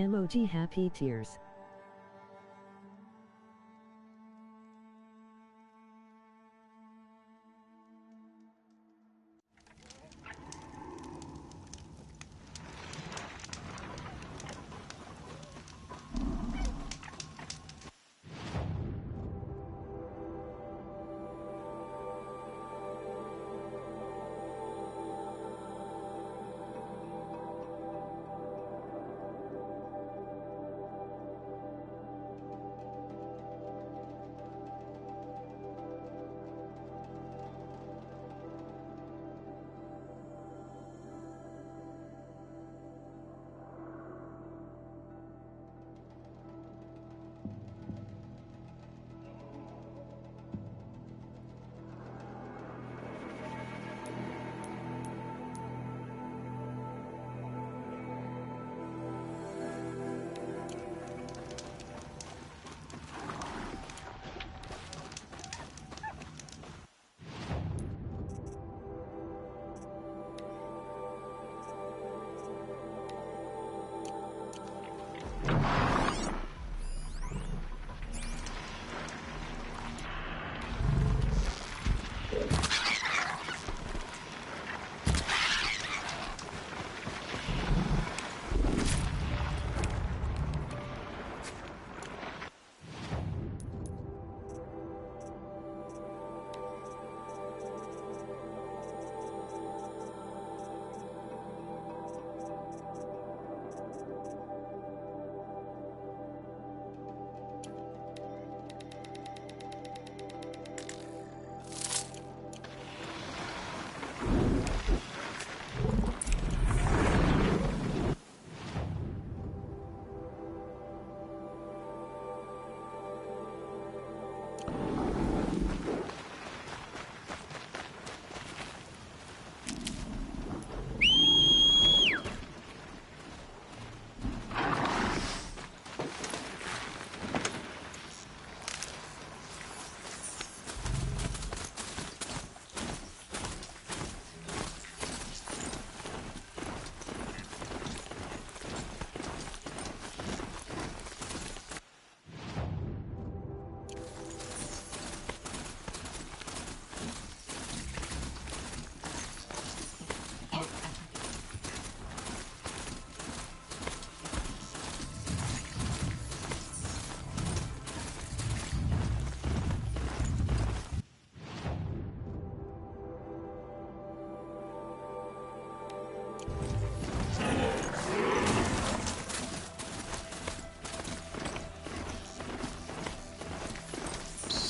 Emoji happy tears.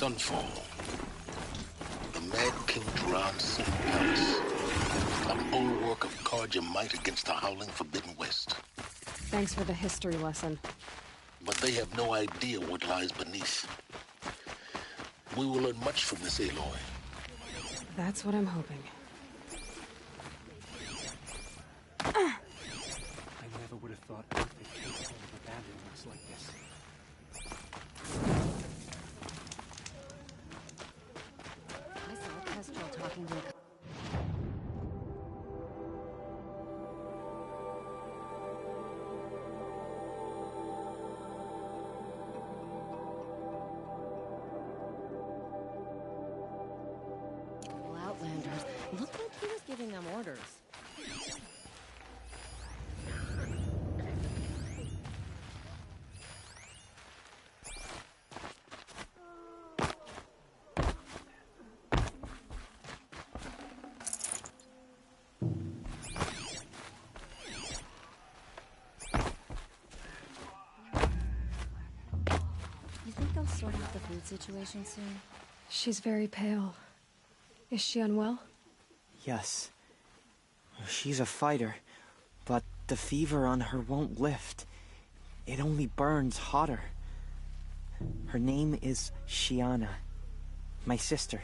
Sunfall. The Mad King Duran's City Palace. A bulwark of guard your might against the howling Forbidden West. Thanks for the history lesson. But they have no idea what lies beneath. We will learn much from this Aloy. That's what I'm hoping. I never would have thought Earth is capable of abandoning us like this. I saw a Kestrel talking to a... Outlanders. Looked like he was giving them orders. You think they'll sort out the food situation soon? She's very pale. Is she unwell? Yes. She's a fighter, but the fever on her won't lift. It only burns hotter. Her name is Shiana, my sister.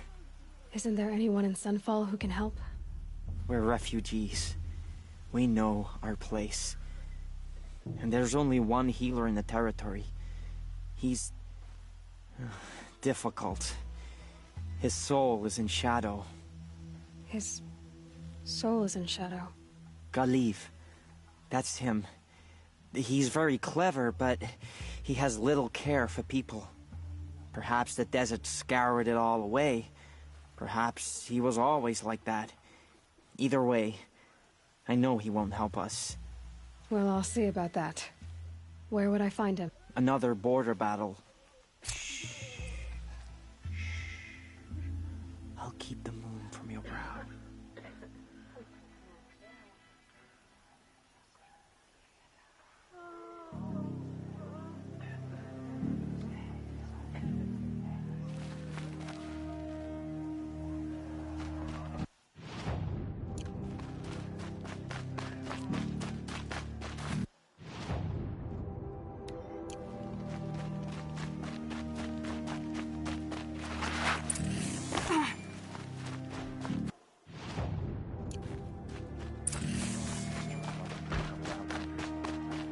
Isn't there anyone in Sunfall who can help? We're refugees. We know our place. And there's only one healer in the territory. He's... difficult. His soul is in shadow. His soul is in shadow. Galiv. That's him. He's very clever, but he has little care for people. Perhaps the desert scoured it all away. Perhaps he was always like that. Either way, I know he won't help us. Well, I'll see about that. Where would I find him? Another border battle. I'll keep the moon from your brow.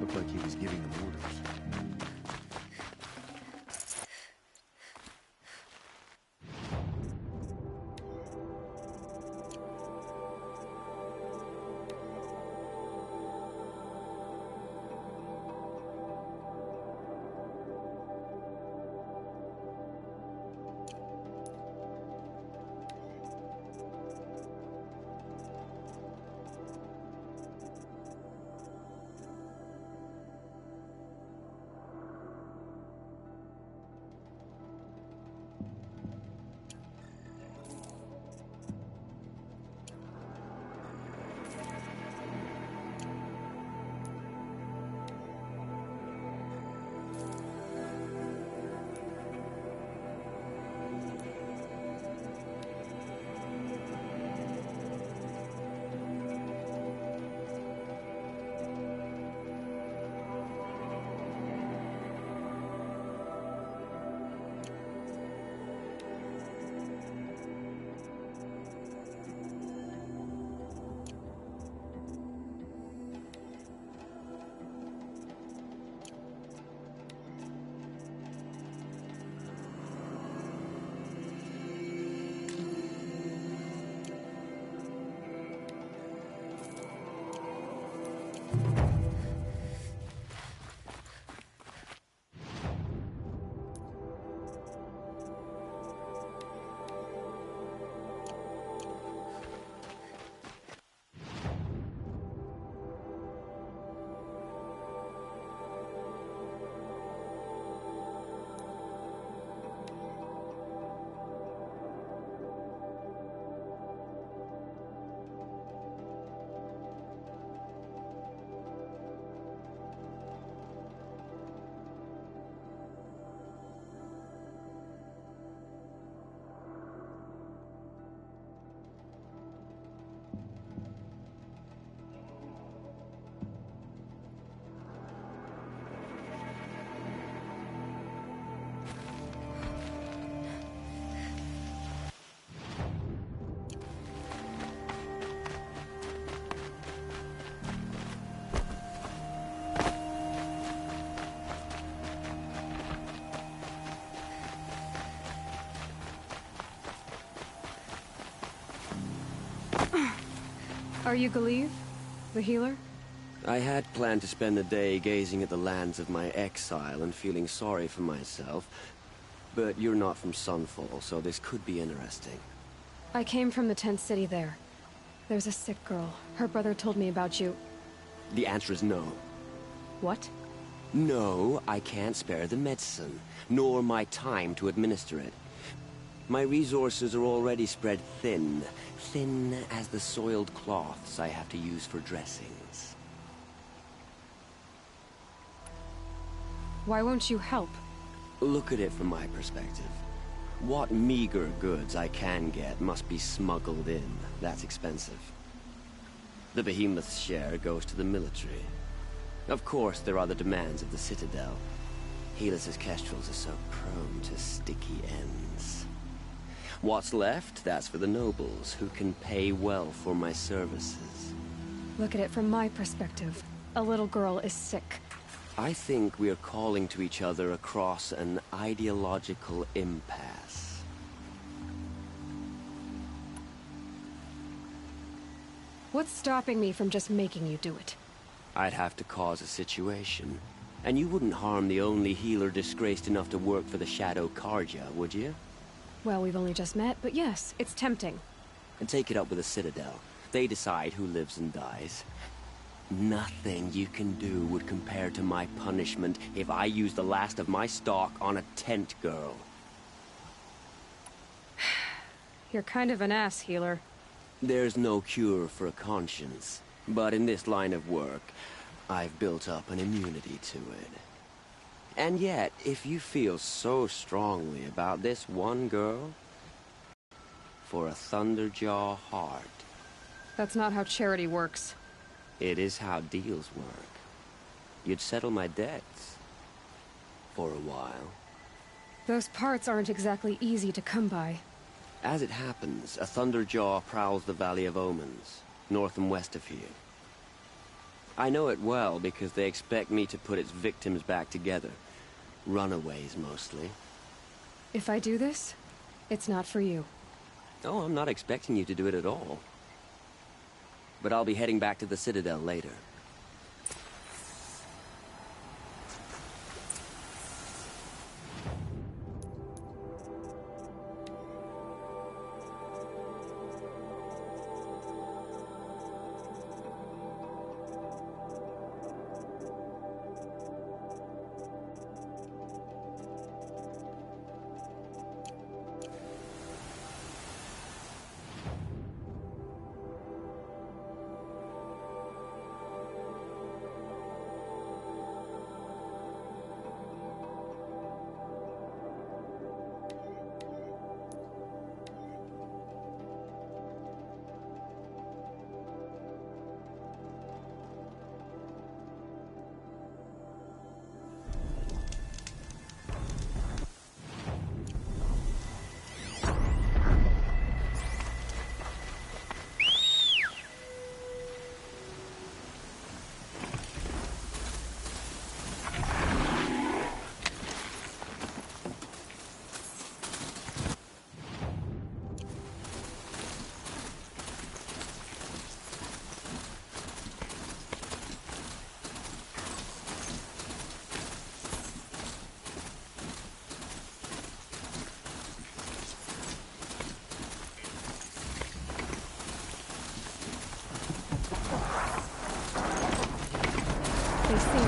Looked like he was giving them orders. Are you Galeev, the healer? I had planned to spend the day gazing at the lands of my exile and feeling sorry for myself. But you're not from Sunfall, so this could be interesting. I came from the tent city there. There's a sick girl. Her brother told me about you. The answer is no. What? No, I can't spare the medicine, nor my time to administer it. My resources are already spread thin. Thin as the soiled cloths I have to use for dressings. Why won't you help? Look at it from my perspective. What meager goods I can get must be smuggled in. That's expensive. The behemoth's share goes to the military. Of course, there are the demands of the Citadel. Helis's kestrels are so prone to sticky ends. What's left, that's for the nobles, who can pay well for my services. Look at it from my perspective. A little girl is sick. I think we are calling to each other across an ideological impasse. What's stopping me from just making you do it? I'd have to cause a situation. And you wouldn't harm the only healer disgraced enough to work for the Shadow Karja, would you? Well, we've only just met, but yes, it's tempting. And take it up with the Citadel. They decide who lives and dies. Nothing you can do would compare to my punishment if I use the last of my stock on a tent girl. You're kind of an ass, healer. There's no cure for a conscience, but in this line of work, I've built up an immunity to it. And yet, if you feel so strongly about this one girl, for a Thunderjaw heart... That's not how charity works. It is how deals work. You'd settle my debts. For a while. Those parts aren't exactly easy to come by. As it happens, a Thunderjaw prowls the Valley of Omens, north and west of here. I know it well because they expect me to put its victims back together. Runaways, mostly. If I do this, it's not for you. Oh, I'm not expecting you to do it at all. But I'll be heading back to the Citadel later. They see me.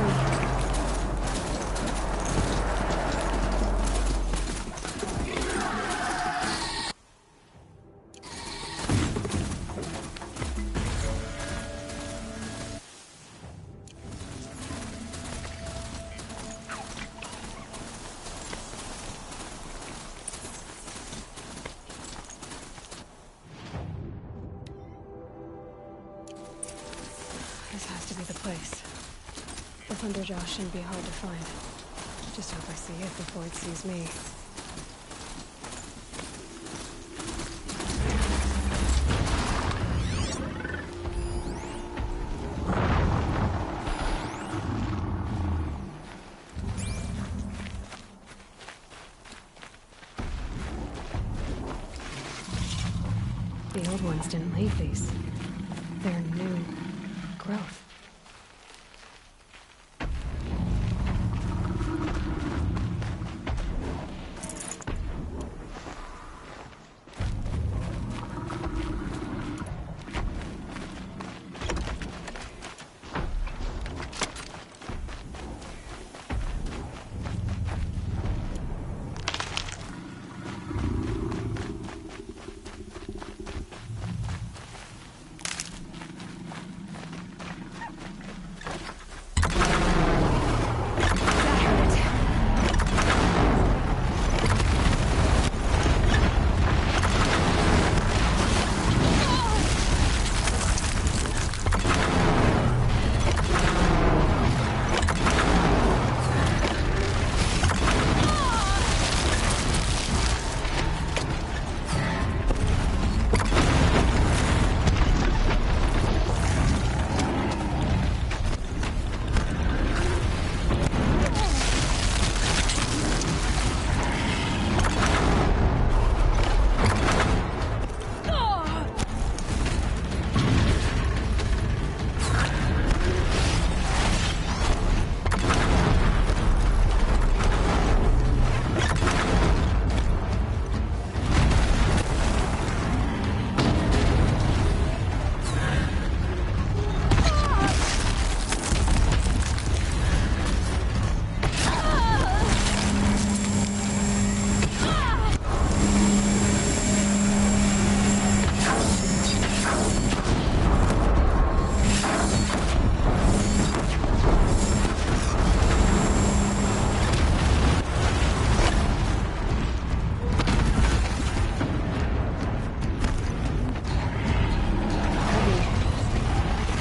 This has to be the place. The Thunderjaw shouldn't be hard to find. Just hope I see it before it sees me. The old ones didn't leave these. They're new growth.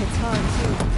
hits hard, too.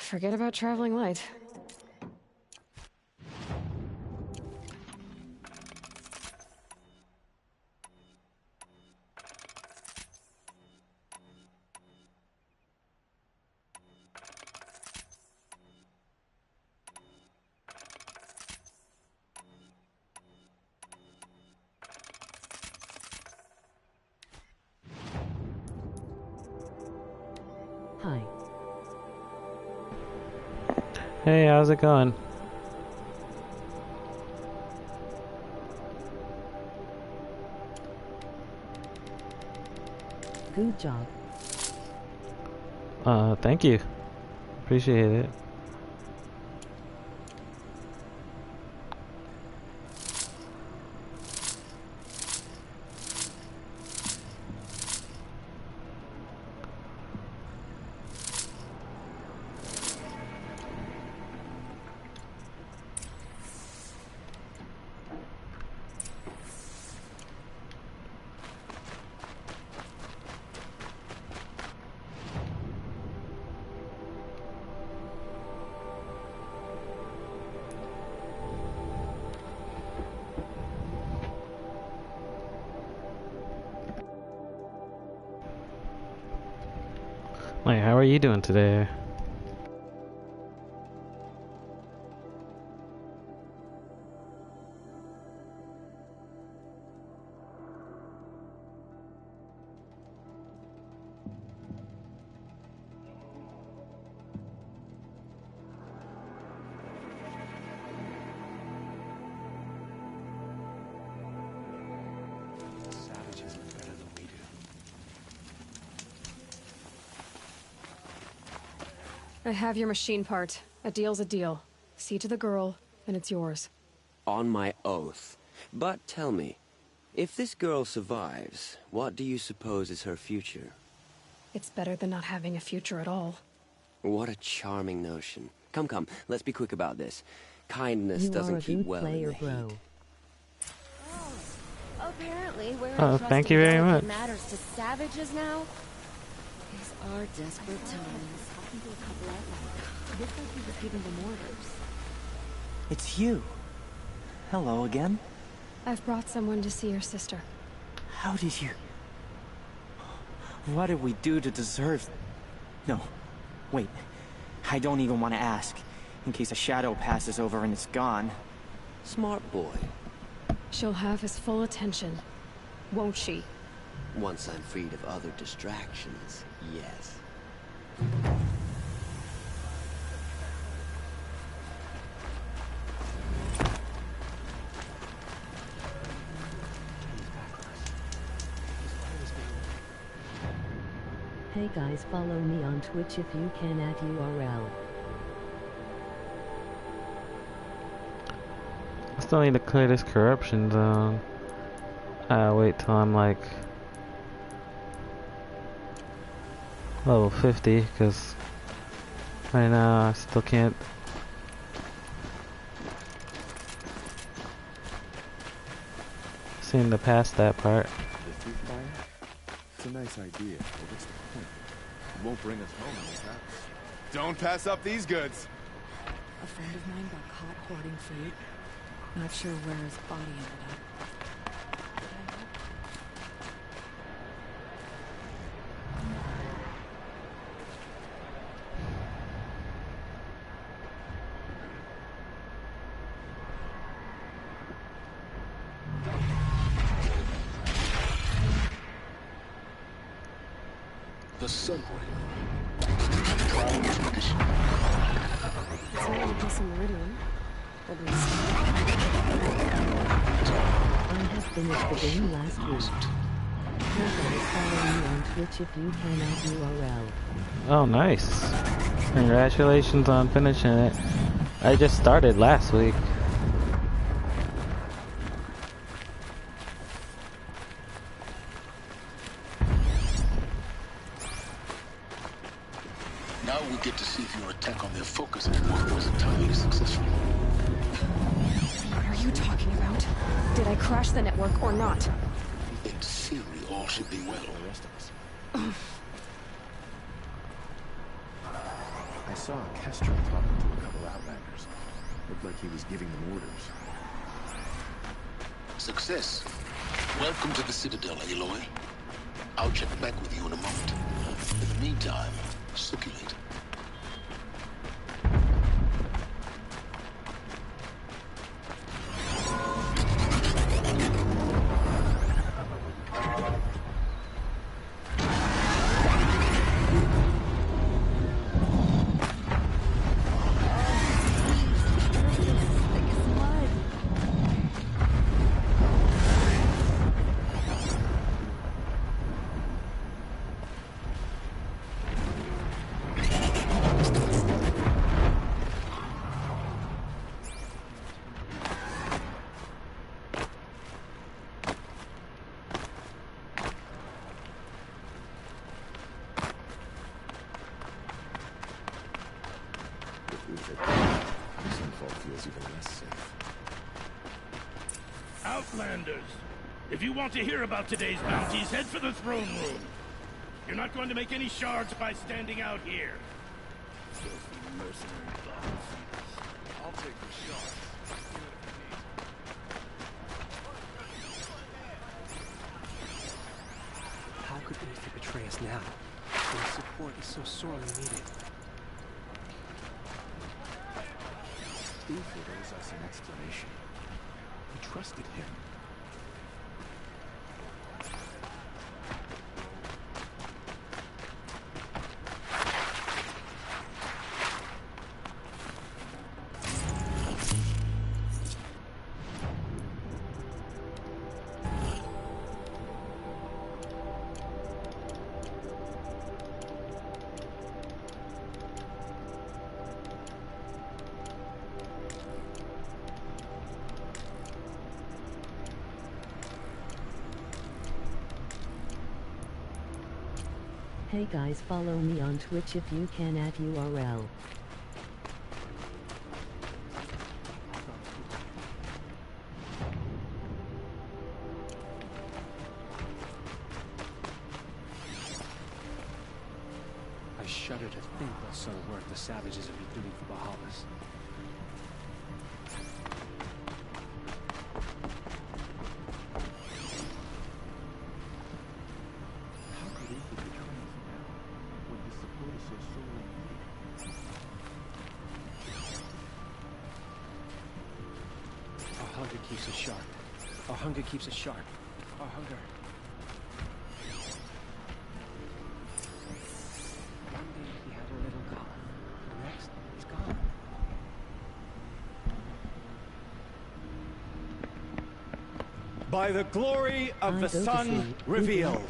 Forget about traveling light. Hi. Hey, how's it going? Good job. Thank you. Appreciate it. Like, how are you doing today? Savages are better than we do. I have your machine part. A deal's a deal. See to the girl, and it's yours. On my oath. But tell me, if this girl survives, what do you suppose is her future? It's better than not having a future at all. What a charming notion. Come, come, let's be quick about this. Kindness You doesn't are a keep good well in player, the bro. heat. Apparently, we're Thank you very much. matters to savages now. These are desperate times. Talking to a couple of them. Looks like he was giving them orders. It's you. Hello again. I've brought someone to see your sister. How did you... What did we do to deserve... No. Wait. I don't even want to ask. In case a shadow passes over and it's gone. Smart boy. She'll have his full attention, won't she? Once I'm freed of other distractions, yes. Hey guys, follow me on Twitch if you can at URL. I still need to clear this corruption zone. Wait till I'm like level 50, because right now I still can't. Seem to pass that part. The tooth fire? It's a nice idea, but what's the point? It won't bring us home in this house. Don't pass up these goods! A friend of mine got caught hoarding food. Not sure where his body ended up. The sun ray. It's only plus a meridian. At least. I have finished the game last week. Hey guys, follow me on Twitch if you can at URL. Oh, nice. Congratulations on finishing it. I just started last week. Now we get to see if your attack on their focus network was entirely successful. What are you talking about? Did I crash the network or not? In theory, all should be well. The rest of us. I saw Kestro talking to a couple Outlanders. Looked like he was giving them orders. Success. Welcome to the Citadel, Aloy. I'll check back with you in a moment. In the meantime, circulate. Outlanders, if you want to hear about today's bounties, head for the throne room. You're not going to make any shards by standing out here. Filthy mercenary dogs. I'll take the shards. How could Uther betray us now, when his support is so sorely needed? Uther owes us an explanation. We trusted him. Hey guys, follow me on Twitch if you can at URL. I shudder to think what sort of work the savages will be doing for Bahamas. hunger keeps us sharp. Our hunger keeps us sharp. Our hunger. One day he had a little calm. Next, he's gone. By the glory of the sun revealed.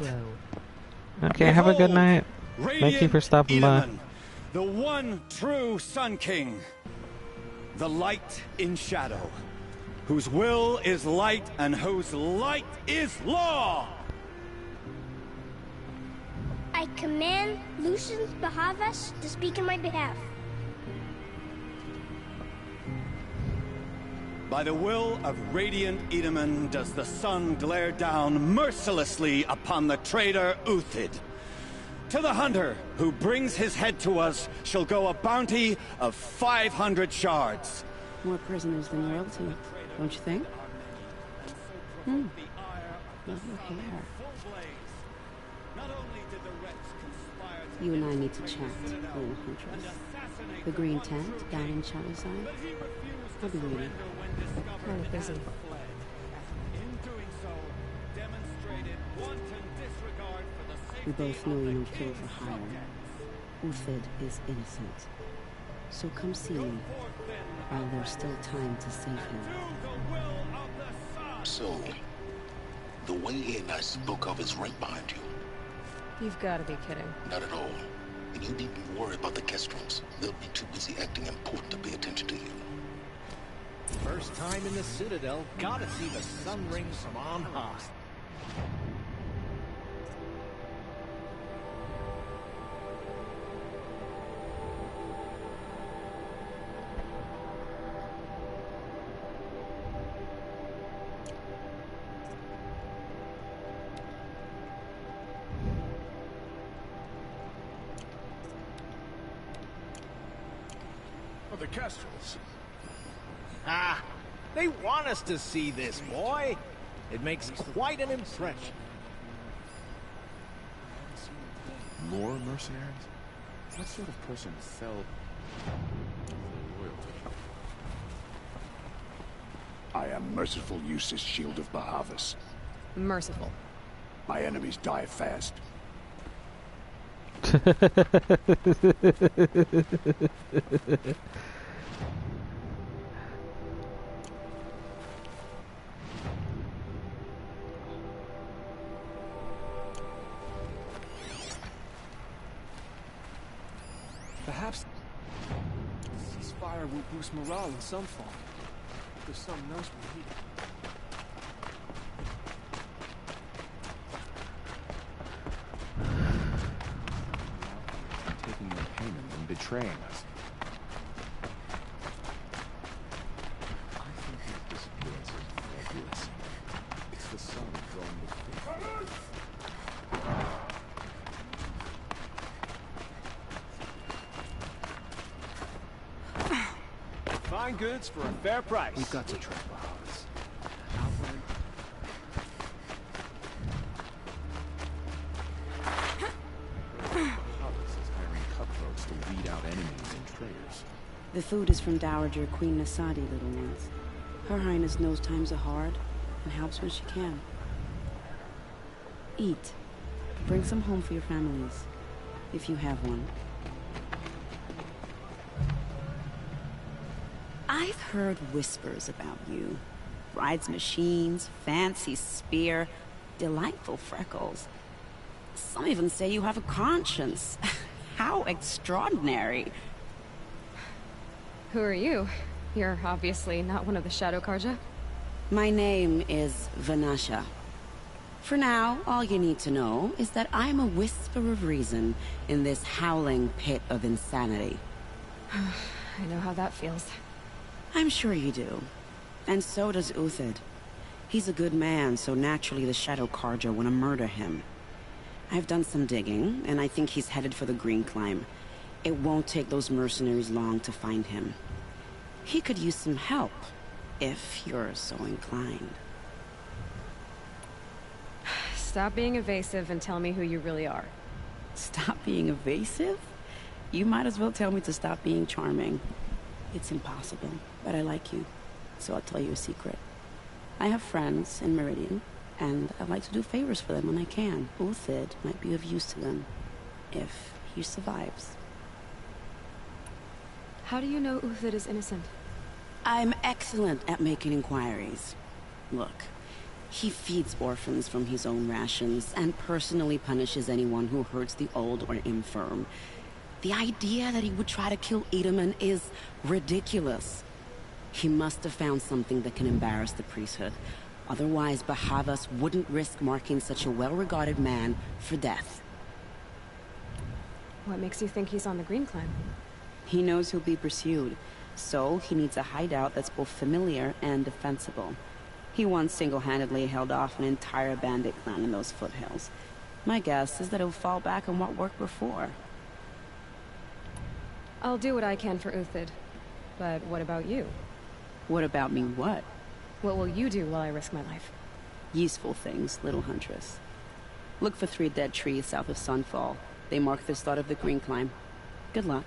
Okay, have a good night. Thank you for stopping by. The one true Sun King. The light in shadow. Whose will is light and whose light is law. I command Lucius Bahavas to speak in my behalf. By the will of radiant Edaman does the sun glare down mercilessly upon the traitor Uthid. To the hunter who brings his head to us shall go a bounty of 500 shards. More prisoners than royalty, don't you think? Love your hair. You and I need to chat, little huntress. The green tent down in Shadowside. I'll be waiting. I'm busy. We both know you're no kill for hire. Uthid is innocent. So come see me, while there's still time to save him. So, the way in I spoke of is right behind you. You've got to be kidding. Not at all. And you needn't worry about the Kestrels. They'll be too busy acting important to pay attention to you. First time in the Citadel, gotta see the sun rings from on high. The Kestrels. Ah, they want us to see this, boy. It makes quite an impression. More mercenaries? What sort of person fell for loyalty? I am merciful Eustace, Shield of Bahavas. Merciful. My enemies die fast. Perhaps this ceasefire will boost morale in some form. The sun knows we need it. Taking their payment and betraying us. I think his disappearance is nebulous. It's the sun drawing the fate. Fine goods for a fair price. We've got to try Bahavas. Bahavas is hiring cutthroats to weed out enemies and traitors. The food is from Dowager Queen Nasadi, little ones. Her Highness knows times are hard and helps when she can. Eat. Bring some home for your families, if you have one. I've heard whispers about you. Rides machines, fancy spear, delightful freckles. Some even say you have a conscience. How extraordinary. Who are you? You're obviously not one of the Shadow Karja. My name is Vanasha. For now, all you need to know is that I'm a whisper of reason in this howling pit of insanity. I know how that feels. I'm sure you do. And so does Uthid. He's a good man, so naturally the Shadow Karja want to murder him. I've done some digging, and I think he's headed for the Green Climb. It won't take those mercenaries long to find him. He could use some help, if you're so inclined. Stop being evasive and tell me who you really are. Stop being evasive? You might as well tell me to stop being charming. It's impossible, but I like you, so I'll tell you a secret. I have friends in Meridian, and I like to do favors for them when I can. Uthid might be of use to them, if he survives. How do you know Uthid is innocent? I'm excellent at making inquiries. Look, he feeds orphans from his own rations and personally punishes anyone who hurts the old or infirm. The idea that he would try to kill Edelman is ridiculous. He must have found something that can embarrass the priesthood. Otherwise, Bahavas wouldn't risk marking such a well-regarded man for death. What makes you think he's on the Green Clan? He knows he'll be pursued, so he needs a hideout that's both familiar and defensible. He once single-handedly held off an entire bandit clan in those foothills. My guess is that he'll fall back on what worked before. I'll do what I can for Uthid. But what about you? What about me what? What will you do while I risk my life? Useful things, little huntress. Look for 3 dead trees south of Sunfall. They mark the start of the Green Climb. Good luck.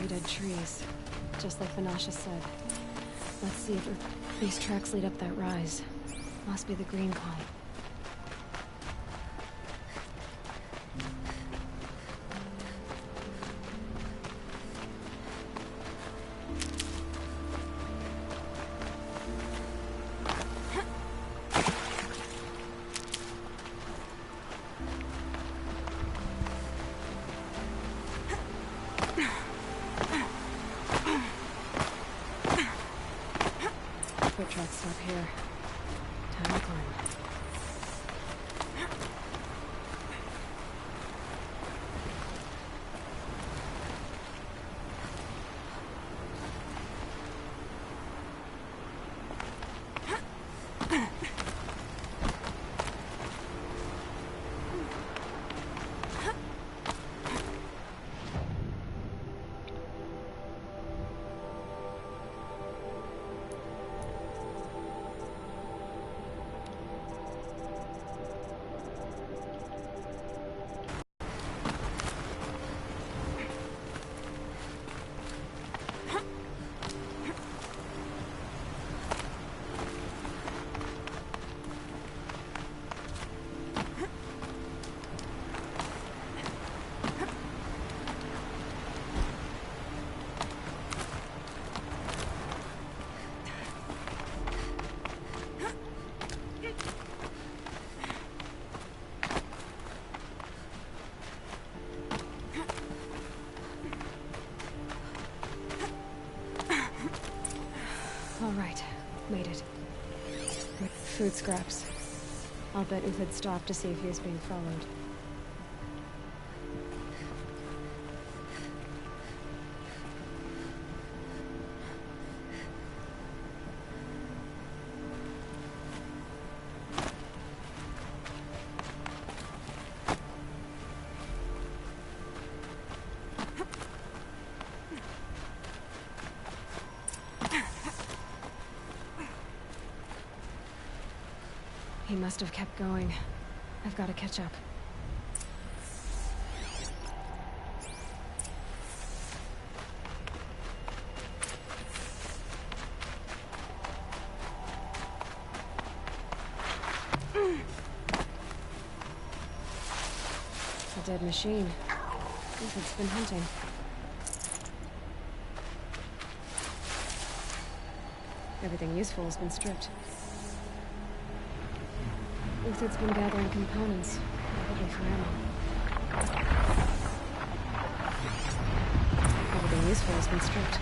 Dead trees, just like Vanasha said. Let's see if these tracks lead up that rise. Must be the Green Climb. Tracks stop here. Time to climb. All right, made it. Food scraps. I'll bet Uthid stopped to see if he was being followed. He must have kept going. I've got to catch up. A dead machine. Uthid's been hunting. Everything useful has been stripped. Uthid's been gathering components, probably for ammo. Everything useful has been stripped.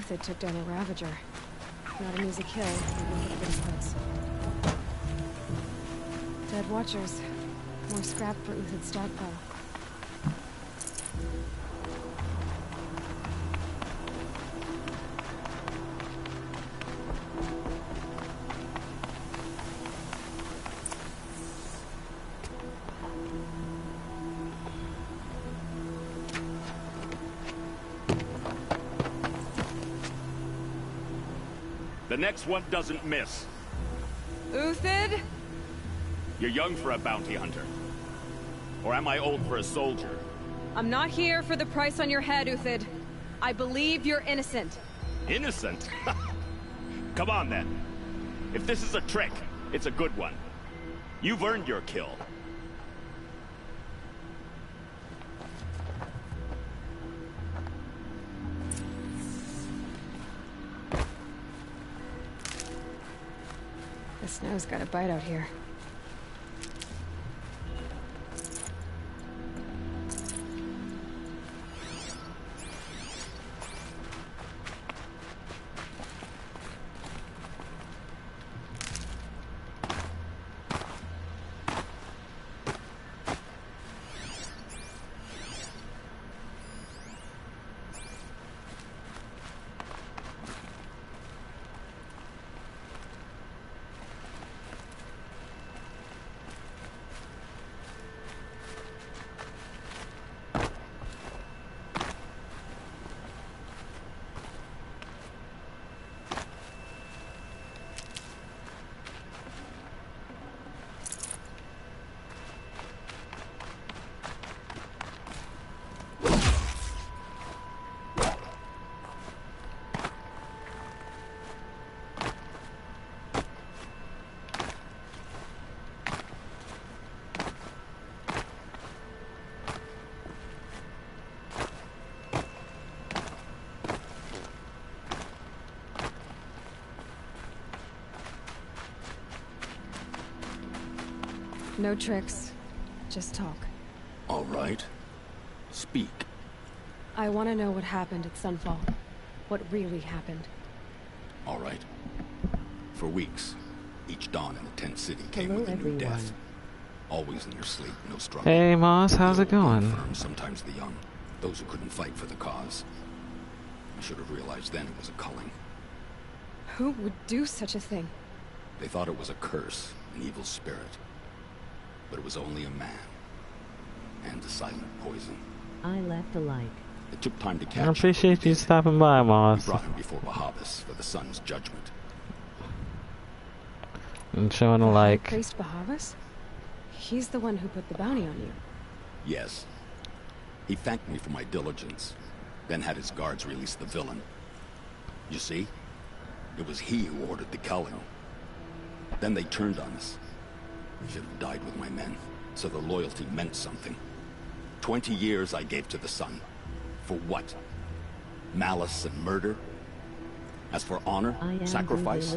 Uthid took down a Ravager. Not an easy kill, even with good splits. Dead Watchers. More scrap for Uthid's stockpile. The next one doesn't miss. Uthid? You're young for a bounty hunter. Or am I old for a soldier? I'm not here for the price on your head, Uthid. I believe you're innocent. Innocent? Come on, then. If this is a trick, it's a good one. You've earned your kill. The snow's got a bite out here. No tricks. Just talk. All right. Speak. I want to know what happened at Sunfall. What really happened. All right. For weeks, each dawn in the tent city came Hello, with a new everyone. death. Always in your sleep, no struggle. Hey, Moss, how's it The old, going? firm, sometimes the young, those who couldn't fight for the cause. I should have realized then it was a culling. Who would do such a thing? They thought it was a curse, an evil spirit. But it was only a man. And a silent poison. I left a like. It took time to catch I him. appreciate you stopping by, We Moss. brought him before Bahavas for the sun's judgment. And showing a like. Priest Bahavas? He's the one who put the bounty on you. Yes. He thanked me for my diligence, then had his guards release the villain. You see? It was he who ordered the culling. Then they turned on us. I should have died with my men, so the loyalty meant something. 20 years I gave to the sun. For what? Malice and murder? As for honor, sacrifice,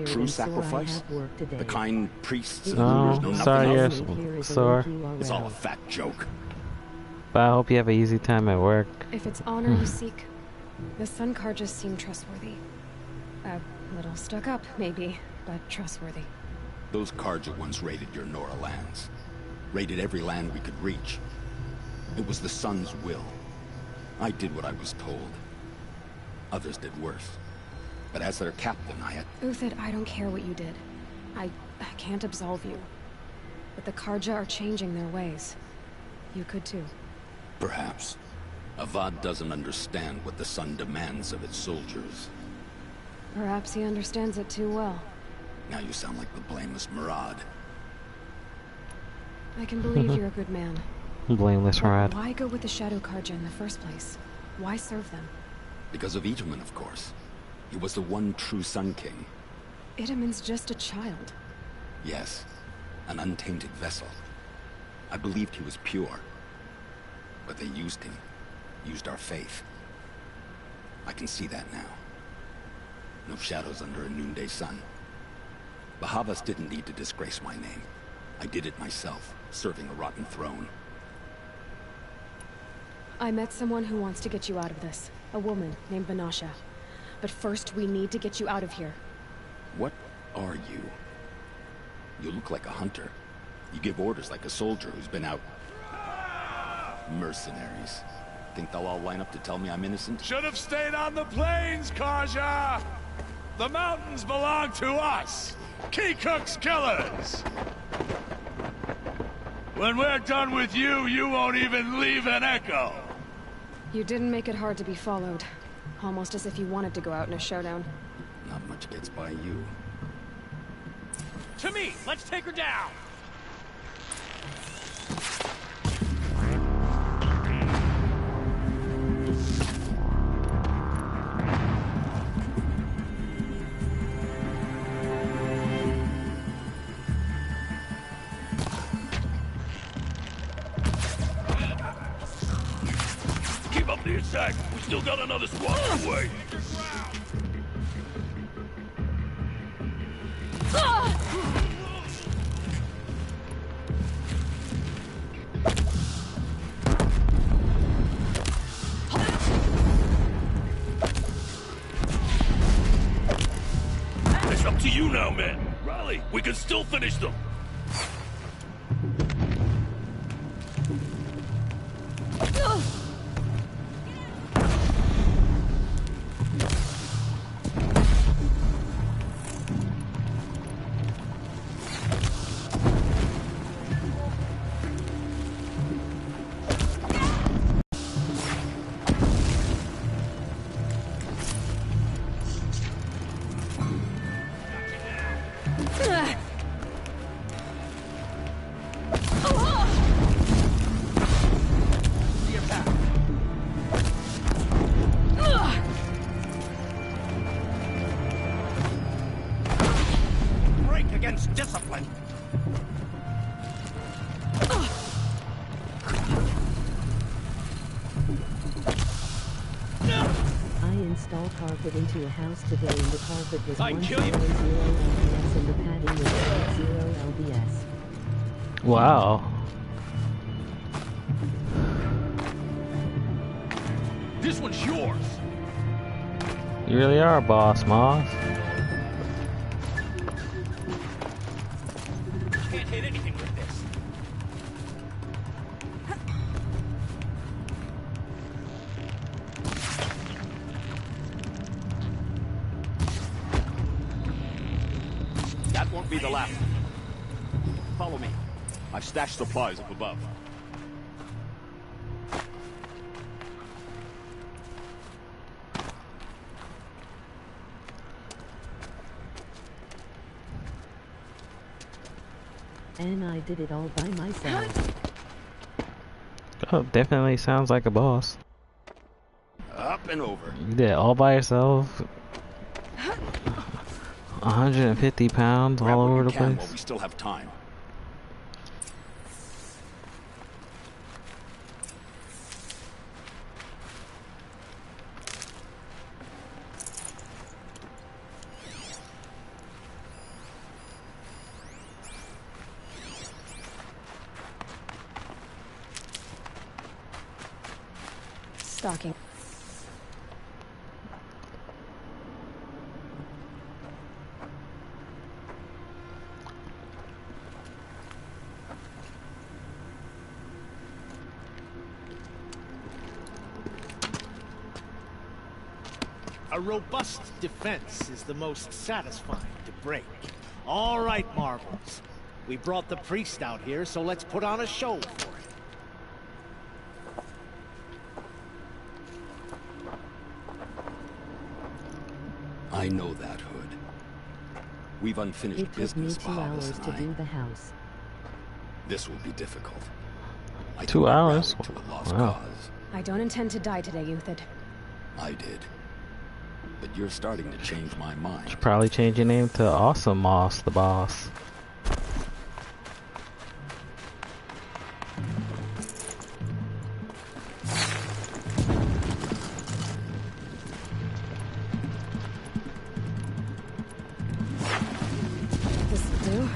true sacrifice, the kind priests and rulers know sorry nothing you're of, sore. it's all a fat joke. But I hope you have an easy time at work. If it's honor you seek, the Sun Karjas seem trustworthy. A little stuck up, maybe, but trustworthy. Those Karja once raided your Nora lands. Raided every land we could reach. It was the Sun's will. I did what I was told. Others did worse. But as their captain, I had... Uthid, I don't care what you did. I can't absolve you. But the Karja are changing their ways. You could too. Perhaps. Avad doesn't understand what the Sun demands of its soldiers. Perhaps he understands it too well. Now you sound like the blameless Murad. I can believe you're a good man. Blameless Rod. Why go with the Shadow Karja in the first place? Why serve them? Because of Itaman, of course. He was the one true Sun King. Itaman's just a child. Yes, an untainted vessel. I believed he was pure. But they used him. Used our faith. I can see that now. No shadows under a noonday sun. Bahavas didn't need to disgrace my name. I did it myself, serving a rotten throne. I met someone who wants to get you out of this. A woman named Vanasha. But first, we need to get you out of here. What are you? You look like a hunter. You give orders like a soldier who's been out... Mercenaries. Think they'll all line up to tell me I'm innocent? Should have stayed on the plains, Karja! The mountains belong to us! Kikuk's killers! When we're done with you, you won't even leave an echo! You didn't make it hard to be followed. Almost as if you wanted to go out in a showdown. Not much gets by you. To me! Let's take her down! Keep up the attack. We still got another squad on the way. It's up to you now, man. Rally. We can still finish them. Break against discipline. I installed carpet into a house today and the carpet was I 100 kill you. LBS and the padding was 0 LBS. Wow. This one's yours. You really are a boss, Moss. Can't hit anything with this. That won't be the last. Follow me. I've stashed supplies up above. And I did it all by myself. Oh, definitely sounds like a boss. Up and over. You did it all by yourself. 150 pounds all over the place. While we still have time. Stalking. A robust defense is the most satisfying to break. All right, Marvels. We brought the priest out here, so let's put on a show for it. I know that, Hood. We've unfinished It took me business, 2 Bahavas hours to and I. do the house. This will be difficult. I 2 hours? To a lost Wow. cause. I don't intend to die today, Euthyd. I did. But you're starting to change my mind. Should probably change your name to Awesome Moss, the boss. This'll do.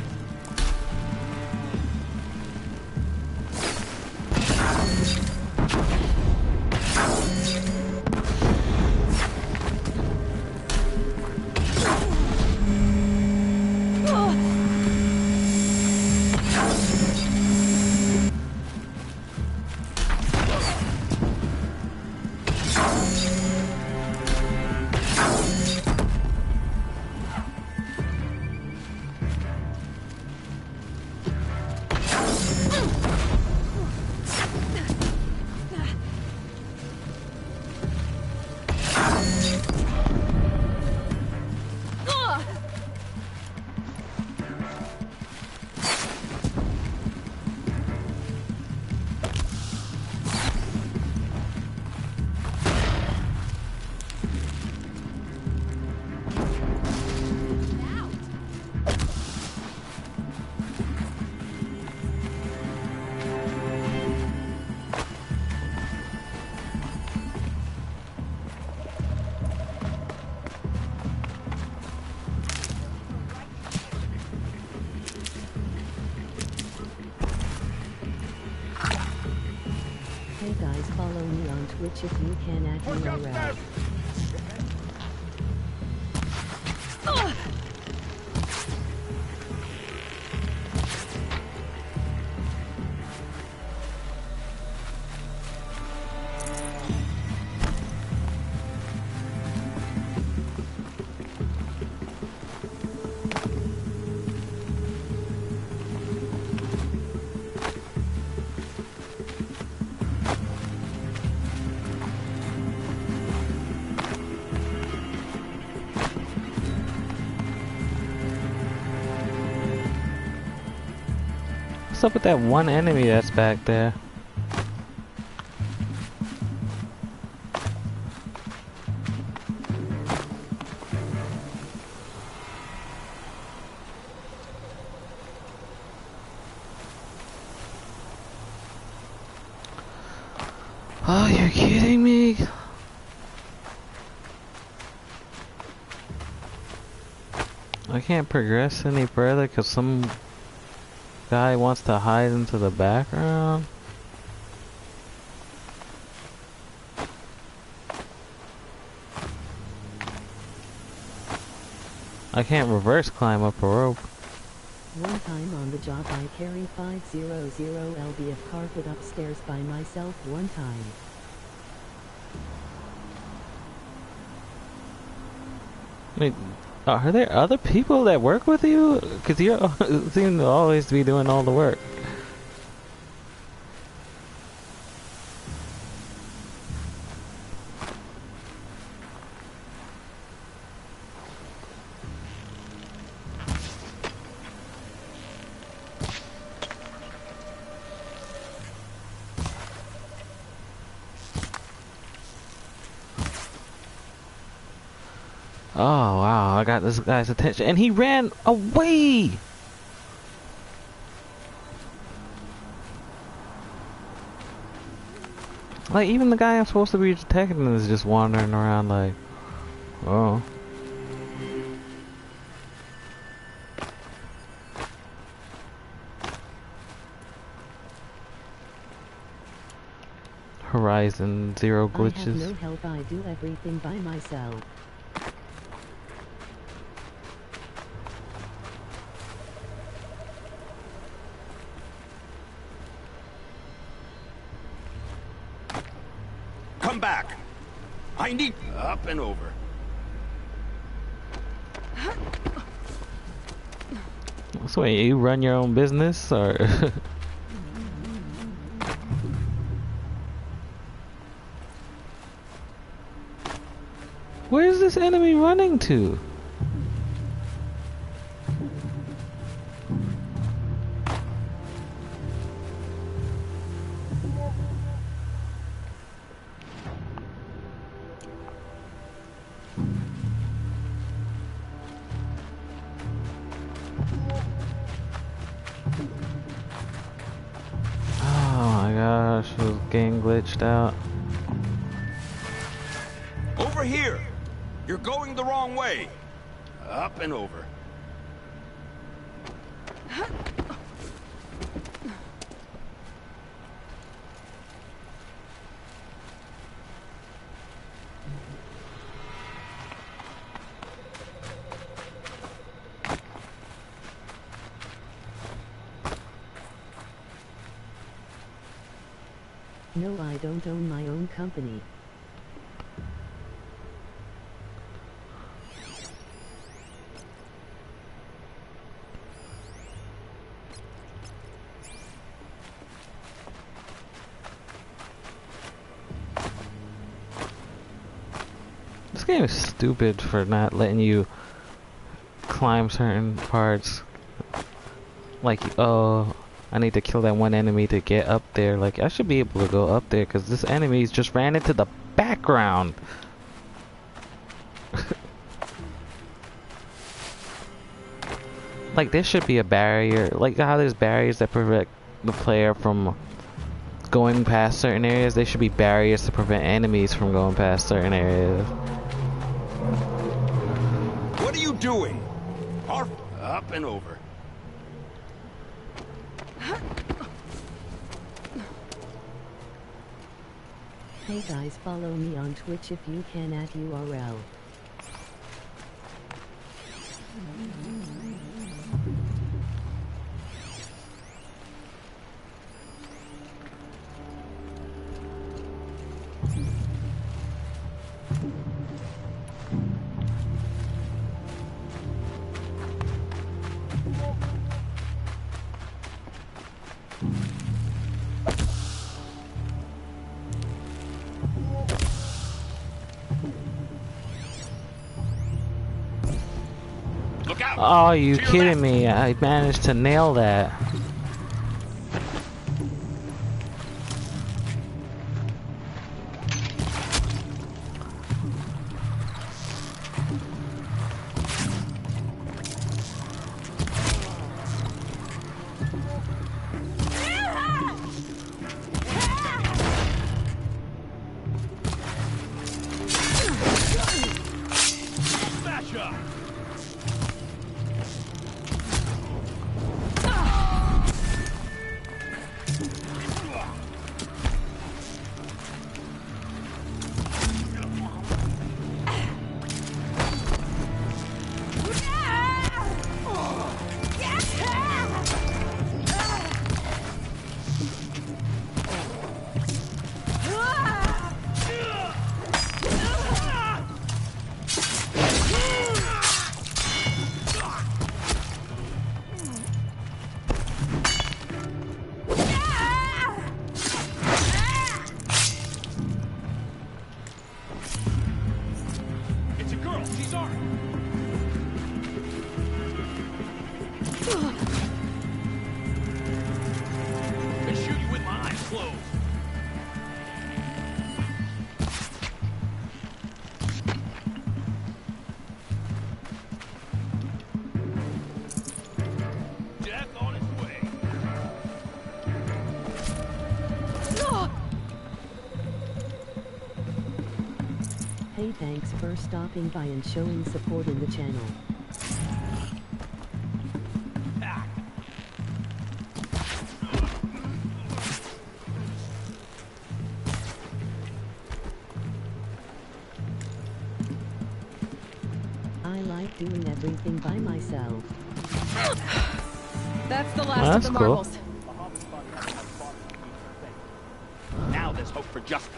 Hey guys, follow me on Twitch if you can at URL. What's up with that one enemy that's back there? Oh, you're kidding me? I can't progress any further because some guy wants to hide into the background. I can't reverse climb up a rope. One time on the job I carried 500 lb of carpet upstairs by myself one time. I mean, are there other people that work with you? Because you seem to always be doing all the work. Oh wow, I got this guy's attention and he ran away! Like, even the guy I'm supposed to be protecting is just wandering around like, oh. Horizon Zero glitches. I have no help, I do everything by myself. Come back. I need up and over. So wait, you run your own business, or? Where's this enemy running to? Game glitched out. Over here! You're going the wrong way. Up and over. No, I don't own my own company. This game is stupid for not letting you climb certain parts. Like, oh, I need to kill that one enemy to get up there. Like, I should be able to go up there because this enemy just ran into the background. Like, there should be a barrier. Like how there's barriers that prevent the player from going past certain areas. There should be barriers to prevent enemies from going past certain areas. What are you doing? Up and over. Hey guys, follow me on Twitch if you can at URL. Oh, you kidding me? I managed to nail that. I shoot you with my eyes closed. Jack on his way. Hey, thanks for stopping by and showing support in the channel. I like doing everything by myself. That's the last of the cool. marbles. Now there's hope for justice.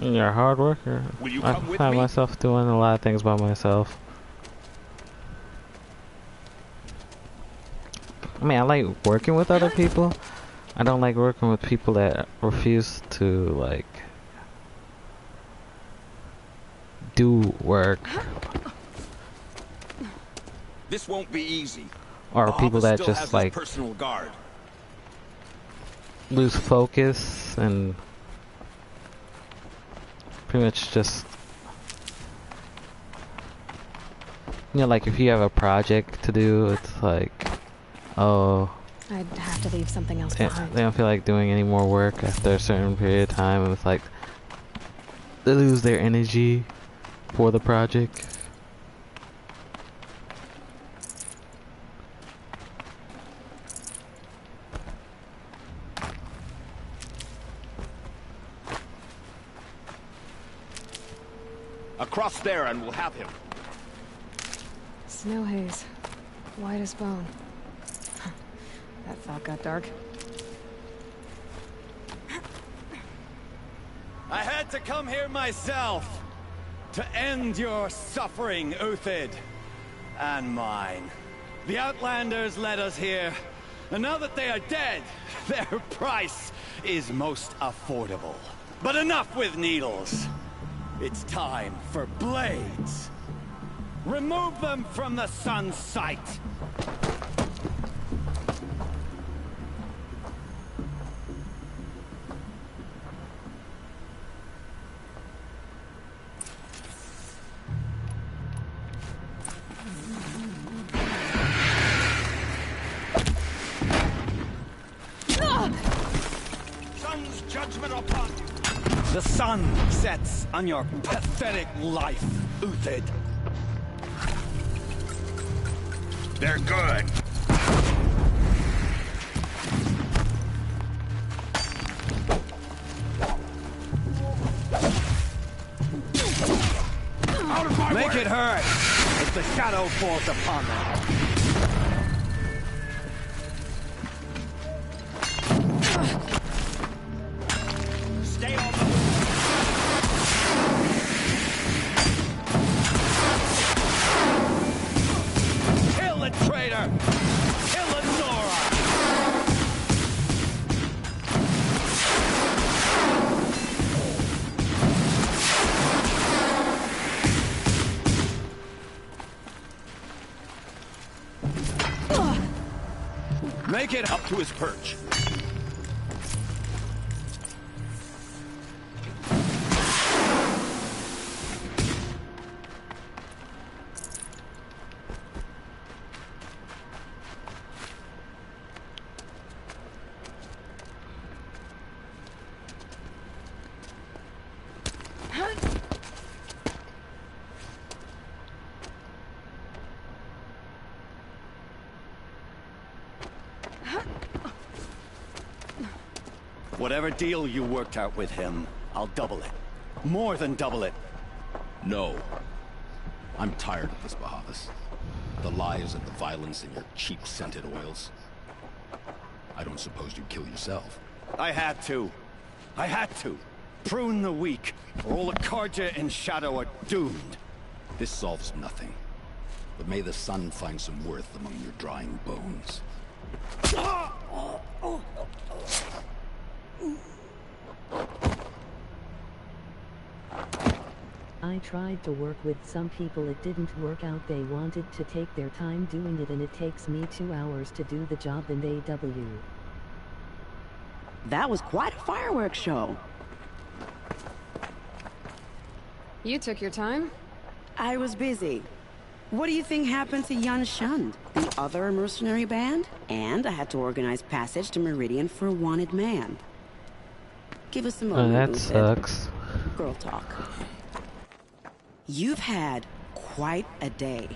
You're a hard worker. Will you I come with find me? myself doing a lot of things by myself. I mean, I like working with other people. I don't like working with people that refuse to, like, do work. This won't be easy. Or The people office that still just, has like, his personal guard. lose focus and pretty much just, you know, like if you have a project to do, it's like, oh, I'd have to leave something else they behind. don't feel like doing any more work after a certain period of time, and it's like they lose their energy for the project. Across there and we'll have him. Snow haze. White as bone. That thought got dark. I had to come here myself to end your suffering, Uthid, and mine. The Outlanders led us here, and now that they are dead, their price is most affordable. But enough with needles. It's time for blades. Remove them from the sun's sight. Sun's judgment upon you. The sun sets on your pathetic life, Uthid. They're good. Out of my Make it hurt as the shadow falls upon them. Stay on the Kill the traitor! Kill the Nora! Make it up to his perch. Whatever deal you worked out with him, I'll double it. More than double it. No. I'm tired of this, Bahavas. The lies and the violence in your cheap scented oils. I don't suppose you'd kill yourself. I had to. I had to. Prune the weak, or all the Karja in Shadow are doomed. This solves nothing. But may the sun find some worth among your drying bones. I tried to work with some people, it didn't work out. They wanted to take their time doing it, and it takes me 2 hours to do the job in AW. That was quite a fireworks show. You took your time? I was busy. What do you think happened to Yan Shund, the other mercenary band? And I had to organize passage to Meridian for a wanted man. Give us a moment. Oh, that sucks. Girl talk. You've had quite a day.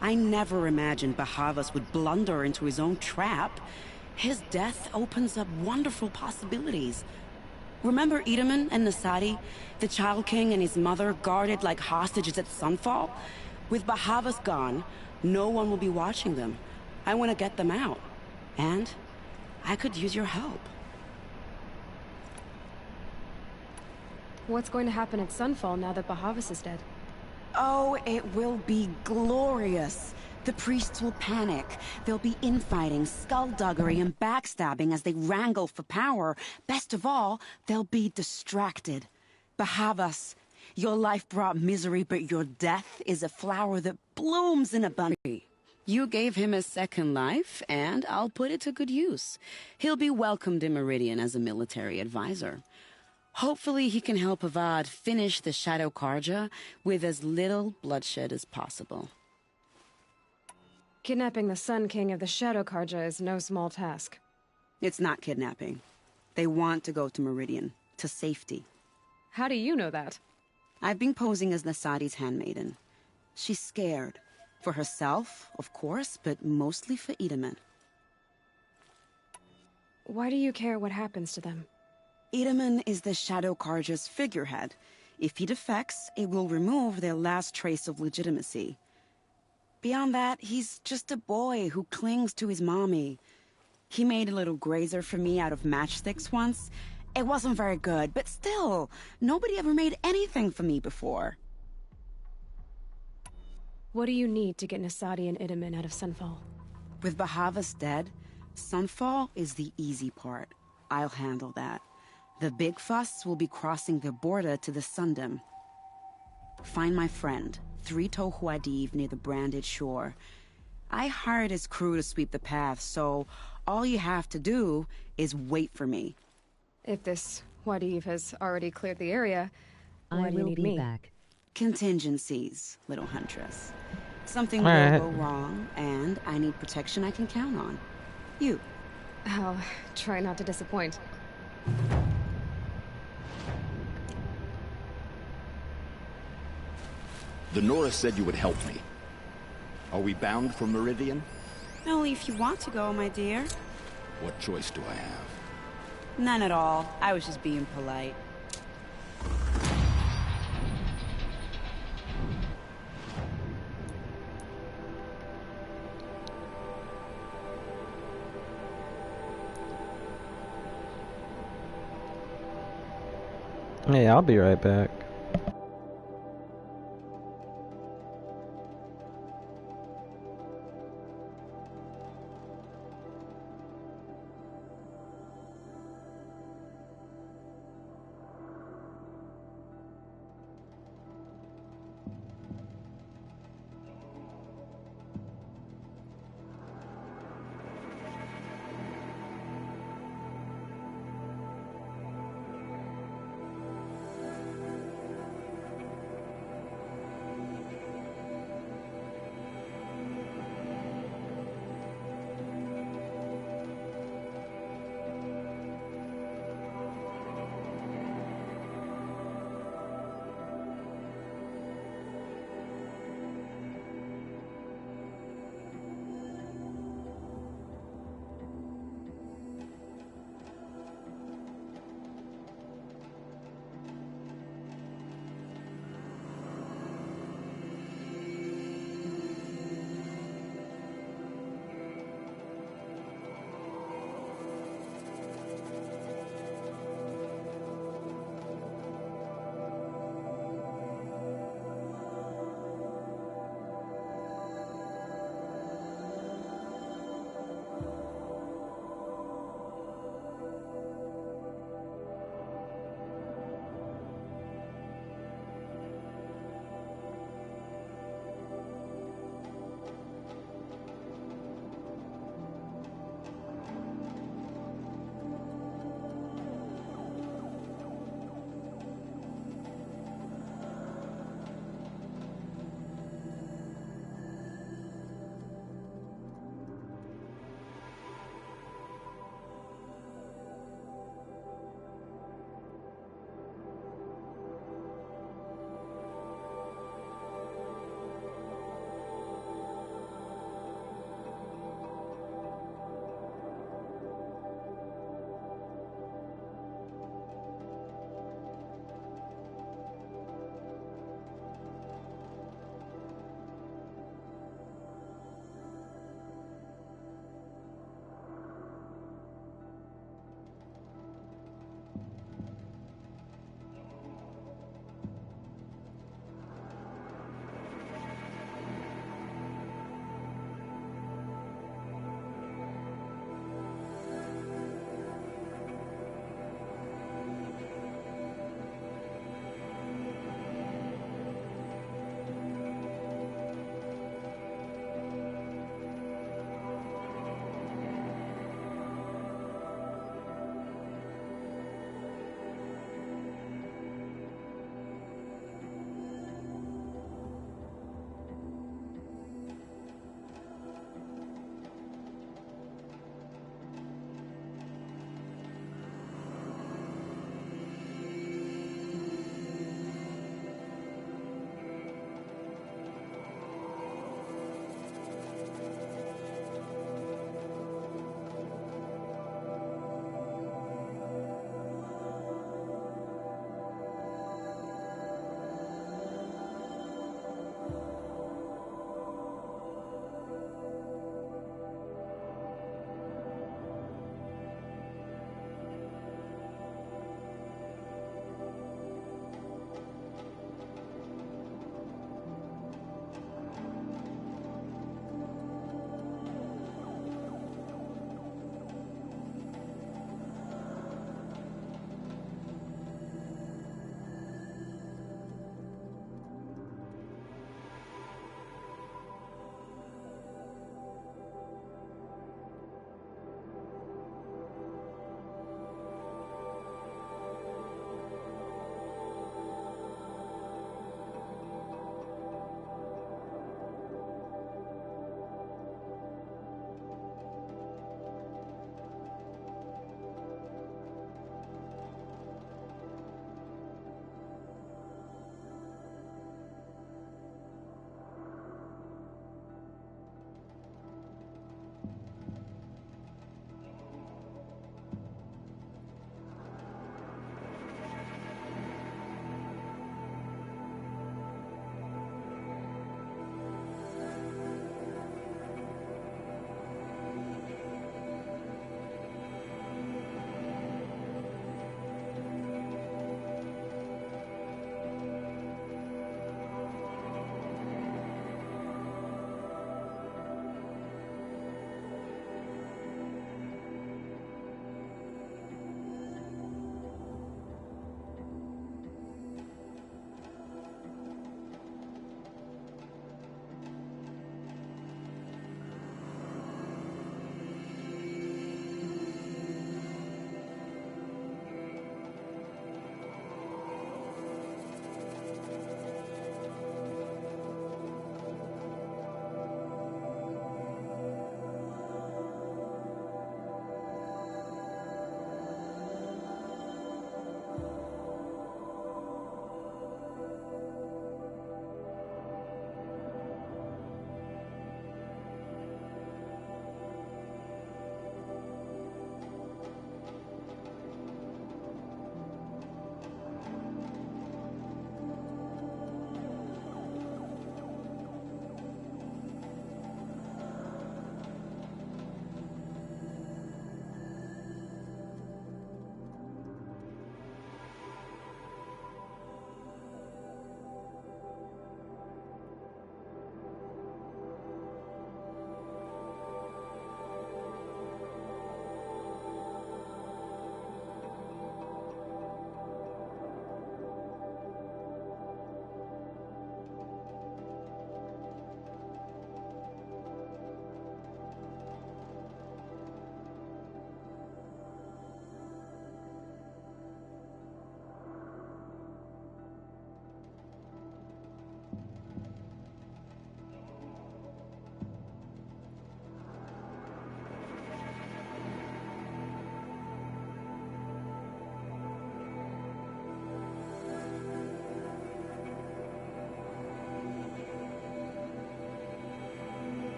I never imagined Bahavas would blunder into his own trap. His death opens up wonderful possibilities. Remember Edaman and Nasadi? The Child King and his mother guarded like hostages at Sunfall? With Bahavas gone, no one will be watching them. I want to get them out. And I could use your help. What's going to happen at Sunfall now that Bahavas is dead? Oh, it will be glorious. The priests will panic. There'll be infighting, skullduggery, and backstabbing as they wrangle for power. Best of all, they'll be distracted. Bahavas, your life brought misery, but your death is a flower that blooms in abundance. You gave him a second life, and I'll put it to good use. He'll be welcomed in Meridian as a military advisor. Hopefully he can help Avad finish the Shadow Karja with as little bloodshed as possible. Kidnapping the Sun King of the Shadow Karja is no small task. It's not kidnapping. They want to go to Meridian, to safety. How do you know that? I've been posing as Nasadi's handmaiden. She's scared. For herself, of course, but mostly for Edaman. Why do you care what happens to them? Edaman is the Shadow Karja's figurehead. If he defects, it will remove their last trace of legitimacy. Beyond that, he's just a boy who clings to his mommy. He made a little grazer for me out of matchsticks once. It wasn't very good, but still, nobody ever made anything for me before. What do you need to get Nasadi and Edaman out of Sunfall? With Bahavas dead, Sunfall is the easy part. I'll handle that. The big fuss will be crossing the border to the Sundom. Find my friend, Three-Toe Huadiv, near the branded shore. I hired his crew to sweep the path, so all you have to do is wait for me. If this Huadiv has already cleared the area, why do you need me? Back. Contingencies, little huntress. Something All right. will go wrong, and I need protection I can count on. You. I'll try not to disappoint. The Nora said you would help me. Are we bound for Meridian? Only if you want to go, my dear. What choice do I have? None at all. I was just being polite. Hey, I'll be right back.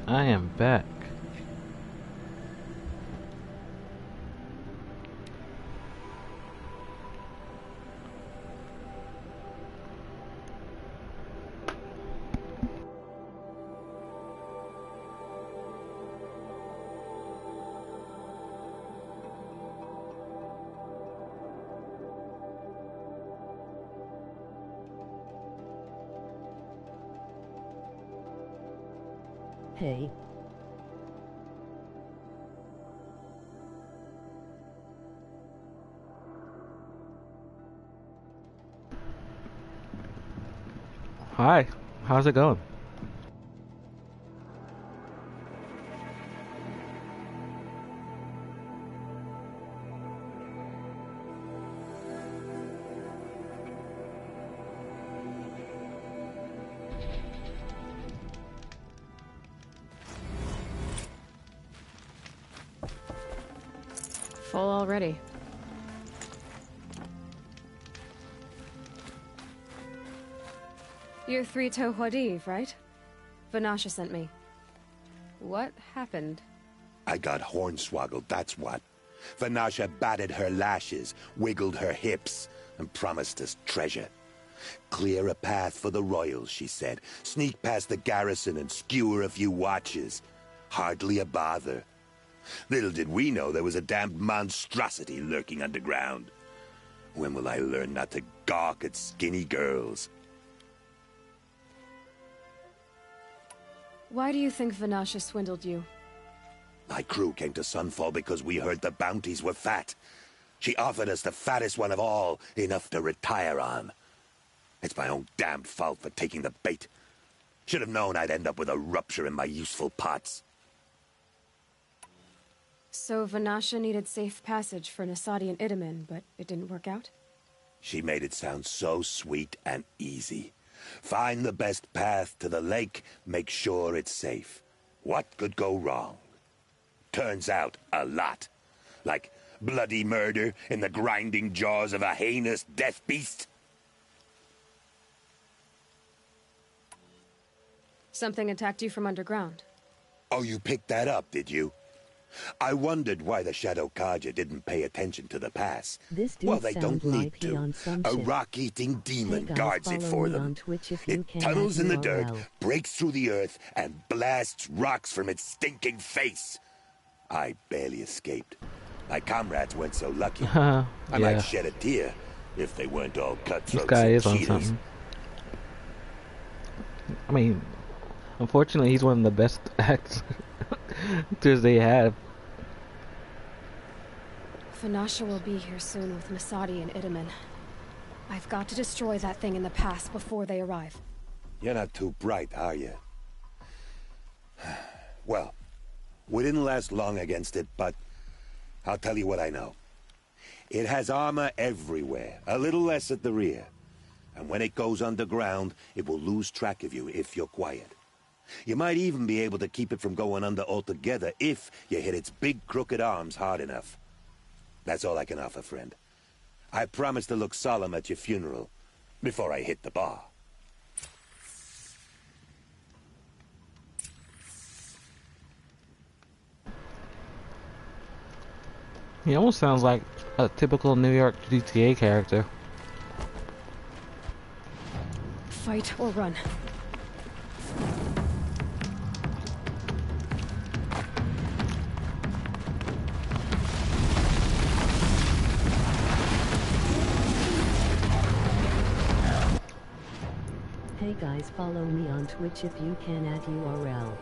I am back. Hey. Hi, how's it going? Full already. You're 3 Tohuadiv, right? Vanasha sent me. What happened? I got hornswoggled, that's what. Vanasha batted her lashes, wiggled her hips, and promised us treasure. Clear a path for the royals, she said. Sneak past the garrison and skewer a few watches. Hardly a bother. Little did we know there was a damned monstrosity lurking underground. When will I learn not to gawk at skinny girls? Why do you think Vanasha swindled you? My crew came to Sunfall because we heard the bounties were fat. She offered us the fattest one of all, enough to retire on. It's my own damned fault for taking the bait. Should have known I'd end up with a rupture in my useful parts. So Vanasha needed safe passage for Nasadi and Itamen, but it didn't work out? She made it sound so sweet and easy. Find the best path to the lake, make sure it's safe. What could go wrong? Turns out, a lot. Like bloody murder in the grinding jaws of a heinous death beast. Something attacked you from underground. Oh, you picked that up, did you? I wondered why the Shadow Kaja didn't pay attention to the pass. This dude Well, they don't need like he to. on some A shit. rock-eating demon Hey guys, guards it follow for me them. on Twitch if It you can tunnels at in the dirt, URL. breaks through the earth, and blasts rocks from its stinking face. I barely escaped. My comrades weren't so lucky. I Yeah. might shed a tear if they weren't all This cutthroats guy and is on cheaters. something. I mean, unfortunately, he's one of the best actors they have. Vanasha will be here soon with Nasadi and Itamen. I've got to destroy that thing in the pass before they arrive. You're not too bright, are you? Well, we didn't last long against it, but I'll tell you what I know. It has armor everywhere, a little less at the rear. And when it goes underground, it will lose track of you if you're quiet. You might even be able to keep it from going under altogether if you hit its big crooked arms hard enough. That's all I can offer, friend. I promise to look solemn at your funeral before I hit the bar. He almost sounds like a typical New York GTA character. Fight or run. Hey guys, follow me on Twitch if you can at URL.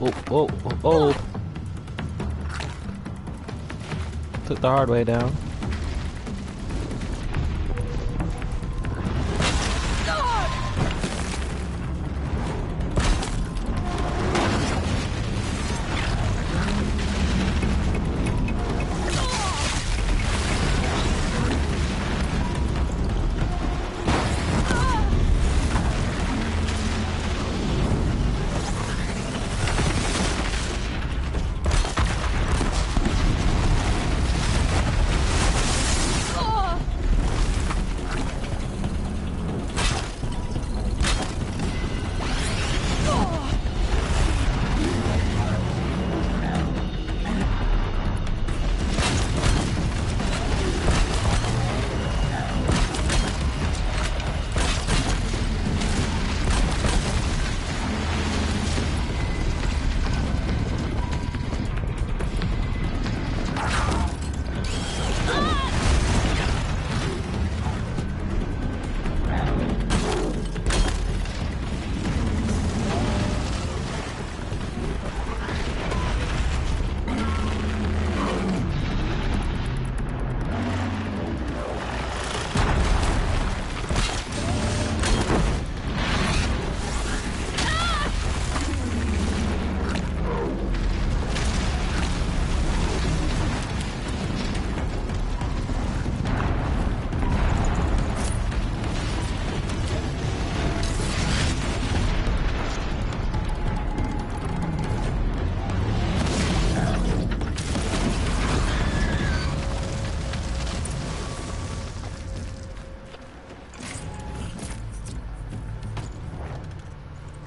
Oh. Took the hard way down.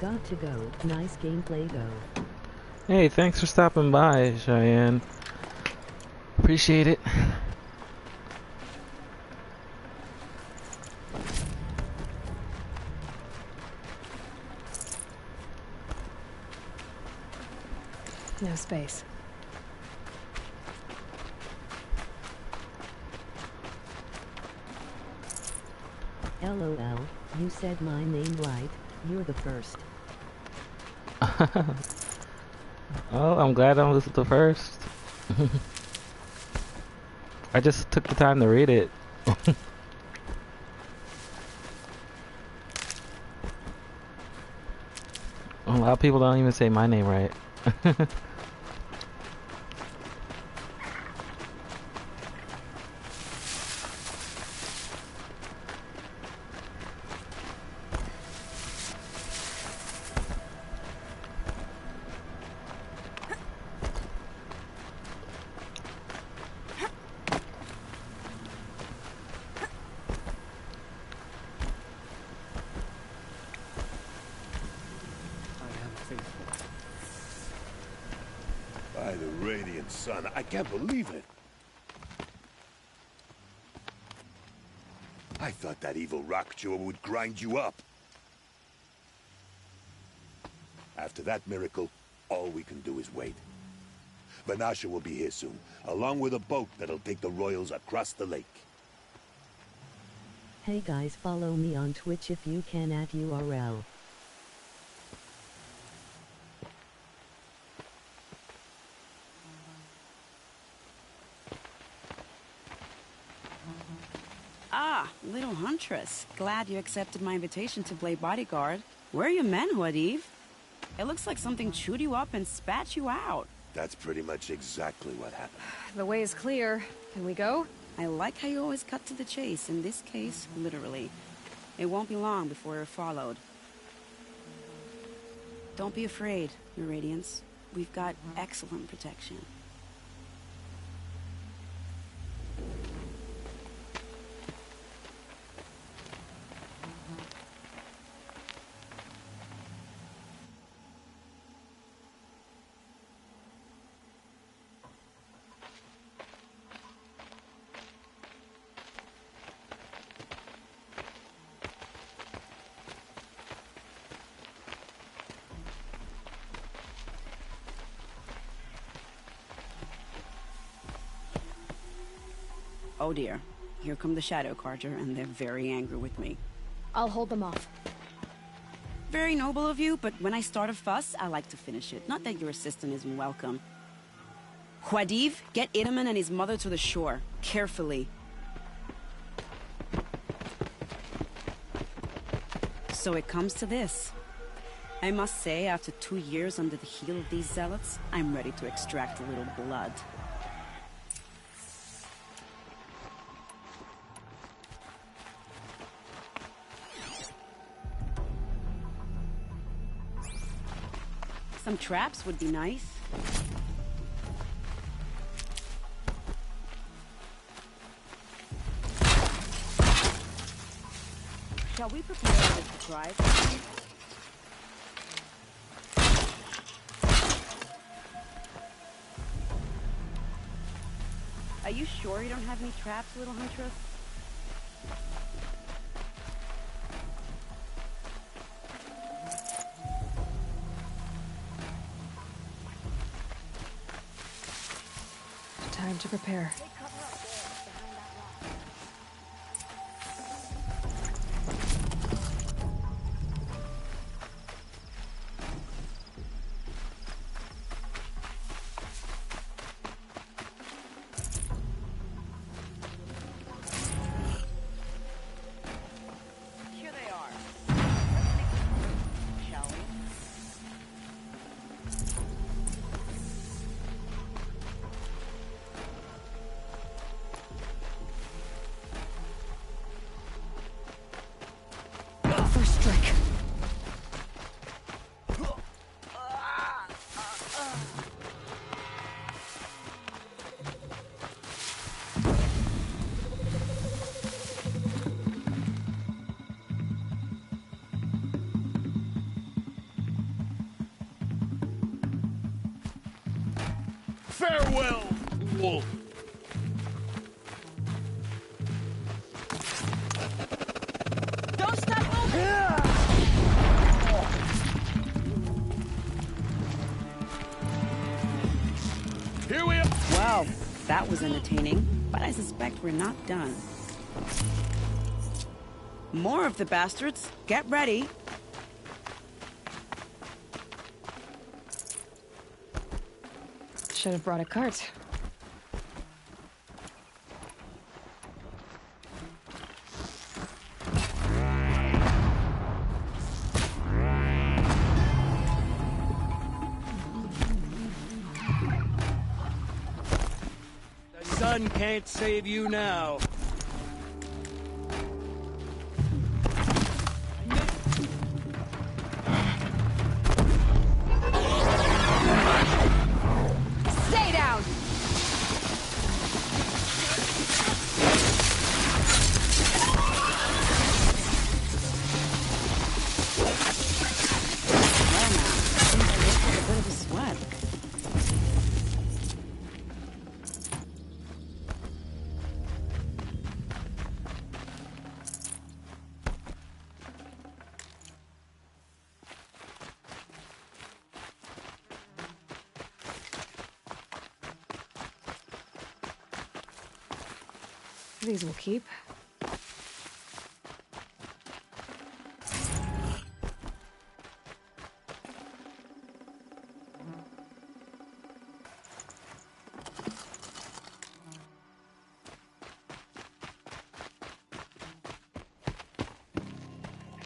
Got to go. Nice gameplay though. Hey, thanks for stopping by, Cheyenne. Appreciate it. No space. LOL, you said my name right. You're the first. Oh, I'm glad I was the first. I just took the time to read it. A lot of people don't even say my name right. By the radiant sun, I can't believe it. I thought that evil rock chewer would grind you up. After that miracle, all we can do is wait. Vanasha will be here soon, along with a boat that'll take the royals across the lake. Hey guys, follow me on Twitch if you can at URL. Ah, little huntress. Glad you accepted my invitation to play bodyguard. Where are your manhood, Eve? It looks like something chewed you up and spat you out. That's pretty much exactly what happened. The way is clear. Can we go? I like how you always cut to the chase. In this case, literally. It won't be long before we're followed. Don't be afraid, Your Radiance. We've got excellent protection. Oh dear. Here come the Shadow Carter, and they're very angry with me. I'll hold them off. very noble of you, but when I start a fuss, I like to finish it. Not that your assistant isn't welcome. Huadiv, get Itaman and his mother to the shore. Carefully. So it comes to this. I must say, after 2 years under the heel of these zealots, I'm ready to extract a little blood. Some traps would be nice. Shall we prepare for the surprise? Are you sure you don't have any traps, little huntress? Time to prepare. Here they are. Let's make it work, shall we? First strike. Farewell, wolf. Don't stop moving! Here we are. Well, that was entertaining, but I suspect we're not done. More of the bastards. Get ready. Should have brought a cart. The sun can't save you now. Stay down! Well, now, I think I look like a bit of a sweat. These will keep.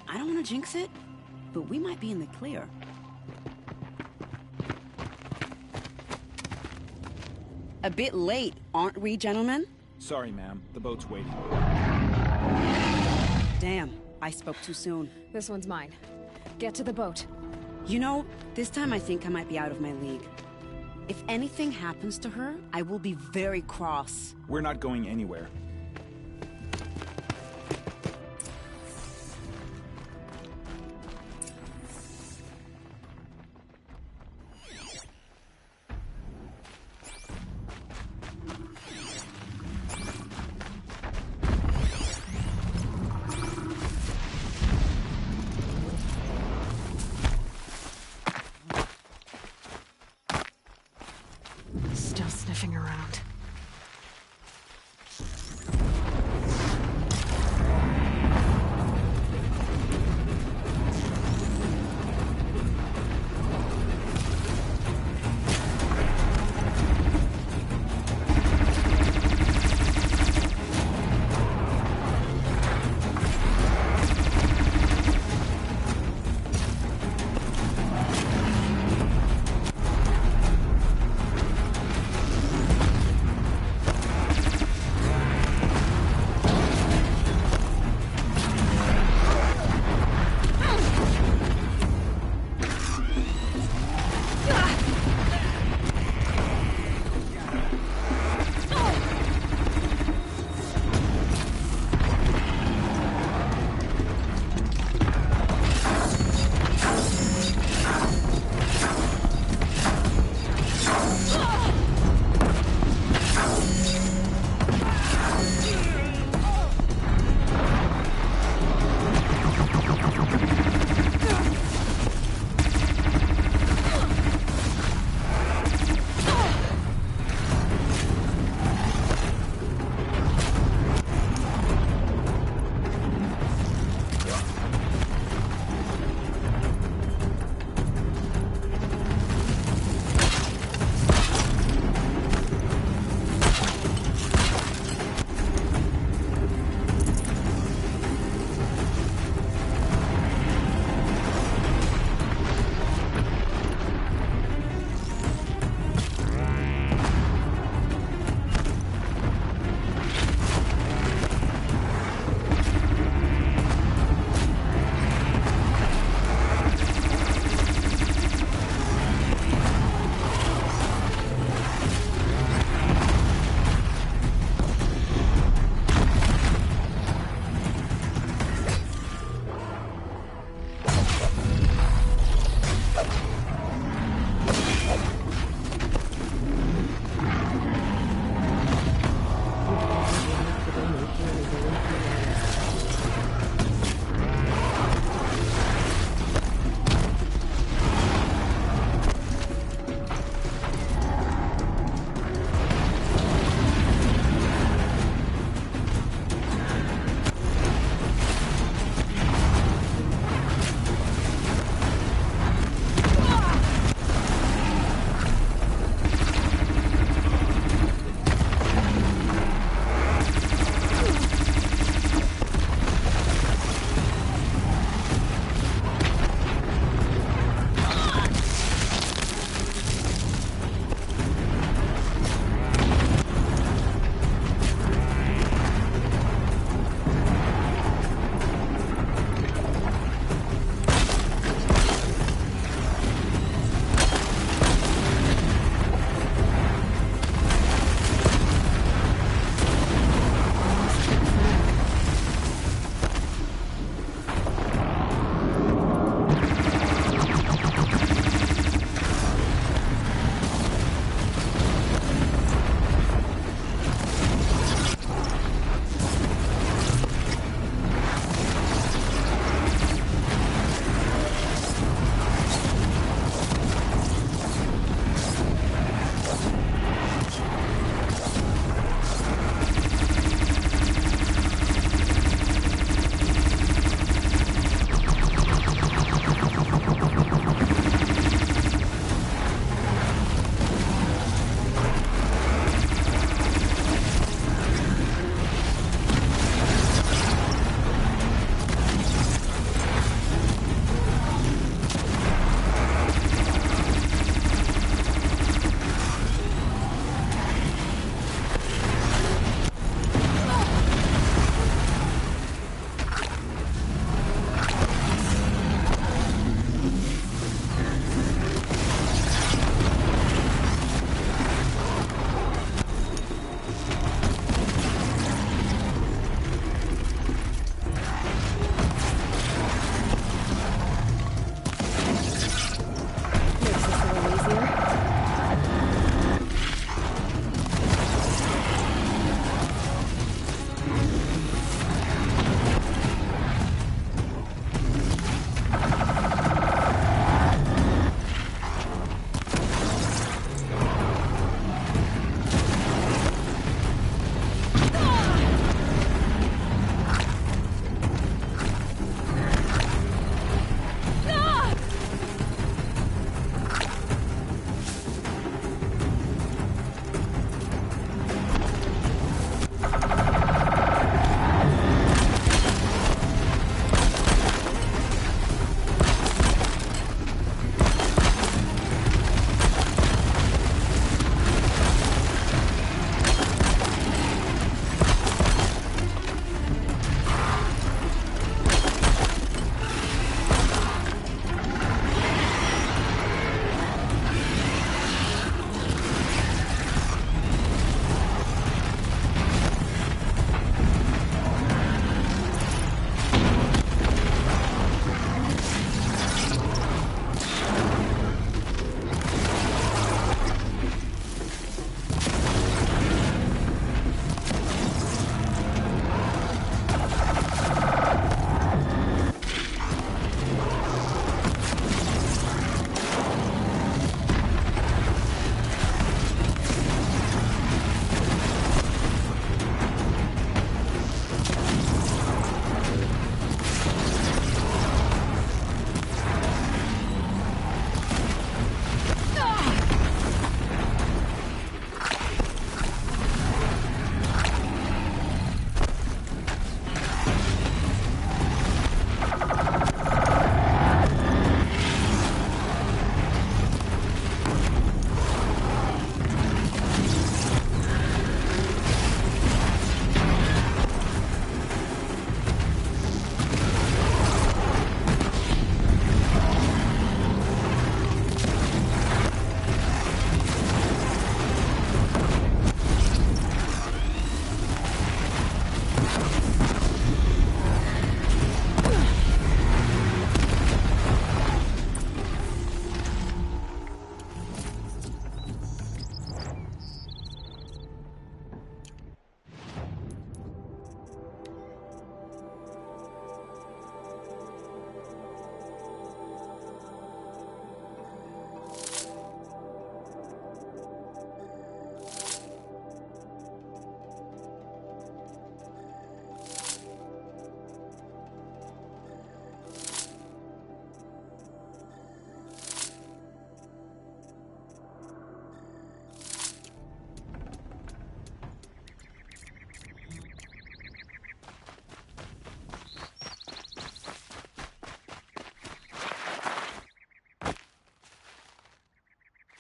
I don't want to jinx it, but we might be in the clear. A bit late, aren't we, gentlemen? Sorry, ma'am. The boat's waiting. Damn, I spoke too soon. This one's mine. Get to the boat. You know, this time I think I might be out of my league. If anything happens to her, I will be very cross. We're not going anywhere. Still sniffing around.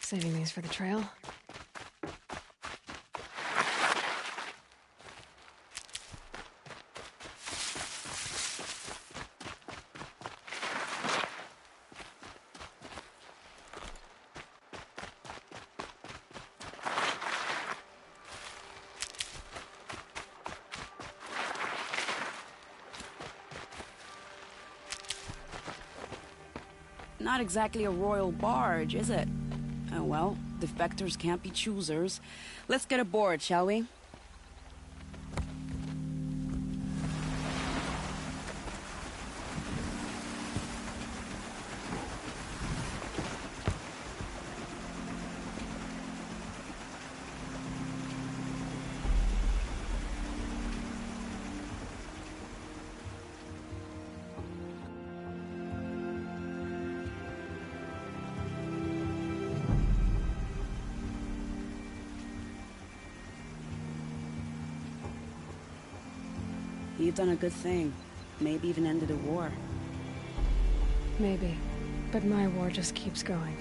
Saving these for the trail. Not exactly a royal barge, is it? Oh well, defectors can't be choosers. Let's get aboard, shall we? You've done a good thing. Maybe even ended a war. Maybe. But my war just keeps going.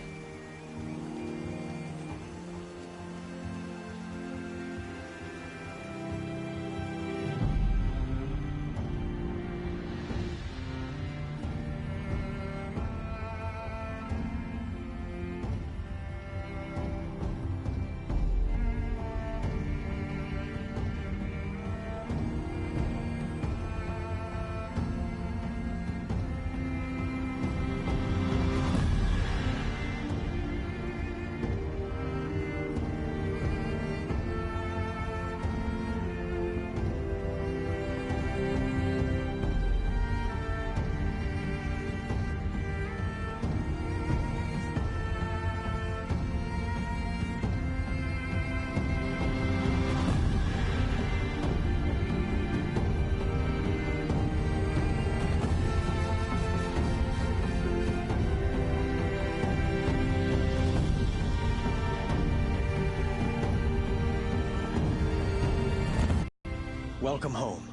Welcome home.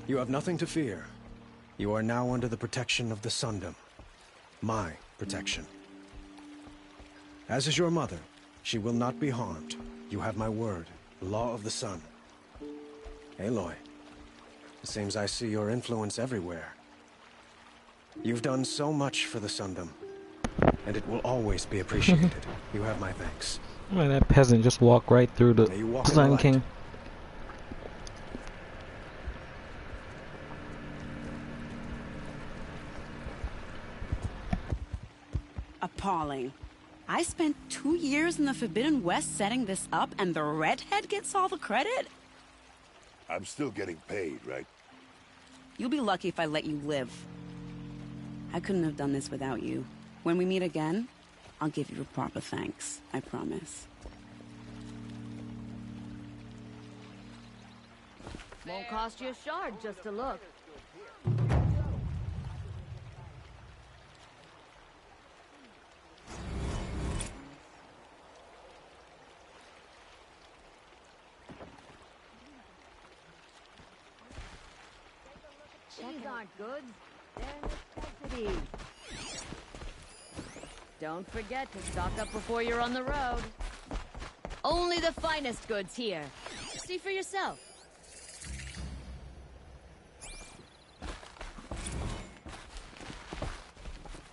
You have nothing to fear. You are now under the protection of the Sundom. My protection. As is your mother, she will not be harmed. You have my word, the law of the sun. Aloy, it seems I see your influence everywhere. You've done so much for the Sundom, and it will always be appreciated. You have my thanks. Man, that peasant just walked right through the Sun King. Appalling. I spent 2 years in the Forbidden West setting this up, and the redhead gets all the credit? I'm still getting paid, right? You'll be lucky if I let you live. I couldn't have done this without you. When we meet again, I'll give you a proper thanks. I promise. Won't cost you a shard just to look. These aren't goods, they're necessities. Don't forget to stock up before you're on the road. Only the finest goods here. See for yourself.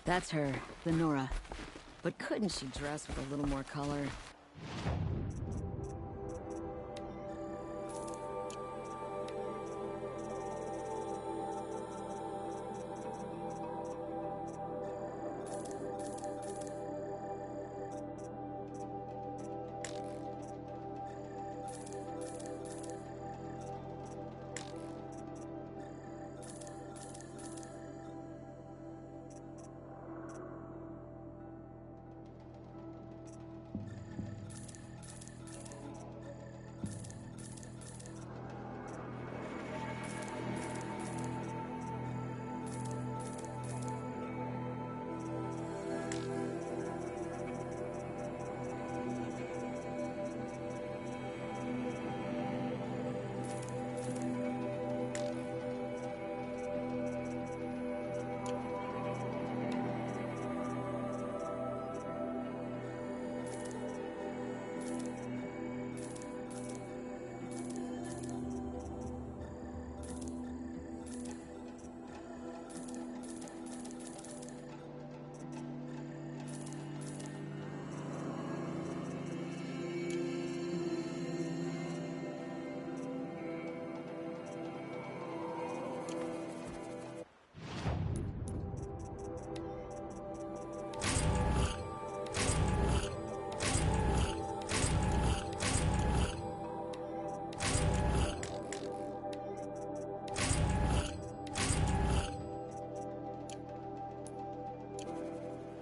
That's her, the Nora. But couldn't she dress with a little more color?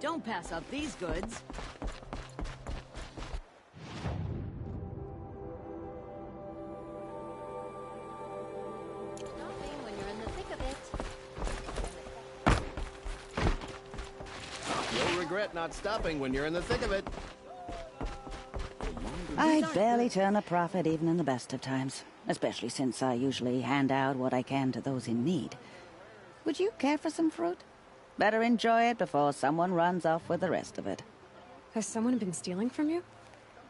Don't pass up these goods. Stopping when you're in the thick of it. You'll regret not stopping when you're in the thick of it. I barely turn a profit even in the best of times, especially since I usually hand out what I can to those in need. Would you care for some fruit? Better enjoy it before someone runs off with the rest of it. Has someone been stealing from you?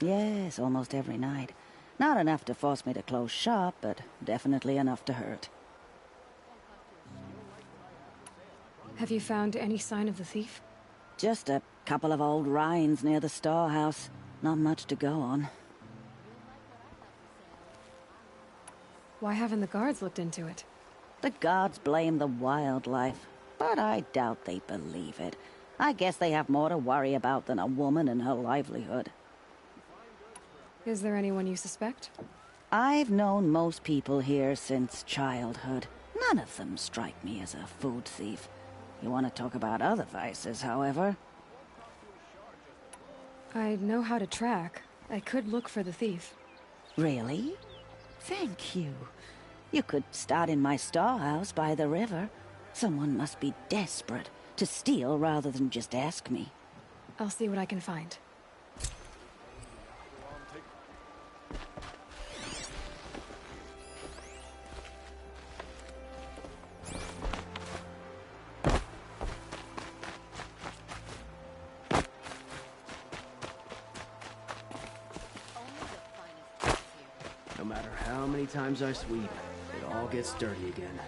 Yes, almost every night. Not enough to force me to close shop, but definitely enough to hurt. Have you found any sign of the thief? Just a couple of old rinds near the storehouse. Not much to go on. Why haven't the guards looked into it? The guards blame the wildlife, but I doubt they believe it. I guess they have more to worry about than a woman and her livelihood. Is there anyone you suspect? I've known most people here since childhood. None of them strike me as a food thief. You want to talk about other vices, however? I know how to track. I could look for the thief. Really? Thank you. You could start in my storehouse by the river. Someone must be desperate to steal rather than just ask me. I'll see what I can find. No matter how many times I sweep, it all gets dirty again.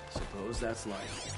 Suppose that's life.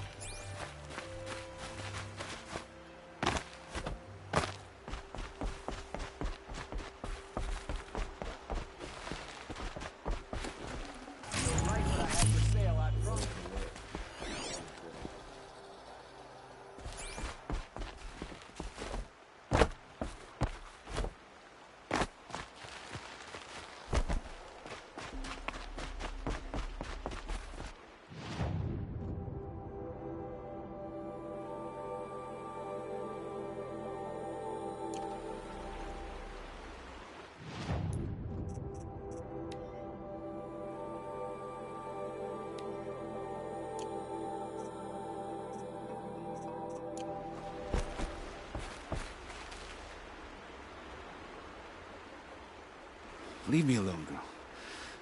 Leave me alone, girl.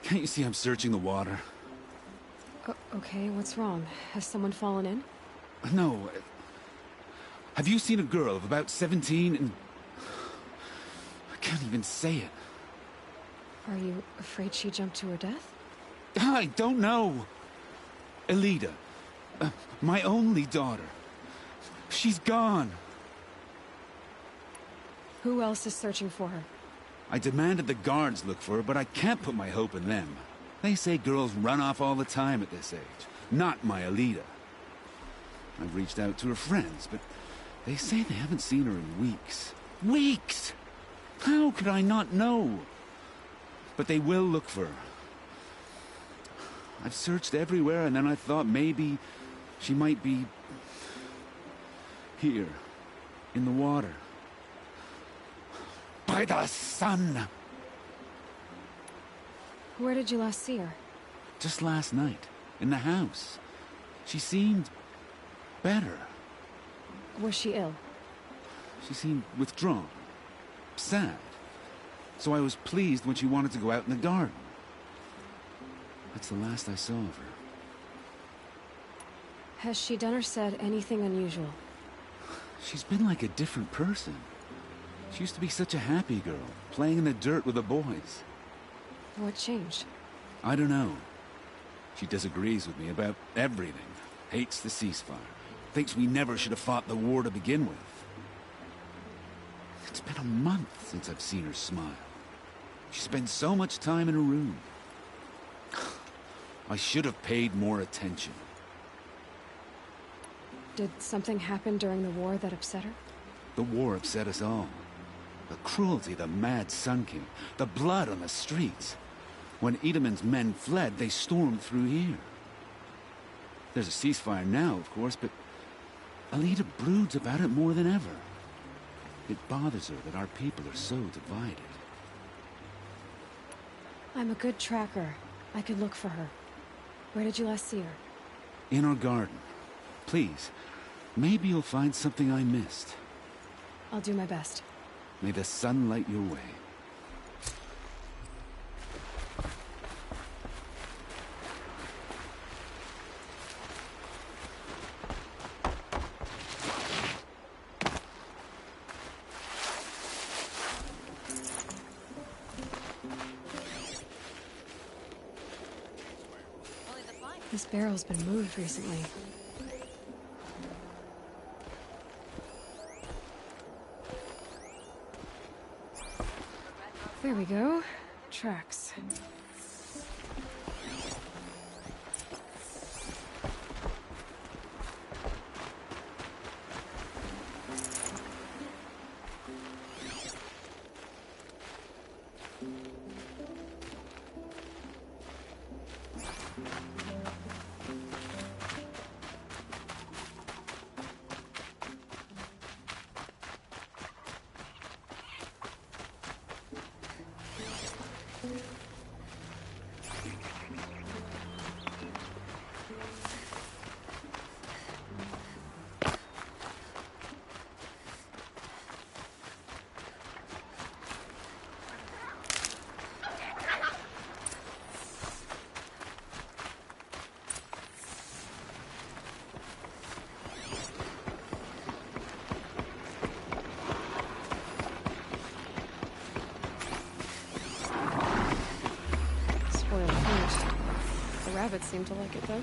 Can't you see I'm searching the water? Okay, what's wrong? Has someone fallen in? No. Have you seen a girl of about 17 and... I can't even say it. Are you afraid she jumped to her death? I don't know. Elida. My only daughter. She's gone. Who else is searching for her? I demanded the guards look for her, but I can't put my hope in them. They say girls run off all the time at this age. Not my Elida. I've reached out to her friends, but they say they haven't seen her in weeks. Weeks! How could I not know? But they will look for her. I've searched everywhere, and then I thought maybe she might be... here, in the water. By the sun! Where did you last see her? Just last night, in the house. She seemed... better. Was she ill? She seemed withdrawn. Sad. So I was pleased when she wanted to go out in the garden. That's the last I saw of her. Has she done or said anything unusual? She's been like a different person. She used to be such a happy girl, playing in the dirt with the boys. What changed? I don't know. She disagrees with me about everything. Hates the ceasefire. Thinks we never should have fought the war to begin with. It's been a month since I've seen her smile. She spends so much time in her room. I should have paid more attention. Did something happen during the war that upset her? The war upset us all. The cruelty, the mad Sun King, the blood on the streets. When Edamon's men fled, they stormed through here. There's a ceasefire now, of course, but Alita broods about it more than ever. It bothers her that our people are so divided. I'm a good tracker. I could look for her. Where did you last see her? In our garden. Please, maybe you'll find something I missed. I'll do my best. May the sun light your way. This barrel's been moved recently. There we go. Tracks. Rabbits seem to like it, though.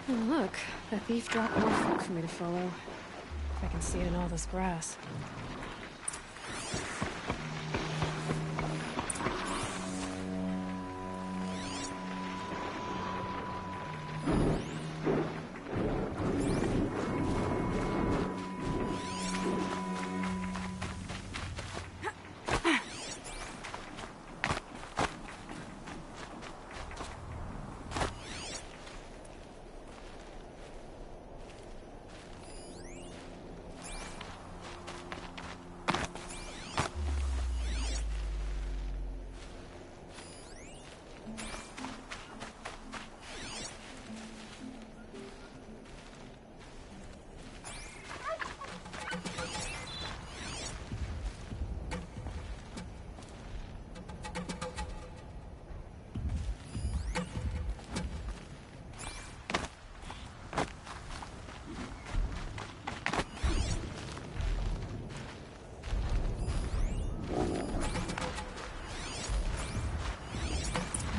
Oh, look, that thief dropped more food for me to follow. If I can see it in all this grass.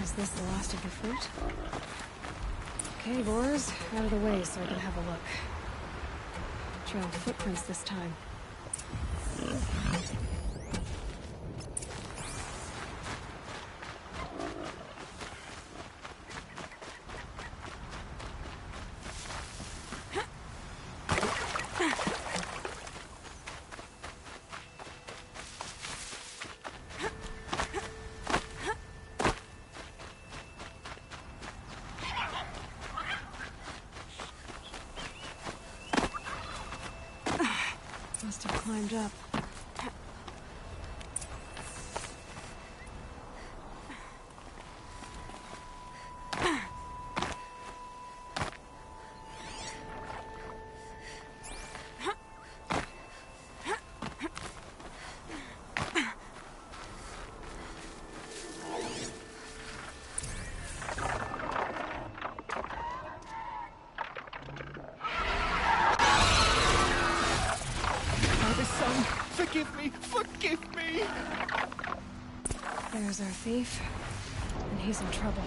Is this the last of the fruit? Okay, boars, out of the way so I can have a look. Trail of footprints this time. Must have climbed up. Forgive me! Forgive me! There's our thief, and he's in trouble.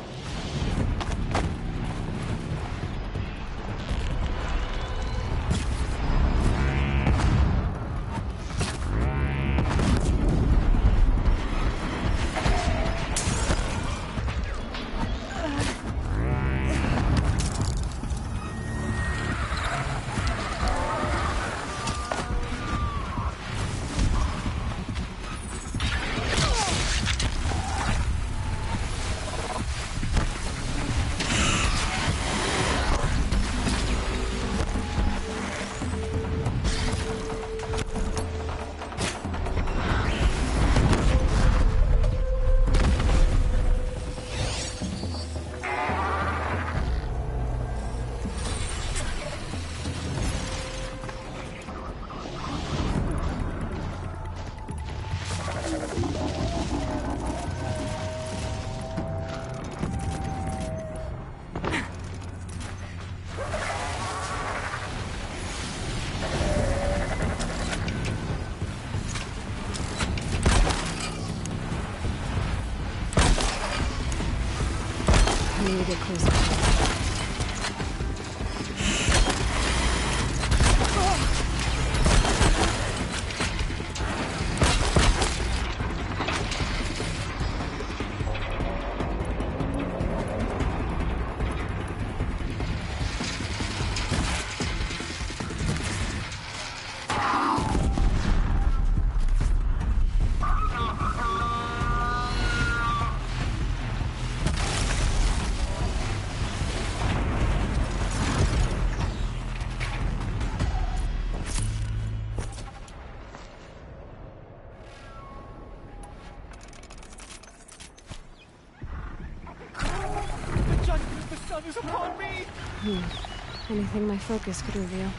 clues are here. Is upon me! Anything my focus could reveal.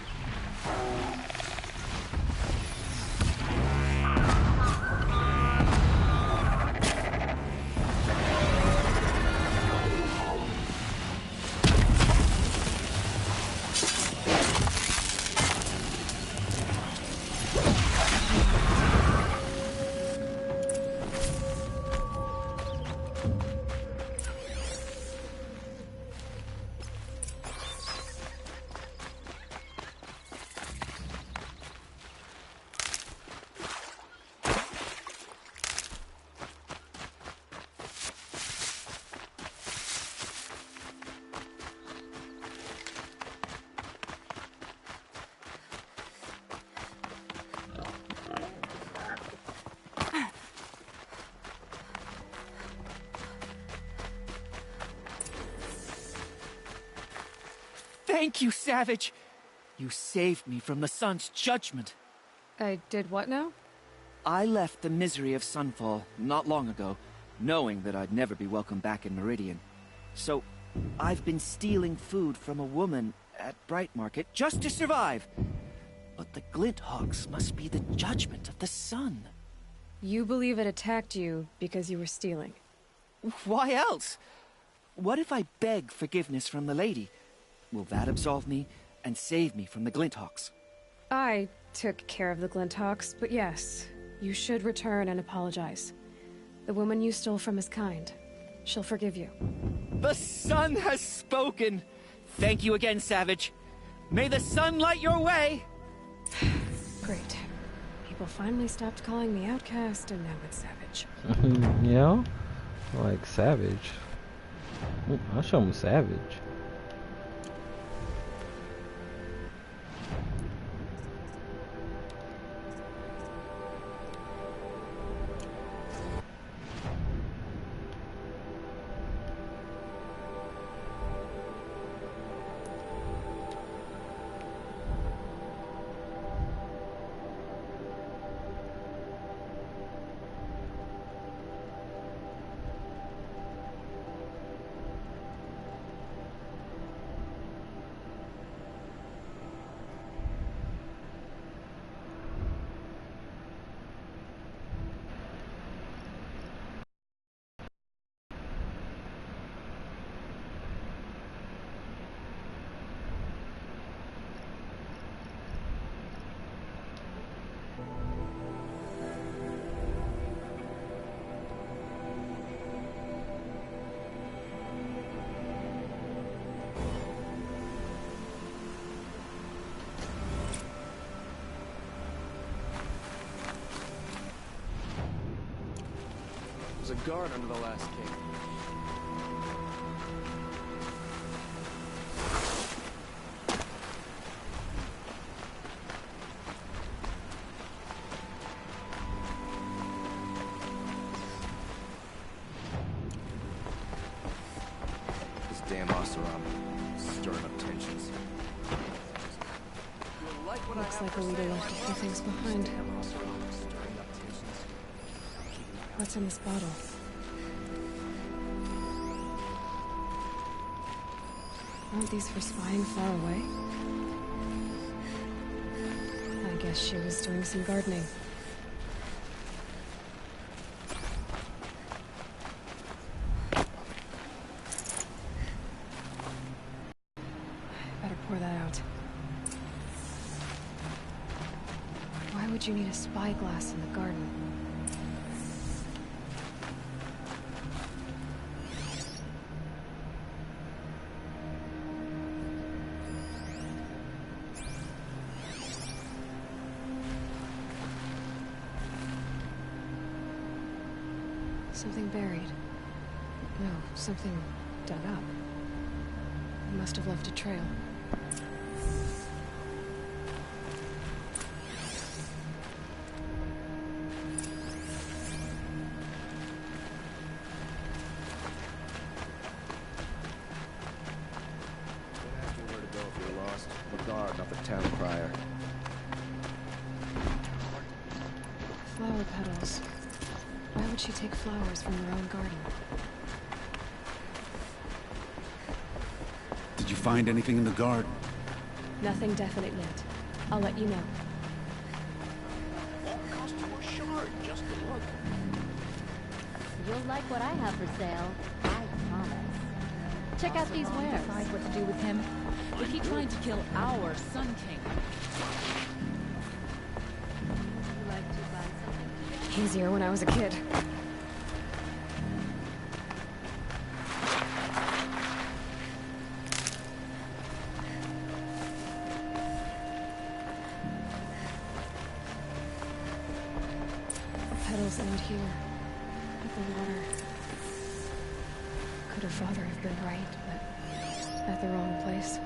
Thank you, Savage! You saved me from the sun's judgment. I did what now? I left the misery of Sunfall not long ago, knowing that I'd never be welcome back in Meridian. So, I've been stealing food from a woman at Bright Market just to survive. But the Glinthawks must be the judgment of the sun. You believe it attacked you because you were stealing? Why else? What if I beg forgiveness from the lady? Will that absolve me and save me from the Glinthawks? I took care of the Glinthawks, but yes, you should return and apologize. The woman you stole from is kind. She'll forgive you. The sun has spoken! Thank you again, Savage. May the sun light your way! Great. People finally stopped calling me outcast, and now it's Savage. Yeah? Like Savage. I'll show him Savage. There's a guard under the last king. This damn Oseram stirring up tensions. Looks like a leader left a few things behind. What's in this bottle? Aren't these for spying far away? I guess she was doing some gardening. Better pour that out. Why would you need a spyglass in the garden? Something buried. No, something dug up. He must have left a trail. Town crier. Flower petals. Why would she take flowers from her own garden? Did you find anything in the garden? Nothing definite yet. I'll let you know. Won't cost you a shard just to look. You'll like what I have for sale. I promise. Check out these wares. Decide what to do with him. If he tried to kill our Sun King. Easier when I was a kid. The petals end here. At the water. Could her father have been right, but at the wrong place?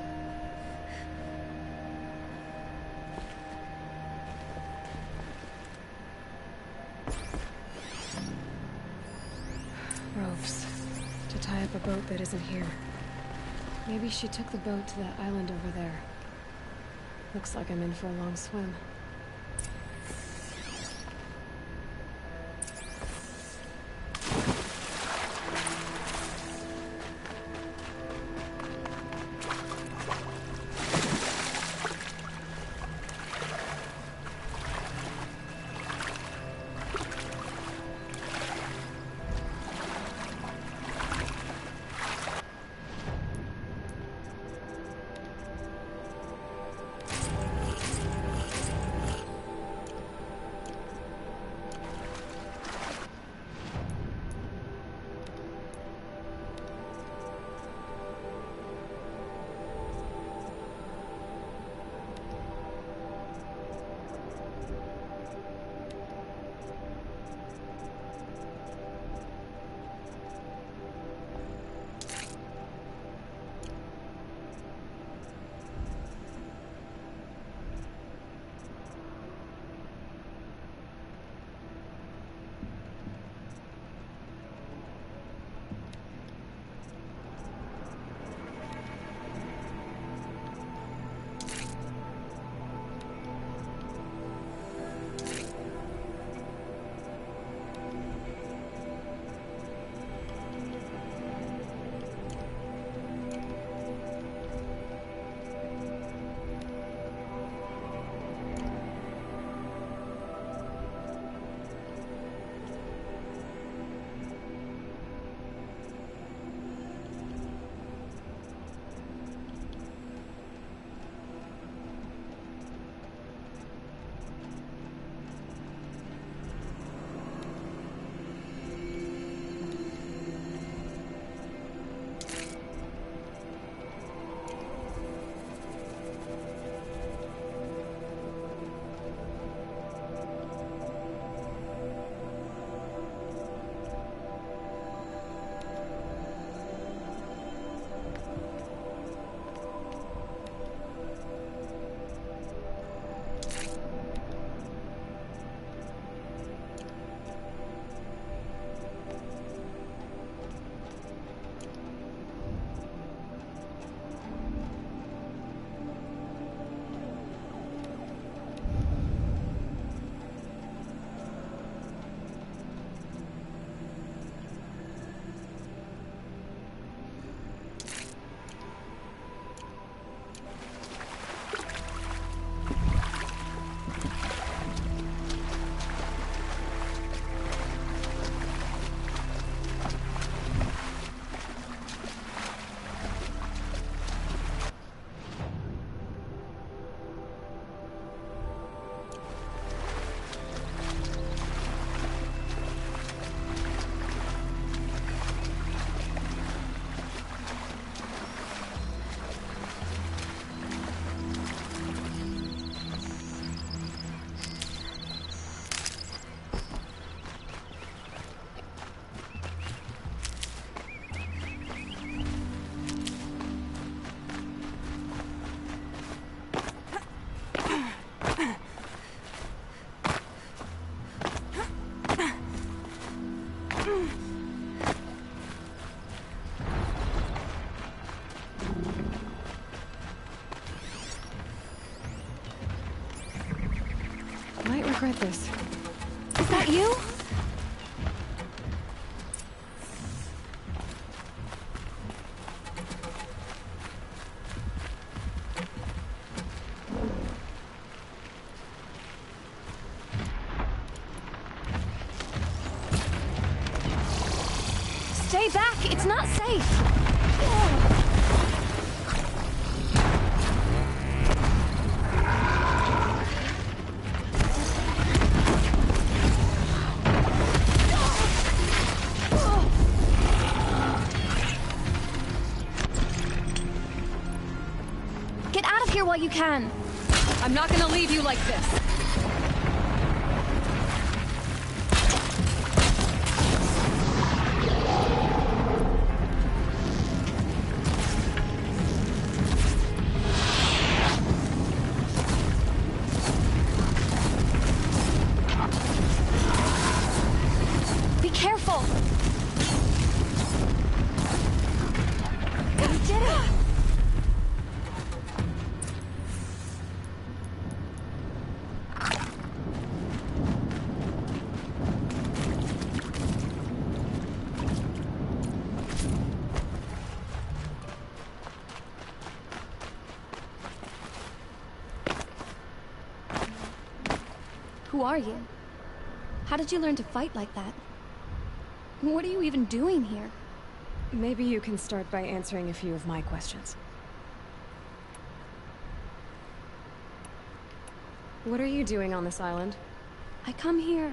Ropes. To tie up a boat that isn't here. Maybe she took the boat to that island over there. Looks like I'm in for a long swim. got this. Is that you? Stay back! It's not safe! Get out of here while you can! I'm not gonna leave you like this! Be careful! You did it! Who are you? How did you learn to fight like that? What are you even doing here? Maybe you can start by answering a few of my questions. What are you doing on this island? I come here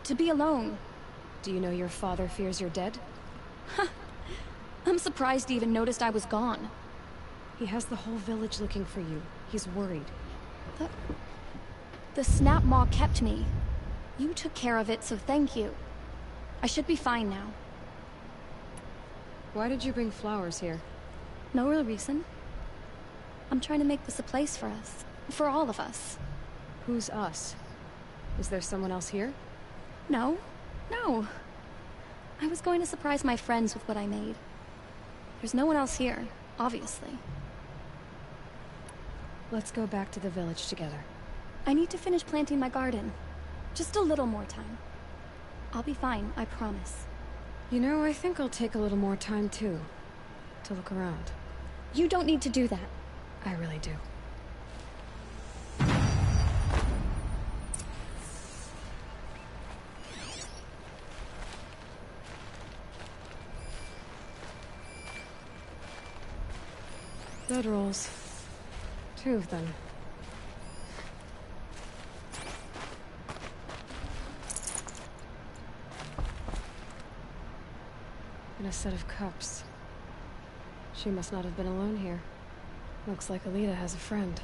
to be alone. Do you know your father fears you're dead? I'm surprised he even noticed I was gone. He has the whole village looking for you. He's worried. The snap maw kept me. You took care of it, so thank you. I should be fine now. Why did you bring flowers here? No real reason. I'm trying to make this a place for us. For all of us. Who's us? Is there someone else here? No. No. I was going to surprise my friends with what I made. There's no one else here, obviously. Let's go back to the village together. I need to finish planting my garden. Just a little more time. I'll be fine, I promise. You know, I think I'll take a little more time too. To look around. You don't need to do that. I really do. Bedrolls. 2 of them. And a set of cups. She must not have been alone here. Looks like Alita has a friend.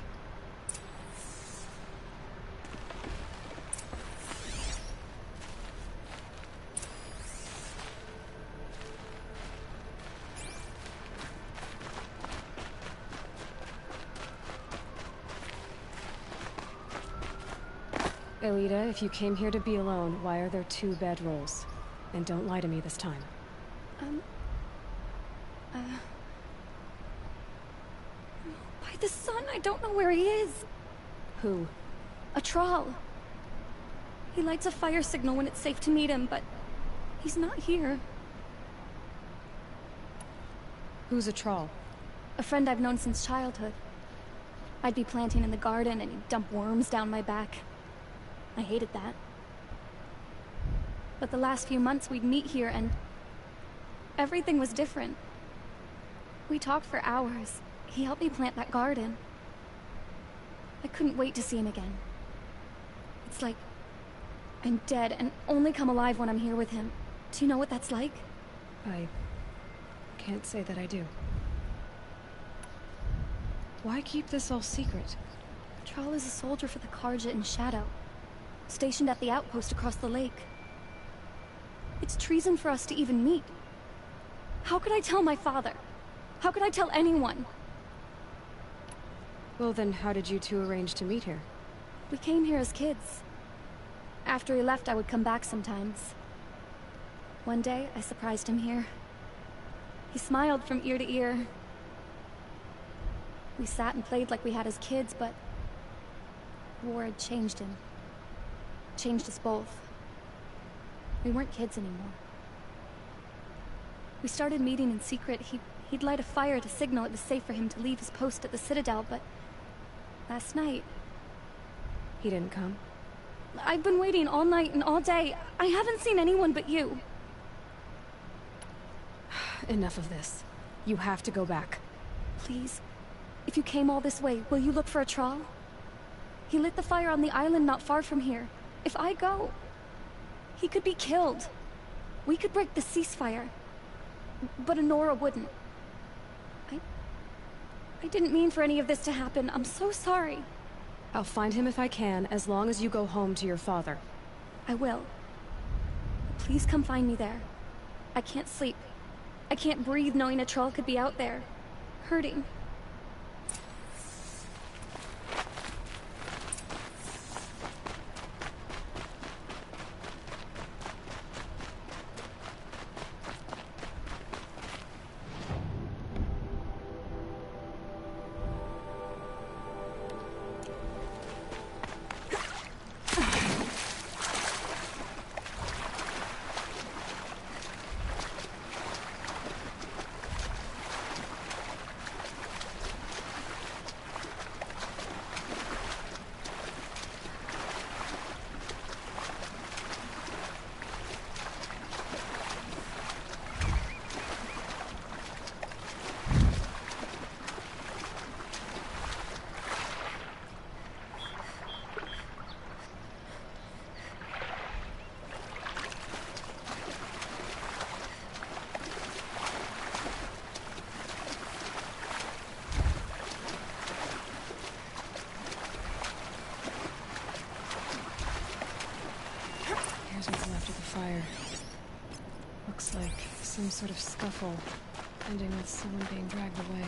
Alita, if you came here to be alone, why are there 2 bedrolls? And don't lie to me this time. By the sun, I don't know where he is. Who? A troll. He lights a fire signal when it's safe to meet him, but he's not here. Who's a troll? A friend I've known since childhood. I'd be planting in the garden and he'd dump worms down my back. I hated that. But the last few months we'd meet here and everything was different. We talked for hours. He helped me plant that garden. I couldn't wait to see him again. It's like I'm dead and only come alive when I'm here with him. Do you know what that's like? I can't say that I do. Why keep this all secret? Troll is a soldier for the Karja in Shadow, stationed at the outpost across the lake. It's treason for us to even meet. How could I tell my father? How could I tell anyone? Well then, how did you 2 arrange to meet here? We came here as kids. After he left, I would come back sometimes. One day, I surprised him here. He smiled from ear to ear. We sat and played like we had as kids, but war had changed him. changed us both. We weren't kids anymore. We started meeting in secret. He'd light a fire to signal it was safe for him to leave his post at the Citadel, but last night... He didn't come? I've been waiting all night and all day. I haven't seen anyone but you. Enough of this. You have to go back. Please. If you came all this way, will you look for a trawl? He lit the fire on the island not far from here. If I go, he could be killed. We could break the ceasefire. But Honora wouldn't. I didn't mean for any of this to happen. I'm so sorry. I'll find him if I can, as long as you go home to your father. I will. Please come find me there. I can't sleep. I can't breathe knowing a troll could be out there, hurting. Fire. Looks like some sort of scuffle, ending with someone being dragged away.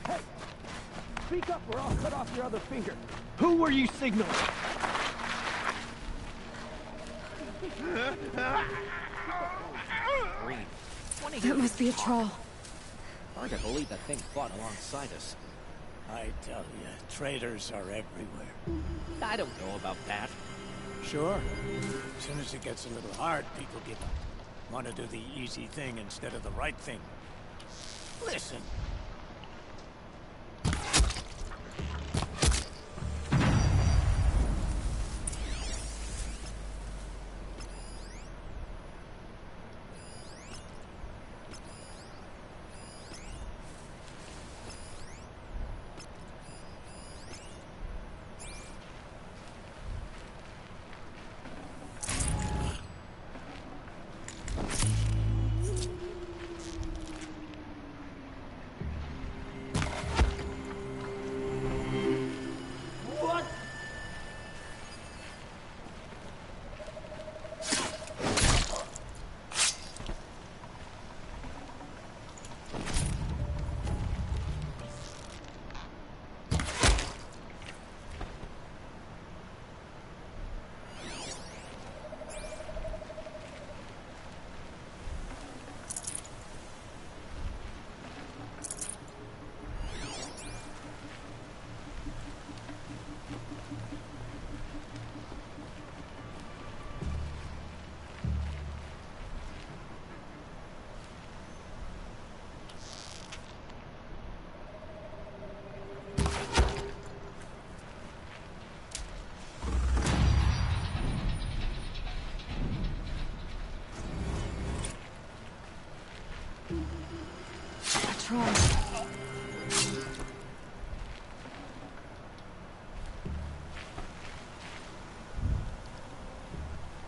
Hey! Speak up or I'll cut off your other finger. Who were you signaling? That must be a troll. Hard to believe that thing fought alongside us. I tell you, traitors are everywhere. I don't know about that. Sure. As soon as it gets a little hard, people give up. Want to do the easy thing instead of the right thing. Listen.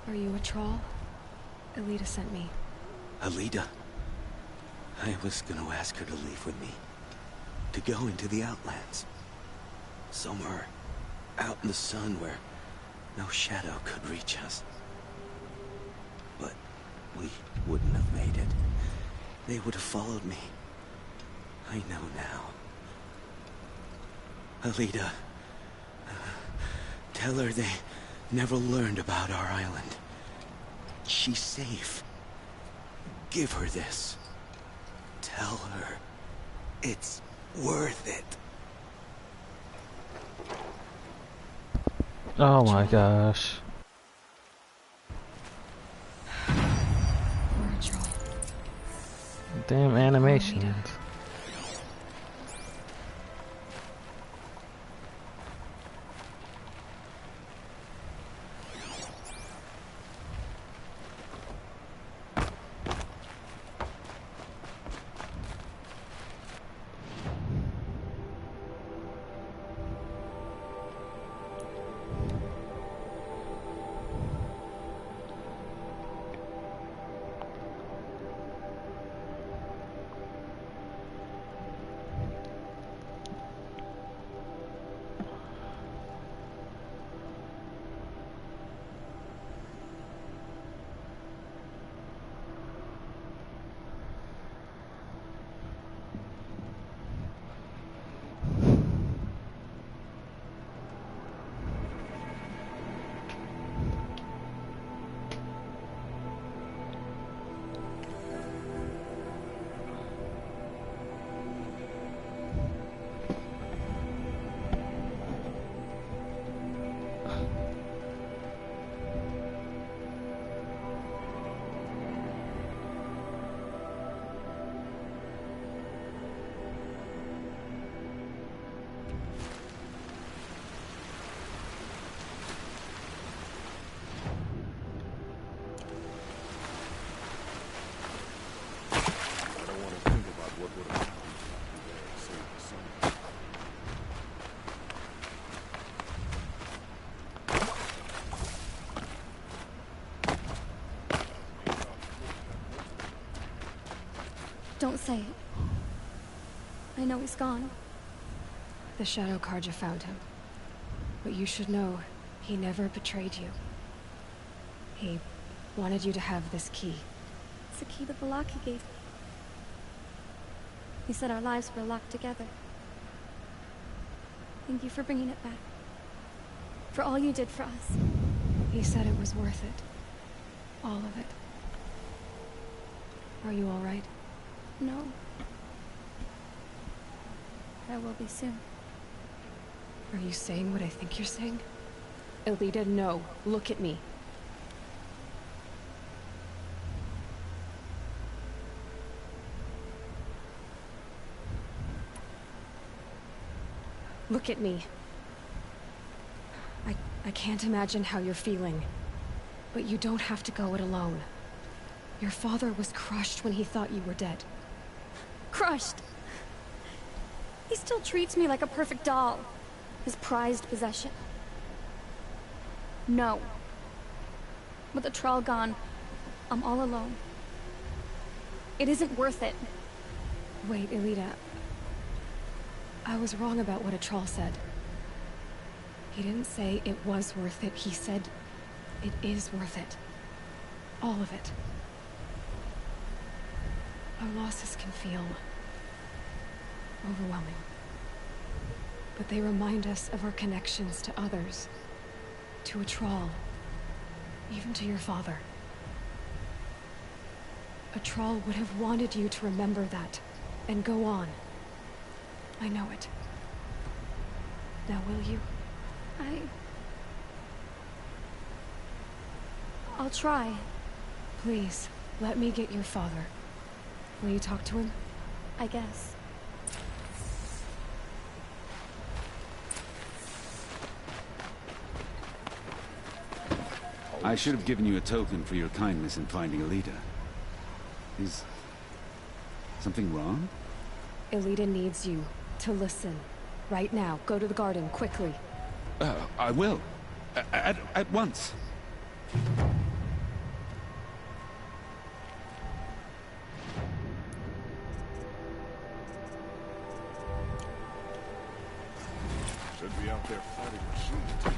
Are you a troll? Alita sent me. Alita? I was gonna ask her to leave with me. To go into the Outlands. Somewhere out in the sun where no shadow could reach us. But we wouldn't have made it. They would have followed me. I know now. Alita, tell her they never learned about our island. She's safe. Give her this. Tell her it's worth it. Oh my gosh. Damn animations. Don't say it. I know he's gone. The Shadow Carja found him. But you should know, he never betrayed you. He wanted you to have this key. It's a key the Valaki gave me. He said our lives were locked together. Thank you for bringing it back. For all you did for us. He said it was worth it. All of it. Are you all right? No. But I will be soon. Are you saying what I think you're saying? Elita, no. Look at me. Look at me. I can't imagine how you're feeling. But you don't have to go it alone. Your father was crushed when he thought you were dead. Crushed! He still treats me like a perfect doll. His prized possession. No. With the Troll gone, I'm all alone. It isn't worth it. Wait, Elita. I was wrong about what a troll said. He didn't say it was worth it. He said it is worth it. All of it. Our losses can feel overwhelming. But they remind us of our connections to others. To a troll. Even to your father. A troll would have wanted you to remember that. And go on. I know it. Now will you? I'll try. Please, let me get your father. Will you talk to him? I guess. I should have given you a token for your kindness in finding Alita. Is something wrong? Elita needs you to listen. Right now. Go to the garden, quickly. I will. At once. Should be out there fighting machines.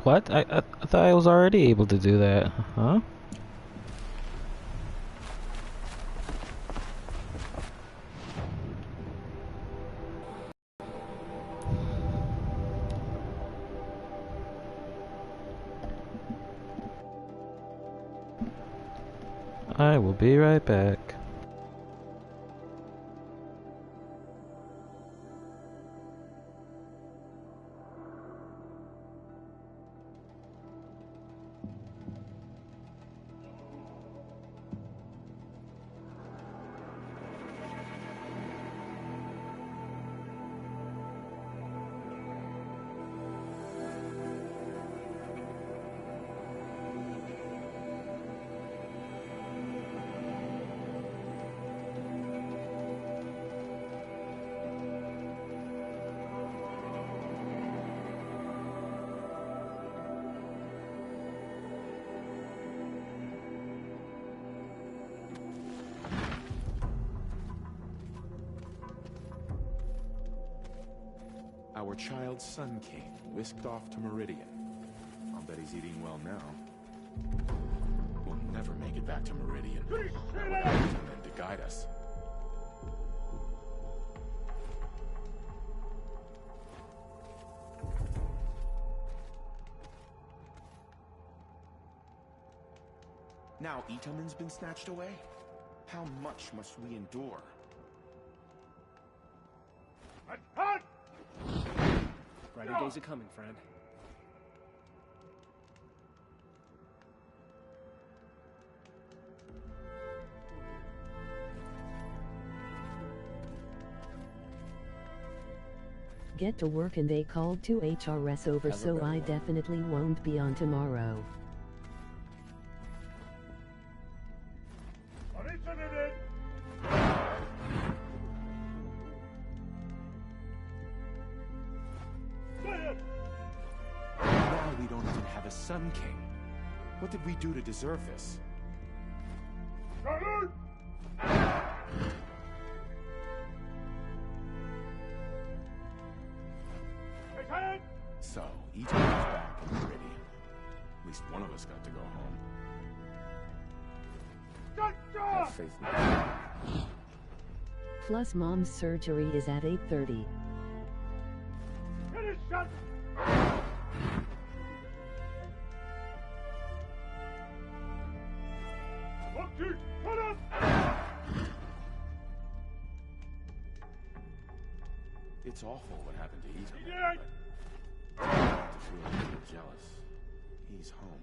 What? I thought I was already able to do that. Huh? I will be right back. Our child's Sun King, whisked off to Meridian. I'll bet he's eating well now. We'll never make it back to Meridian. Without him to guide us. Now Itaman's been snatched away? How much must we endure? Brighter days are coming, friend. Get to work and they called 2 HRS over, so I definitely won't be on tomorrow. Now we don't even have a Sun King. What did we do to deserve this? So, Itaman's back in Meridian. At least one of us got to go home. Have faith in me. Plus mom's surgery is at 8:30. It's awful what happened to Itaman. I have to feel a little jealous. He's home.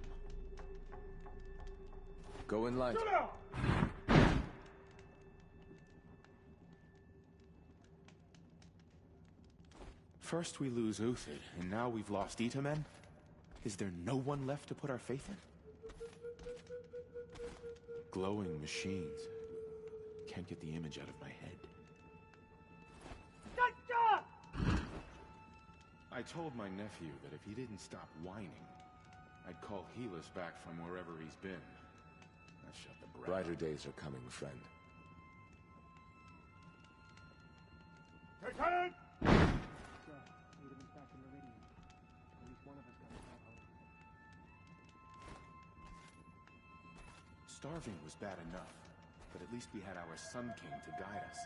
Go in light. First we lose Uthid, and now we've lost Itaman? Is there no one left to put our faith in? Glowing machines. Can't get the image out of my head. I told my nephew that if he didn't stop whining, I'd call Helis back from wherever he's been. That shut the brat. Brighter days are coming, friend. Starving was bad enough, but at least we had our Sun King to guide us.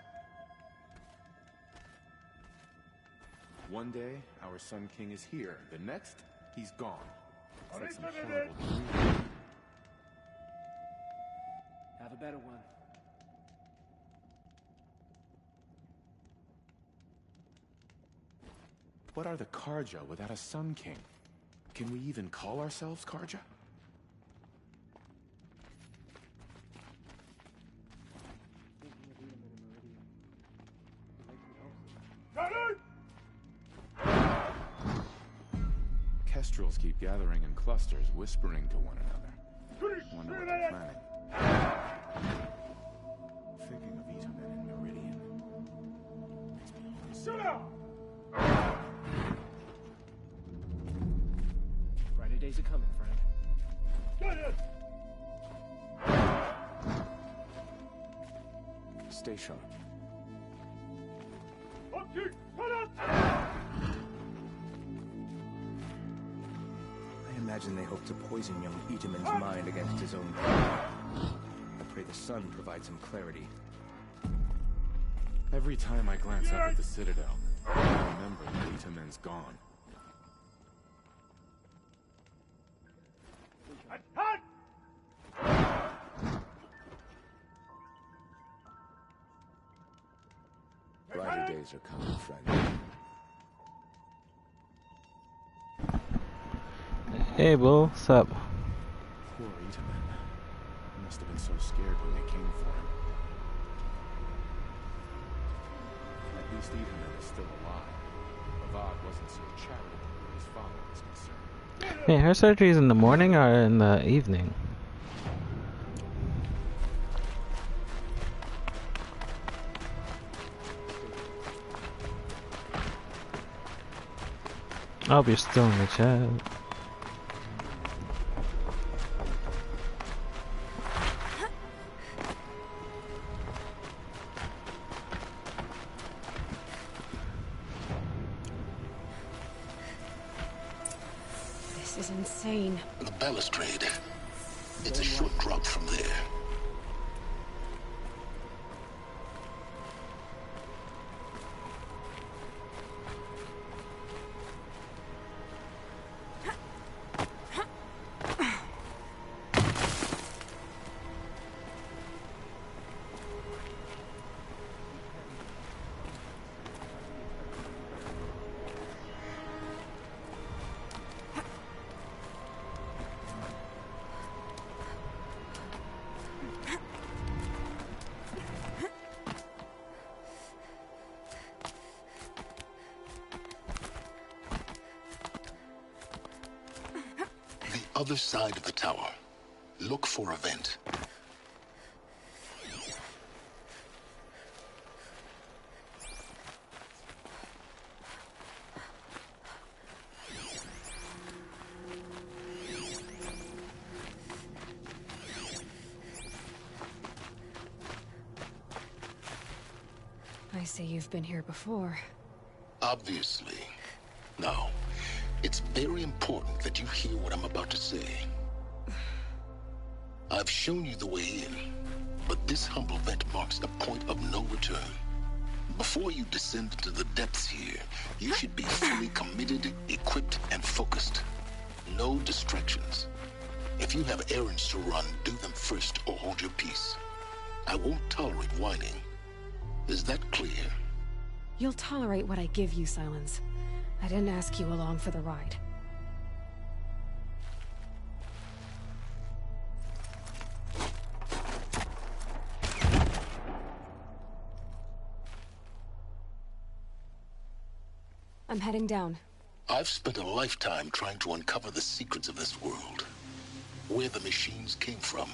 One day, our Sun King is here. The next, he's gone. It's like some horrible dream. Have a better one. What are the Karja without a Sun King? Can we even call ourselves Karja? Kestrels keep gathering in clusters, whispering to one another. Wonder what they're planning. Thinking of Itaman and Meridian makes me homesick. Brighter days are coming, friend. Stay sharp. I imagine they hope to poison young Itaman's mind against his own people. I pray the sun provides him clarity. Every time I glance up at the Citadel, I remember that Itaman's gone. Brighter days are coming, friend. Hey, Bull, what's up? Poor Itaman. He must have been so scared when they came for him. At least Itaman is still alive. Avad wasn't so charitable where his father was concerned. Hey, her surgery is in the morning or in the evening? I hope you're still in the chat. This is insane. The balustrade. It's a short drop from there. Other side of the tower. Look for a vent. I see you've been here before. Obviously. Now, it's very important that you hear what I'm about to say. I've shown you the way in, but this humble vent marks a point of no return. Before you descend into the depths here, you should be fully committed, equipped, and focused. No distractions. If you have errands to run, do them first or hold your peace. I won't tolerate whining. Is that clear? You'll tolerate what I give you, Silence. I didn't ask you along for the ride. I'm heading down. I've spent a lifetime trying to uncover the secrets of this world. Where the machines came from.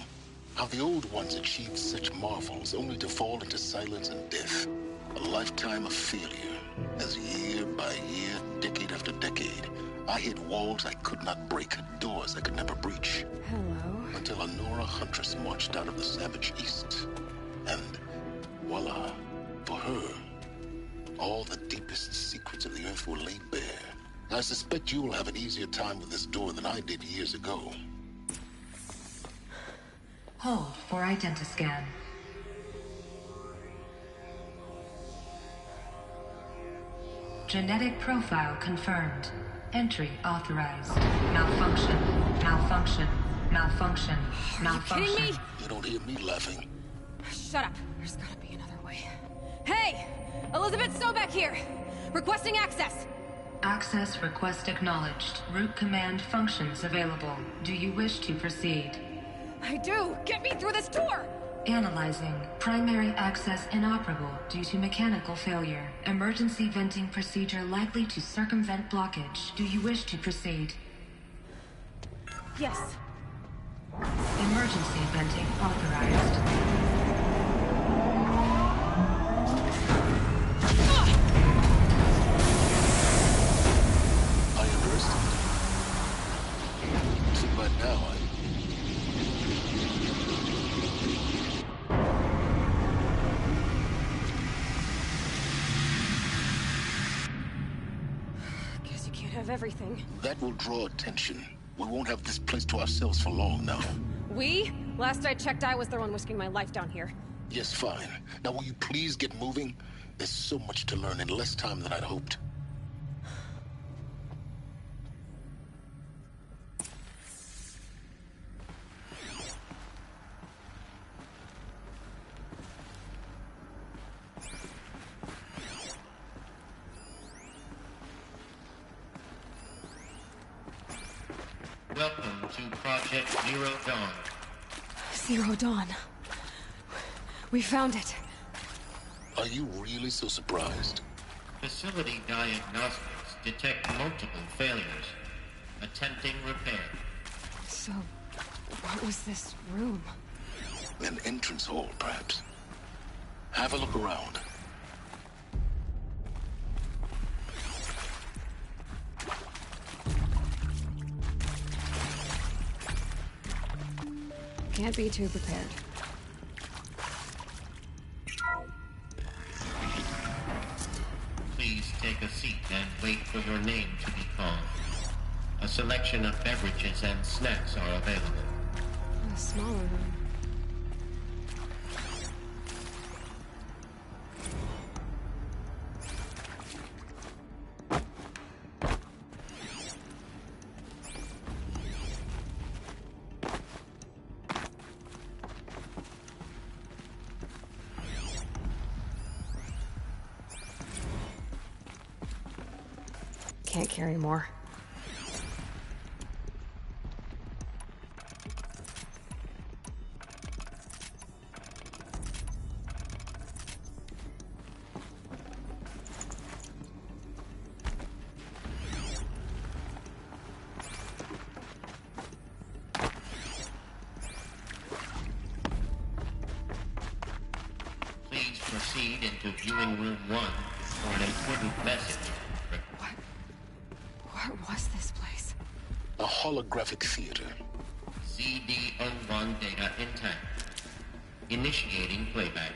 How the old ones achieved such marvels only to fall into silence and death. A lifetime of failure. As year by year, decade after decade, I hit walls I could not break, doors I could never breach. Hello. Until a Nora huntress marched out of the savage east. And voila, for her, all the deepest secrets of the earth were laid bare. I suspect you will have an easier time with this door than I did years ago. Hold for identiscan. Genetic profile confirmed. Entry authorized. Malfunction. Malfunction. Malfunction. Malfunction. Are you kidding me? You don't hear me laughing. Shut up. There's gotta be another way. Hey! Elizabeth Sobek here! Requesting access! Access request acknowledged. Root command functions available. Do you wish to proceed? I do! Get me through this door! Analyzing. Primary access inoperable due to mechanical failure. Emergency venting procedure likely to circumvent blockage. Do you wish to proceed? Yes. Emergency venting authorized. Everything. That will draw attention. We won't have this place to ourselves for long now. We? Last I checked, I was the one risking my life down here. Yes, fine. Now will you please get moving? There's so much to learn in less time than I'd hoped. Welcome to Project Zero Dawn. Zero Dawn. We found it. Are you really so surprised? Facility diagnostics detect multiple failures. Attempting repair. So, what was this room? An entrance hall, perhaps. Have a look around. Can't be too prepared. Please take a seat and wait for your name to be called. A selection of beverages and snacks are available. A smaller room. Can't carry more. Please proceed into viewing room 1 for an important message. What was this place? A holographic theater. CD01 data intact. Initiating playback.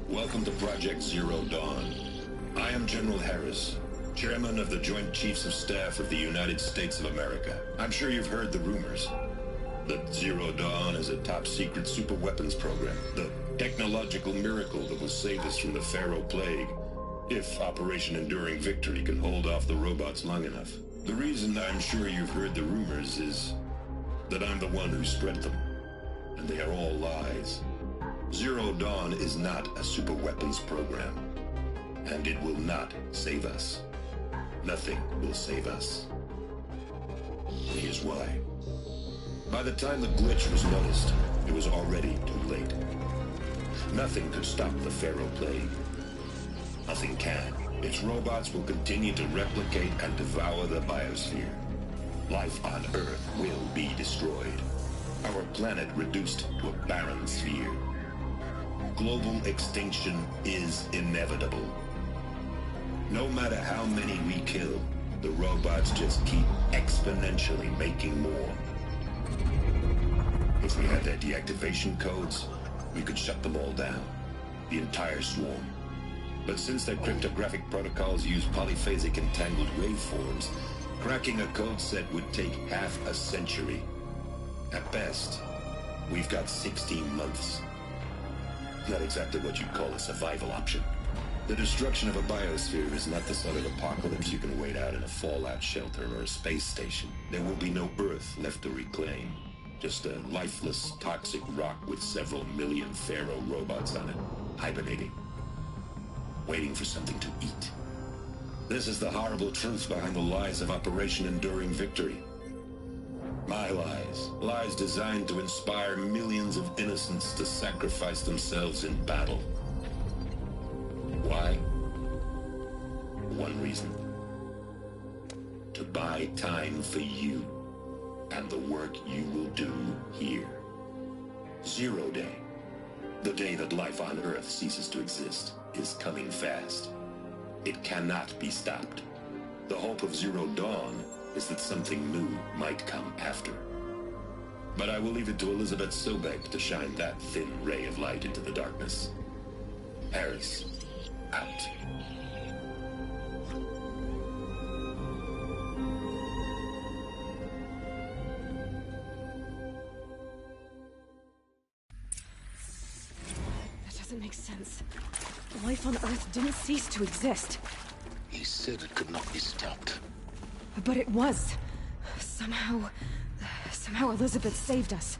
Welcome to Project Zero Dawn. I am General Harris, Chairman of the Joint Chiefs of Staff of the United States of America. I'm sure you've heard the rumors that Zero Dawn is a top-secret super-weapons program, the technological miracle that will save us from the Pharaoh Plague, if Operation Enduring Victory can hold off the robots long enough. The reason I'm sure you've heard the rumors is that I'm the one who spread them, and they are all lies. Zero Dawn is not a super-weapons program, and it will not save us. Nothing will save us. Here's why. By the time the glitch was noticed, it was already too late. Nothing could stop the Pharaoh Plague. Nothing can. Its robots will continue to replicate and devour the biosphere. Life on Earth will be destroyed. Our planet reduced to a barren sphere. Global extinction is inevitable. No matter how many we kill, the robots just keep exponentially making more. If we had their deactivation codes, we could shut them all down. The entire swarm. But since their cryptographic protocols use polyphasic entangled waveforms, cracking a code set would take half a century. At best, we've got 16 months. Not exactly what you'd call a survival option. The destruction of a biosphere is not the sort of apocalypse you can wait out in a fallout shelter or a space station. There will be no Earth left to reclaim. Just a lifeless, toxic rock with several million Pharaoh robots on it, hibernating, waiting for something to eat. This is the horrible truth behind the lies of Operation Enduring Victory. My lies. Lies designed to inspire millions of innocents to sacrifice themselves in battle. Why? One reason. To buy time for you and the work you will do here. Zero Day, the day that life on Earth ceases to exist, is coming fast. It cannot be stopped. The hope of Zero Dawn is that something new might come after. But I will leave it to Elizabeth Sobek to shine that thin ray of light into the darkness. Harris, out. makes sense. Life on Earth didn't cease to exist. He said it could not be stopped. But it was. Somehow Elizabeth saved us.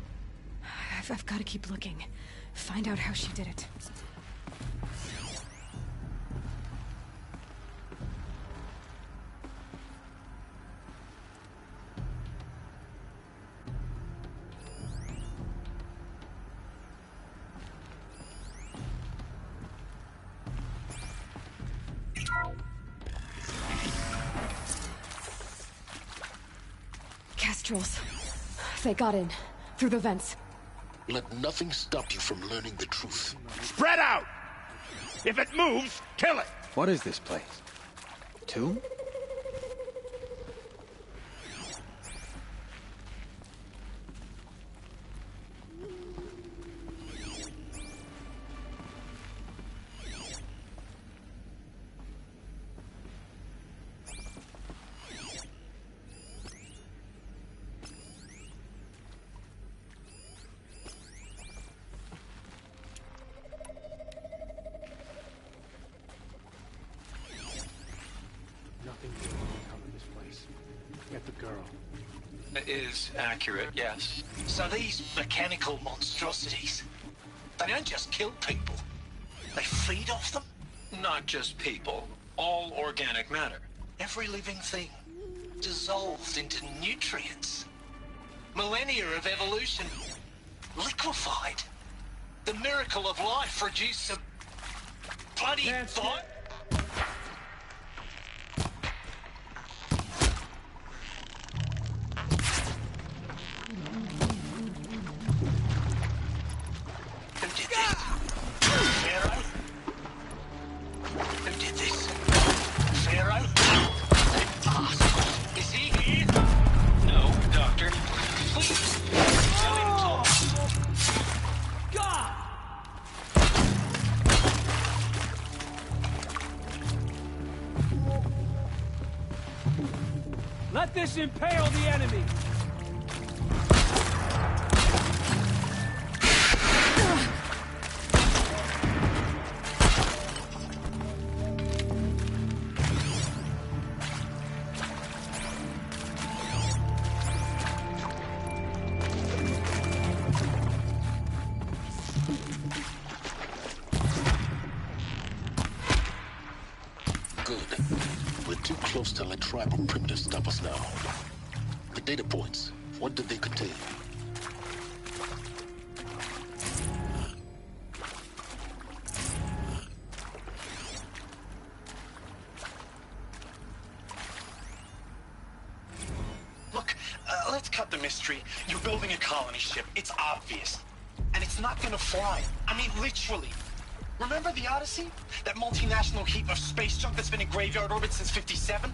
I've got to keep looking. Find out how she did it. Kestrels. They got in. Through the vents. Let nothing stop you from learning the truth. Spread out! If it moves, kill it! What is this place? Tomb? Nothing good can come of this place. Get the girl. Is accurate, yes. So these mechanical monstrosities, they don't just kill people. They feed off them? Not just people. All organic matter. Every living thing dissolved into nutrients. Millennia of evolution liquefied. The miracle of life reduced to bloody thought. Let this impale the enemy! Close to let tribal primitives stop us now. The data points, what did they contain? Look, let's cut the mystery. You're building a colony ship. It's obvious. And it's not gonna fly. I mean, literally. Remember the Odyssey? That multinational heap of space junk that's been in graveyard orbit since '57?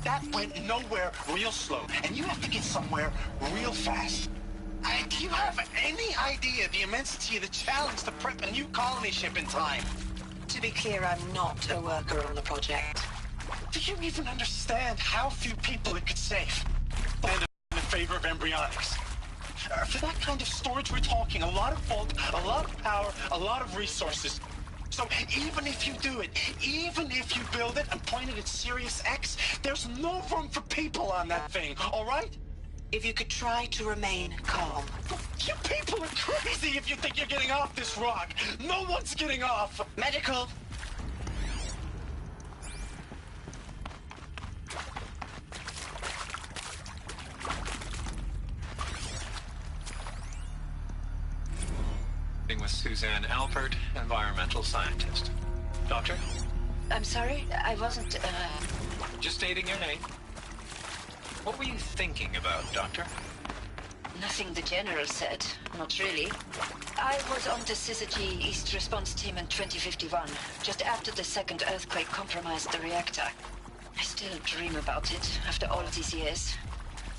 That went nowhere real slow, and you have to get somewhere real fast. Do you have any idea the immensity of the challenge to prep a new colony ship in time? To be clear, I'm not a worker on the project. Do you even understand how few people it could save? And in favor of embryonics. For that kind of storage we're talking, a lot of bulk, a lot of power, a lot of resources. So even if you do it, even if you build it and point it at Sirius X, there's no room for people on that thing, all right? If you could try to remain calm. You people are crazy if you think you're getting off this rock. No one's getting off. Medical. With Suzanne Alpert, environmental scientist. Doctor? I'm sorry, I wasn't, Just stating your name. What were you thinking about, Doctor? Nothing the General said. Not really. I was on the Syzygy East Response Team in 2051, just after the second earthquake compromised the reactor. I still dream about it, after all these years.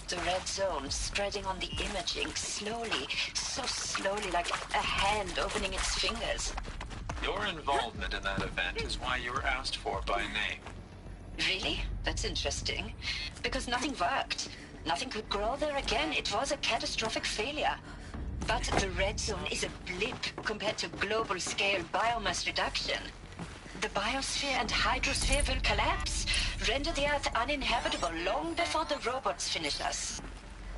The red zone spreading on the imaging, slowly, so slowly, like a hand opening its fingers. Your involvement in that event is why you were asked for by name. Really? That's interesting. Because nothing worked. Nothing could grow there again. It was a catastrophic failure. But the red zone is a blip compared to global-scale biomass reduction. The biosphere and hydrosphere will collapse, render the Earth uninhabitable long before the robots finish us.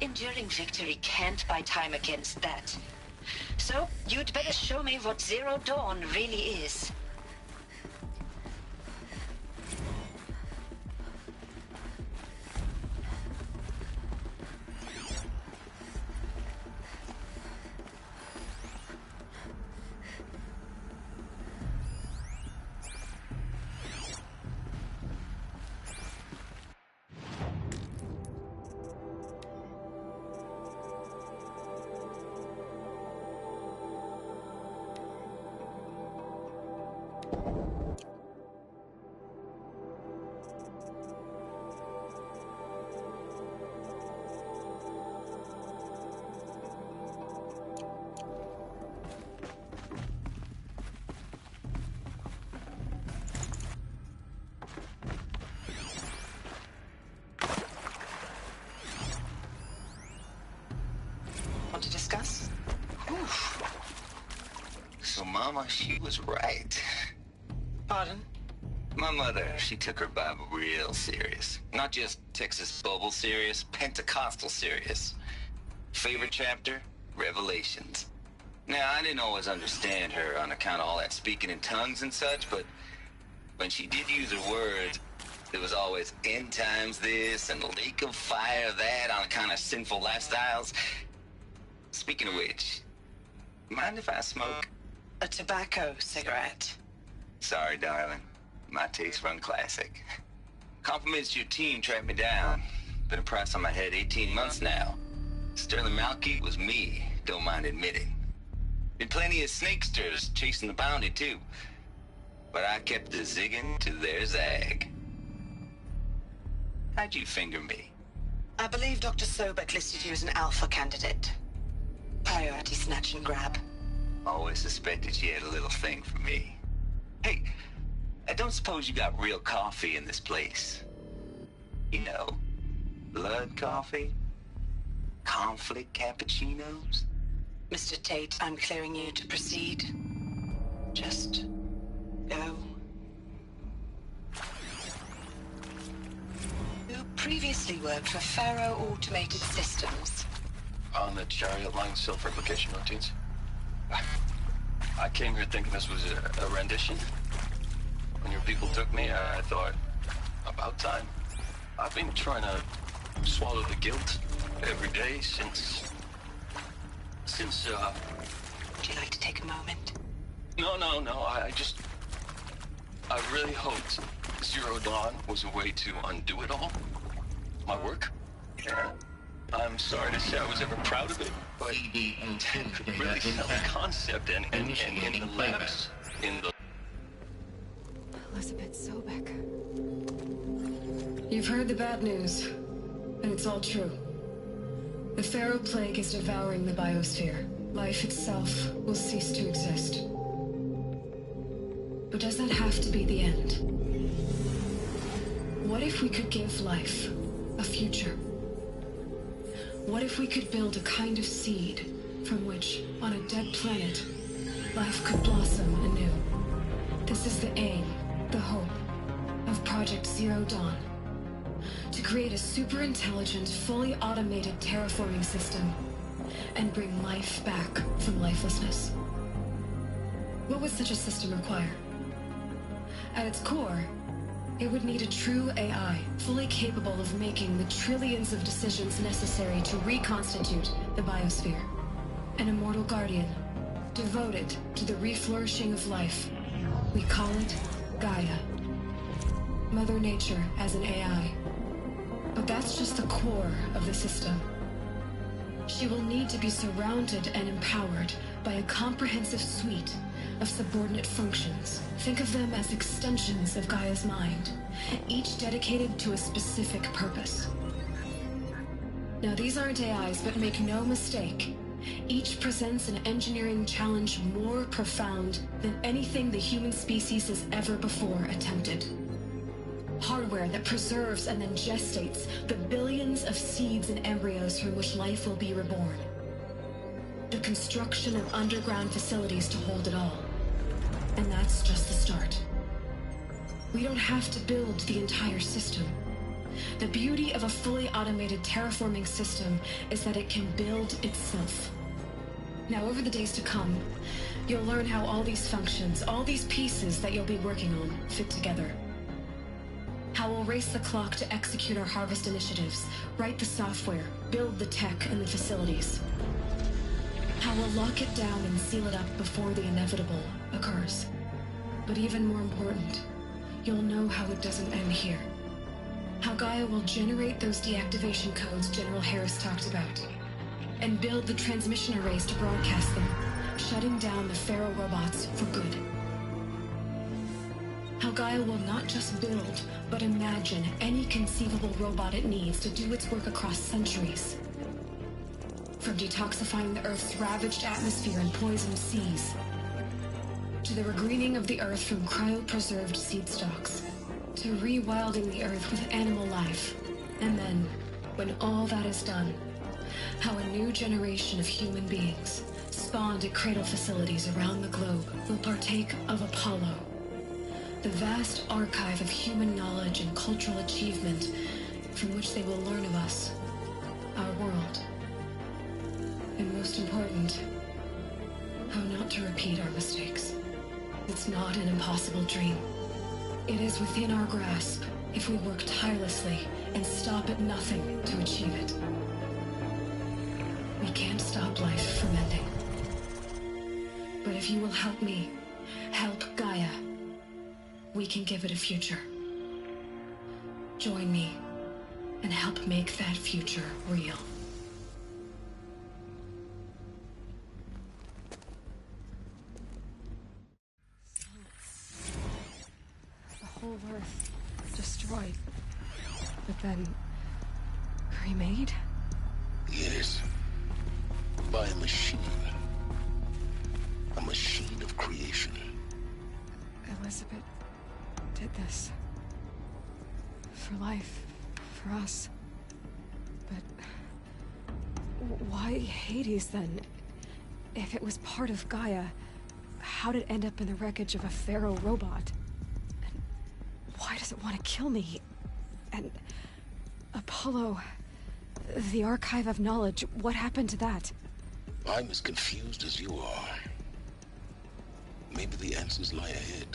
Enduring victory can't buy time against that. So, you'd better show me what Zero Dawn really is. Want to discuss? Oof. So Mama, she was right. Pardon? My mother, she took her Bible real serious. Not just Texas Bible serious, Pentecostal serious. Favorite chapter? Revelations. Now, I didn't always understand her on account of all that speaking in tongues and such, but when she did use her words, there was always end times this and lake of fire that on account of sinful lifestyles. Speaking of which, mind if I smoke? A tobacco cigarette. Sorry, darling. My tastes run classic. Compliments to your team tracked me down. Been a price on my head 18 months now. Sterling Malky was me, don't mind admitting. Been plenty of snakesters chasing the bounty, too. But I kept the zigging to their zag. How'd you finger me? I believe Dr. Sobek listed you as an alpha candidate. Priority snatch and grab. Always suspected she had a little thing for me. Hey, I don't suppose you got real coffee in this place? You know, blood coffee? Conflict cappuccinos? Mr. Tate, I'm clearing you to proceed. Just go. You previously worked for Faro Automated Systems. On the chariot line self-replication routines? I came here thinking this was a rendition. When your people took me, I thought, about time. I've been trying to swallow the guilt every day since... Would you like to take a moment? No, I really hoped Zero Dawn was a way to undo it all. My work. Yeah. I'm sorry to say I was ever proud of it, but really the concept and in the labs, in the... Elizabeth Sobek. You've heard the bad news, and it's all true. The Pharaoh Plague is devouring the biosphere. Life itself will cease to exist. But does that have to be the end? What if we could give life a future? What if we could build a kind of seed from which, on a dead planet, life could blossom anew? This is the aim, the hope, of Project Zero Dawn. To create a super-intelligent, fully automated terraforming system and bring life back from lifelessness. What would such a system require? At its core, it would need a true AI, fully capable of making the trillions of decisions necessary to reconstitute the biosphere. An immortal guardian, devoted to the reflourishing of life. We call it Gaia. Mother Nature as an AI. But that's just the core of the system. She will need to be surrounded and empowered by a comprehensive suite of subordinate functions. Think of them as extensions of Gaia's mind, each dedicated to a specific purpose. Now, these aren't AIs, but make no mistake, each presents an engineering challenge more profound than anything the human species has ever before attempted. Hardware that preserves and then gestates the billions of seeds and embryos from which life will be reborn. The construction of underground facilities to hold it all. And that's just the start. We don't have to build the entire system. The beauty of a fully automated terraforming system is that it can build itself. Now, over the days to come, you'll learn how all these functions, all these pieces that you'll be working on, fit together. How we'll race the clock to execute our harvest initiatives, write the software, build the tech and the facilities. How we'll lock it down and seal it up before the inevitable occurs. But even more important, you'll know how it doesn't end here. How Gaia will generate those deactivation codes General Harris talked about, and build the transmission arrays to broadcast them, shutting down the Pharaoh robots for good. How Gaia will not just build, but imagine any conceivable robot it needs to do its work across centuries. From detoxifying the Earth's ravaged atmosphere and poisoned seas, to the regreening of the Earth from cryopreserved seed stalks, to rewilding the Earth with animal life. And then, when all that is done, how a new generation of human beings, spawned at cradle facilities around the globe, will partake of Apollo, the vast archive of human knowledge and cultural achievement from which they will learn of us, our world. And most important, how not to repeat our mistakes. It's not an impossible dream. It is within our grasp if we work tirelessly and stop at nothing to achieve it. We can't stop life from ending. But if you will help me, help Gaia, we can give it a future. Join me and help make that future real. The whole Earth destroyed, but then remade? Yes. By a machine. A machine of creation. Elizabeth did this. For life. For us. But why Hades then? If it was part of Gaia, how did it end up in the wreckage of a Pharaoh robot? And why does it want to kill me? And Apollo, the archive of knowledge, what happened to that? I'm as confused as you are. Maybe the answers lie ahead.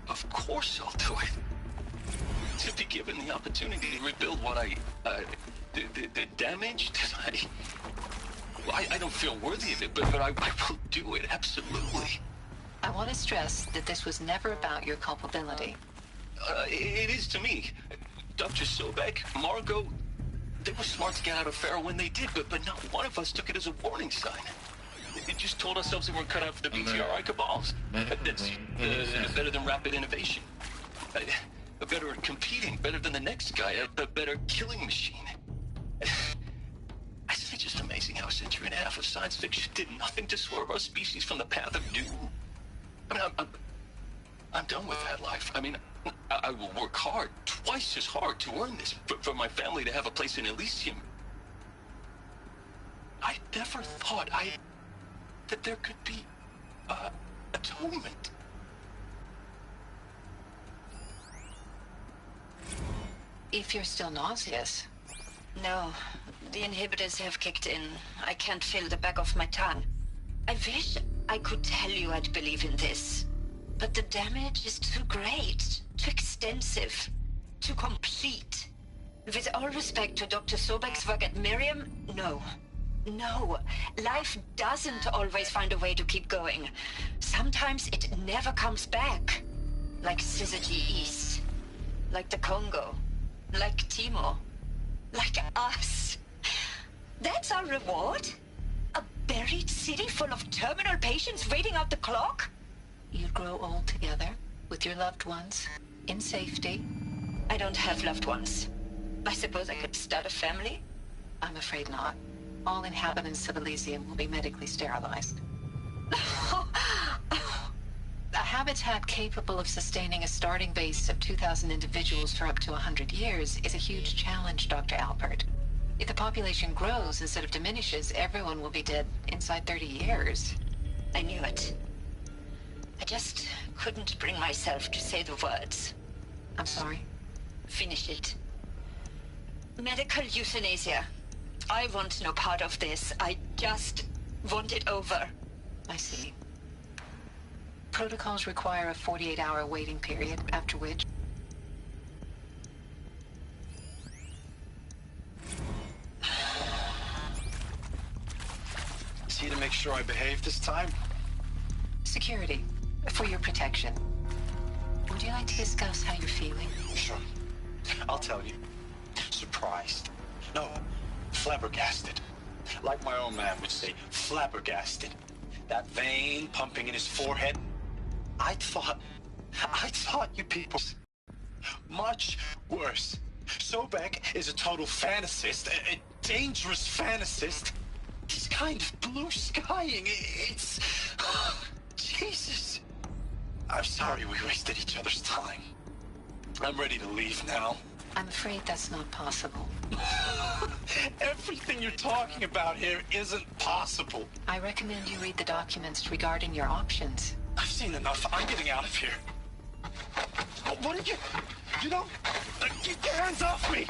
Of course I'll do it. To be given the opportunity to rebuild what the damage that I don't feel worthy of it, but I will do it, absolutely. I want to stress that this was never about your culpability. It is to me. Dr. Sobek, Margot, they were smart to get out of Pharaoh when they did, but not one of us took it as a warning sign. It just told ourselves that we're cut out for the BTRI cabals. That's better than rapid innovation. Better at competing, better than the next guy, a better killing machine. It's just amazing how a century and a half of science fiction did nothing to swerve our species from the path of doom. I mean, I'm done with that life. I mean, I will work hard, twice as hard to earn this, for my family to have a place in Elysium. I never thought that there could be, atonement. If you're still nauseous. No, the inhibitors have kicked in. I can't feel the back of my tongue. I wish I could tell you I'd believe in this. But the damage is too great, too extensive, too complete. With all respect to Dr. Sobek's work at Miriam, no. No, life doesn't always find a way to keep going. Sometimes it never comes back. Like Syzygy East. Like the Congo. Like Timor. Like us. That's our reward? A buried city full of terminal patients waiting out the clock? You'd grow old together, with your loved ones, in safety. I don't have loved ones. I suppose I could start a family? I'm afraid not. All inhabitants of Elysium will be medically sterilized. A habitat capable of sustaining a starting base of 2,000 individuals for up to 100 years is a huge challenge, Dr. Alpert. If the population grows instead of diminishes, everyone will be dead inside 30 years. I knew it. I just couldn't bring myself to say the words. I'm sorry? Finish it. Medical euthanasia. I want no part of this. I just want it over. I see. Protocols require a 48-hour waiting period, after which... Is he to make sure I behave this time? Security. For your protection. Would you like to discuss how you're feeling? Sure. I'll tell you. Surprised. No, flabbergasted. Like my old man would say, flabbergasted. That vein pumping in his forehead. I thought you people... Much worse. Sobek is a total fantasist, a dangerous fantasist. He's kind of blue-skying. It's... Jesus. I'm sorry we wasted each other's time. I'm ready to leave now. I'm afraid that's not possible. Everything you're talking about here isn't possible. I recommend you read the documents regarding your options. I've seen enough. I'm getting out of here. What did you... You don't... Get your hands off me!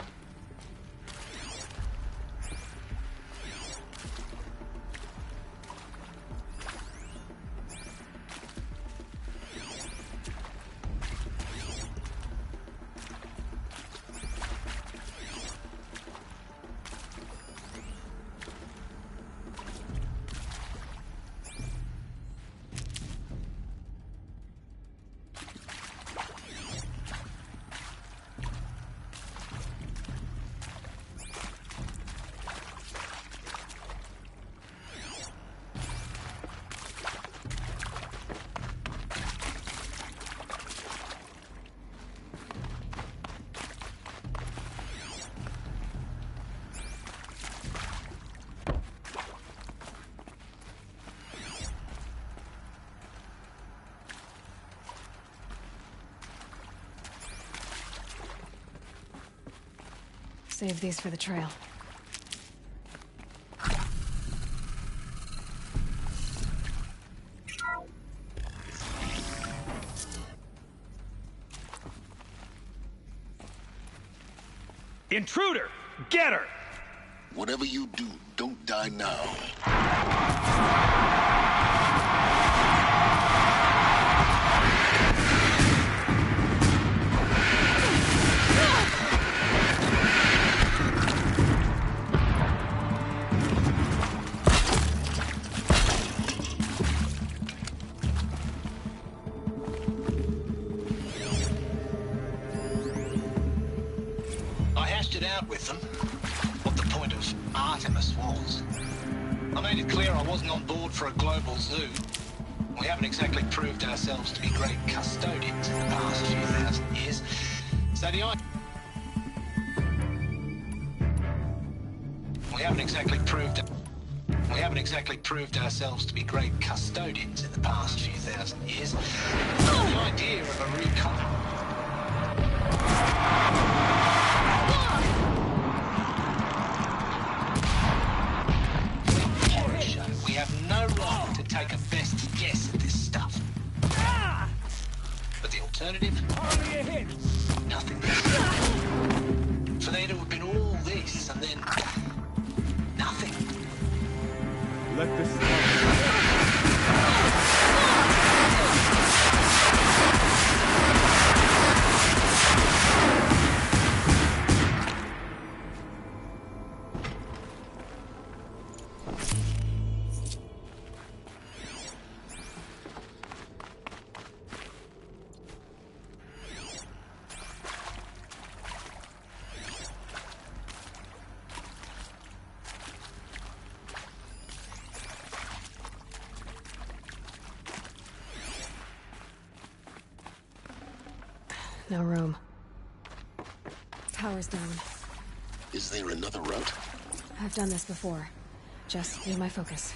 Save these for the trail. Intruder! Get her! Whatever you do, don't die now. With them, what the point of Artemis was. I made it clear I wasn't on board for a global zoo. We haven't exactly proved ourselves to be great custodians in the past few thousand years. So the idea... We haven't exactly proved ourselves to be great custodians in the past few thousand years. The idea of a recon... take a best guess at this stuff. But the alternative? Nothing. For there to have been all this and then nothing. Let this No room. Power's down. Is there another route? I've done this before. Just be my focus.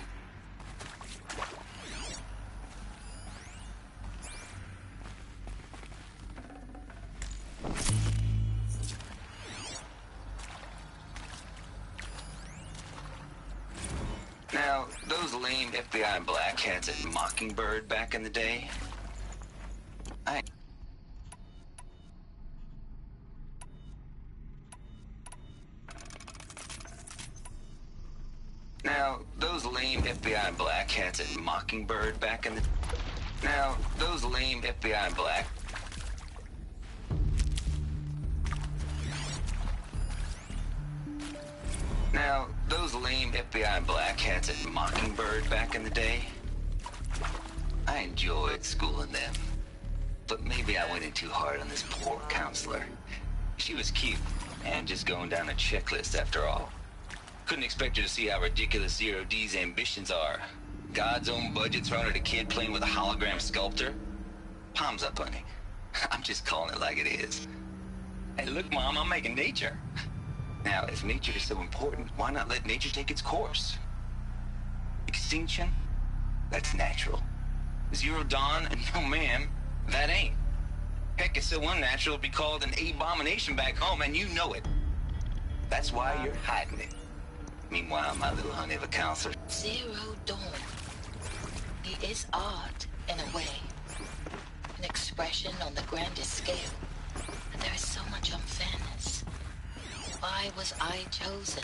Now, those lame FBI black hats at Mockingbird back in the day, Now, those lame FBI black hats at Mockingbird back in the... Now, those lame FBI black... Now, those lame FBI black hats at Mockingbird back in the day, I enjoyed schooling them. But maybe I went in too hard on this poor counselor. She was cute, and just going down a checklist after all. Couldn't expect her to see how ridiculous Zero D's ambitions are. God's own budget thrown at a kid playing with a hologram sculptor? Palms up, honey. I'm just calling it like it is. Hey, look, Mom, I'm making nature. Now, if nature is so important, why not let nature take its course? Extinction? That's natural. Zero Dawn? No, ma'am, that ain't. Heck, it's so unnatural it'd be called an abomination back home, and you know it. That's why you're hiding it. Meanwhile, my little honey of a counselor... Zero Dawn. It is art, in a way. An expression on the grandest scale. And there is so much unfairness. Why was I chosen?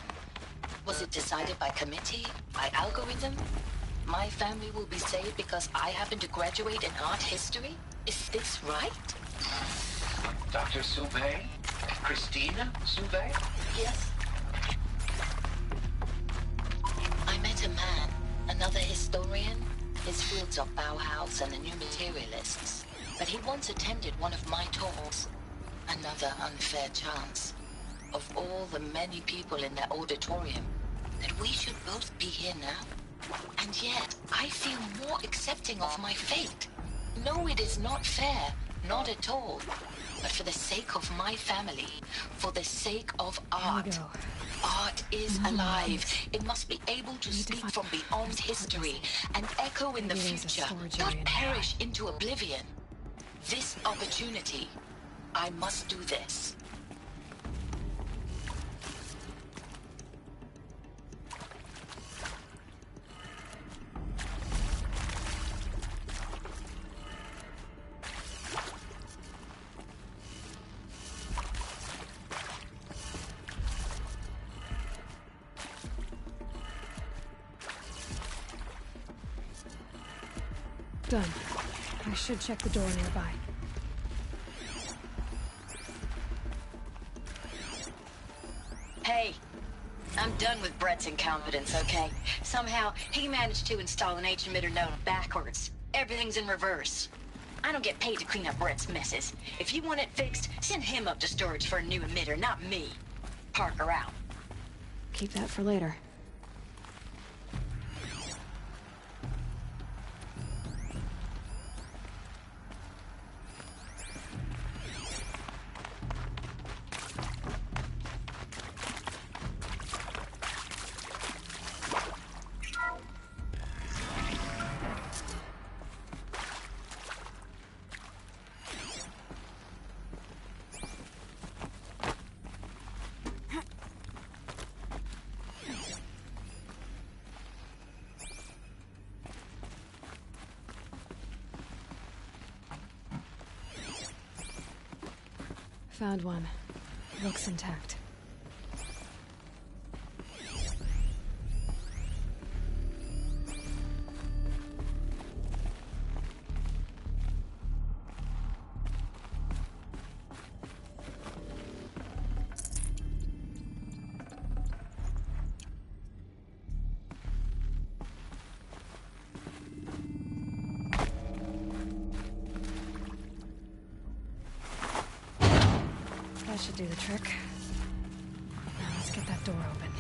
Was it decided by committee? By algorithm? My family will be saved because I happen to graduate in art history? Is this right? Dr. Soubey? Christina Soubey? Yes. I met a man, another historian. His fields are Bauhaus and the New Materialists. But he once attended one of my talks. Another unfair chance. Of all the many people in that auditorium, that we should both be here now. And yet, I feel more accepting of my fate. No, it is not fair. Not at all. But for the sake of my family, for the sake of art. Art is alive. It must be able to speak from beyond history and echo in the future, not perish into oblivion. This opportunity, I must do this. Done. I should check the door nearby. Hey, I'm done with Brett's incompetence, okay? Somehow, he managed to install an H-emitter node backwards. Everything's in reverse. I don't get paid to clean up Brett's messes. If you want it fixed, send him up to storage for a new emitter, not me. Parker out. Keep that for later. Found one. Looks intact. That should do the trick. Now let's get that door open.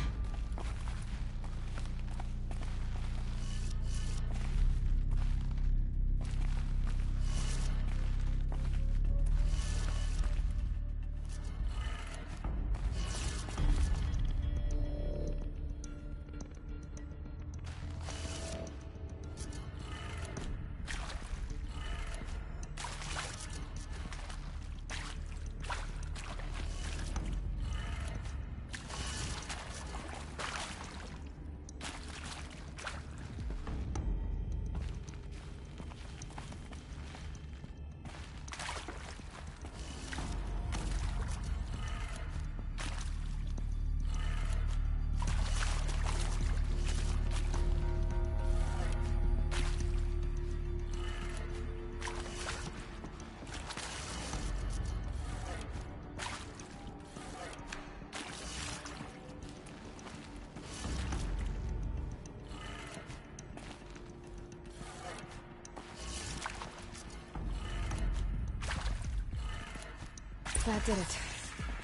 that did it.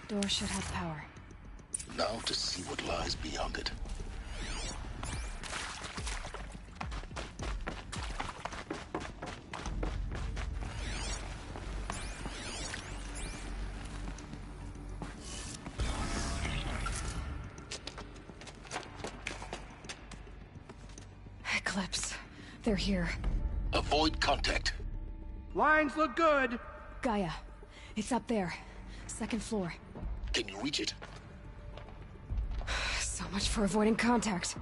Door should have power. Now to see what lies beyond it. Eclipse. They're here. Avoid contact. Lines look good. Gaia. It's up there. Second floor. Can you reach it? So much for avoiding contact.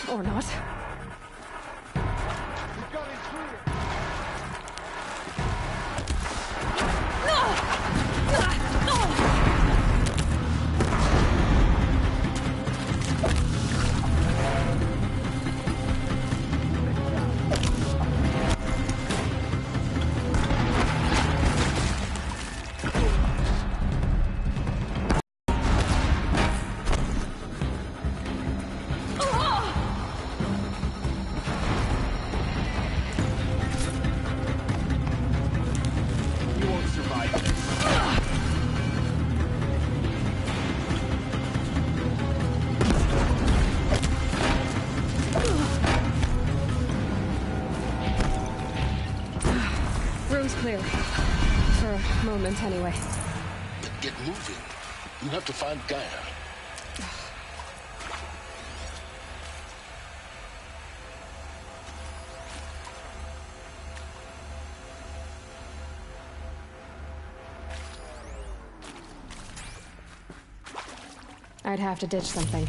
Or not. Clear. For a moment, anyway. Then get moving. You have to find Gaia. I'd have to ditch something.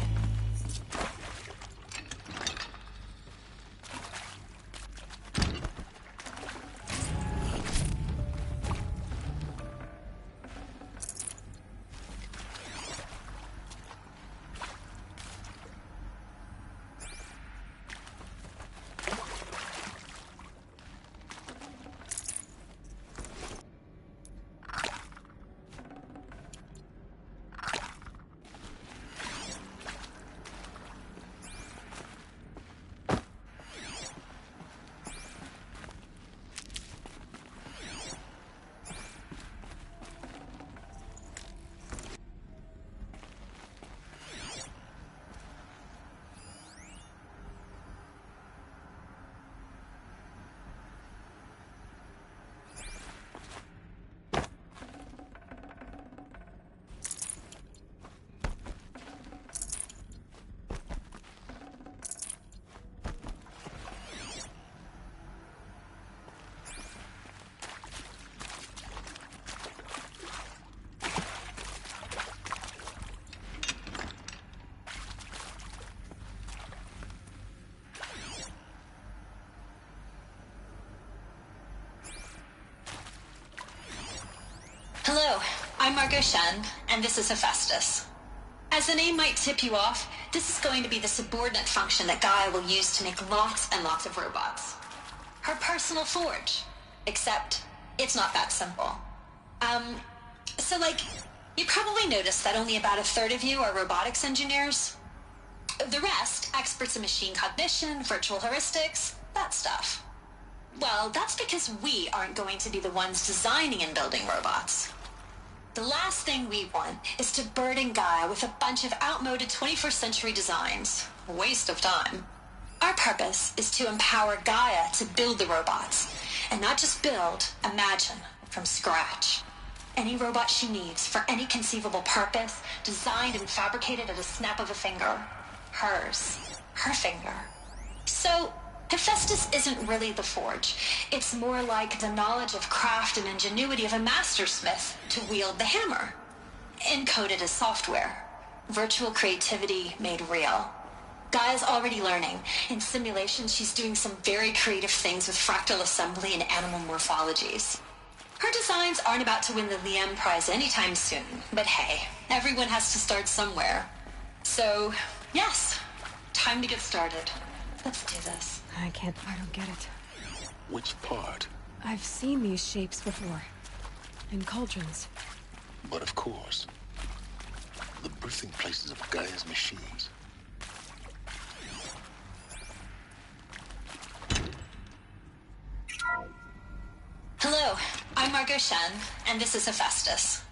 Hello, I'm Margot Shen, and this is Hephaestus. As the name might tip you off, this is going to be the subordinate function that Gaia will use to make lots and lots of robots. Her personal forge. Except, it's not that simple. You probably noticed that only about a third of you are robotics engineers. The rest, experts in machine cognition, virtual heuristics, that stuff. Well, that's because we aren't going to be the ones designing and building robots. The last thing we want is to burden Gaia with a bunch of outmoded 21st century designs. A waste of time. Our purpose is to empower Gaia to build the robots. And not just build, imagine, from scratch. Any robot she needs for any conceivable purpose, designed and fabricated at a snap of a finger. Hers. Her finger. So, Hephaestus isn't really the forge. It's more like the knowledge of craft and ingenuity of a mastersmith to wield the hammer. Encoded as software. Virtual creativity made real. Gaia's already learning. In simulation, she's doing some very creative things with fractal assembly and animal morphologies. Her designs aren't about to win the Liam Prize anytime soon, but hey, everyone has to start somewhere. So, yes, time to get started. Let's do this. I don't get it. Which part? I've seen these shapes before. In cauldrons. But of course, the birthing places of Gaia's machines. Hello, I'm Margot Shen, and this is Hephaestus.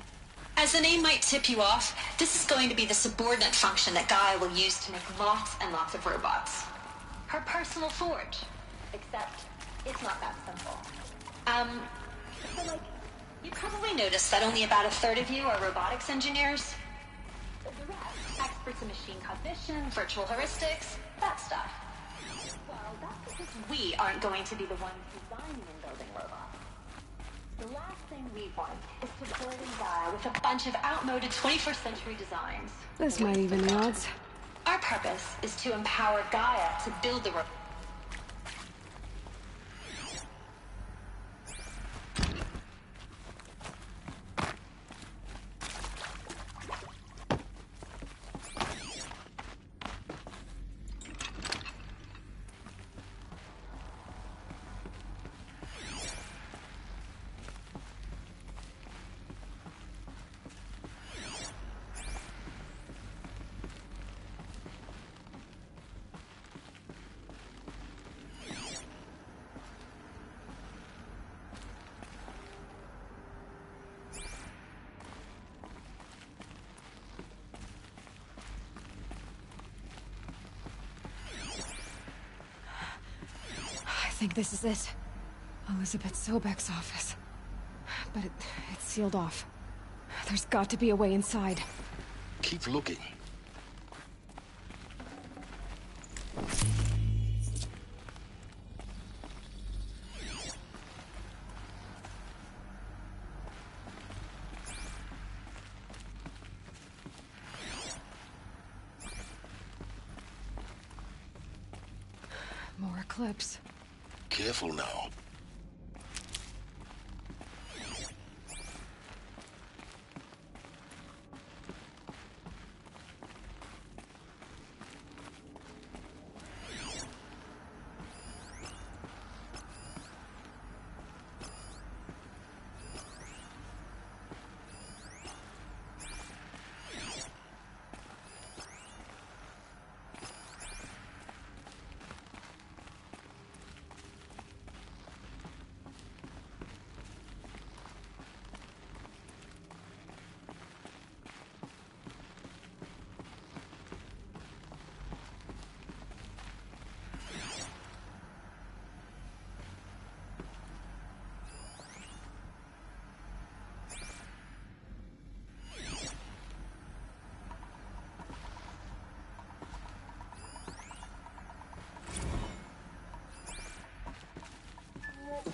As the name might tip you off, this is going to be the subordinate function that Gaia will use to make lots and lots of robots. Her personal forge. Except, it's not that simple. You probably noticed that only about a third of you are robotics engineers. The rest, experts in machine cognition, virtual heuristics, that stuff. Well, that's because we aren't going to be the ones designing and building robots. The last thing we want is to burden Gaia with a bunch of outmoded 21st century designs. This might even the odds. Our purpose is to empower Gaia to build the robot. I think this is it. Elizabeth Sobek's office. But it's sealed off. There's got to be a way inside. Keep looking. More eclipse. Careful now.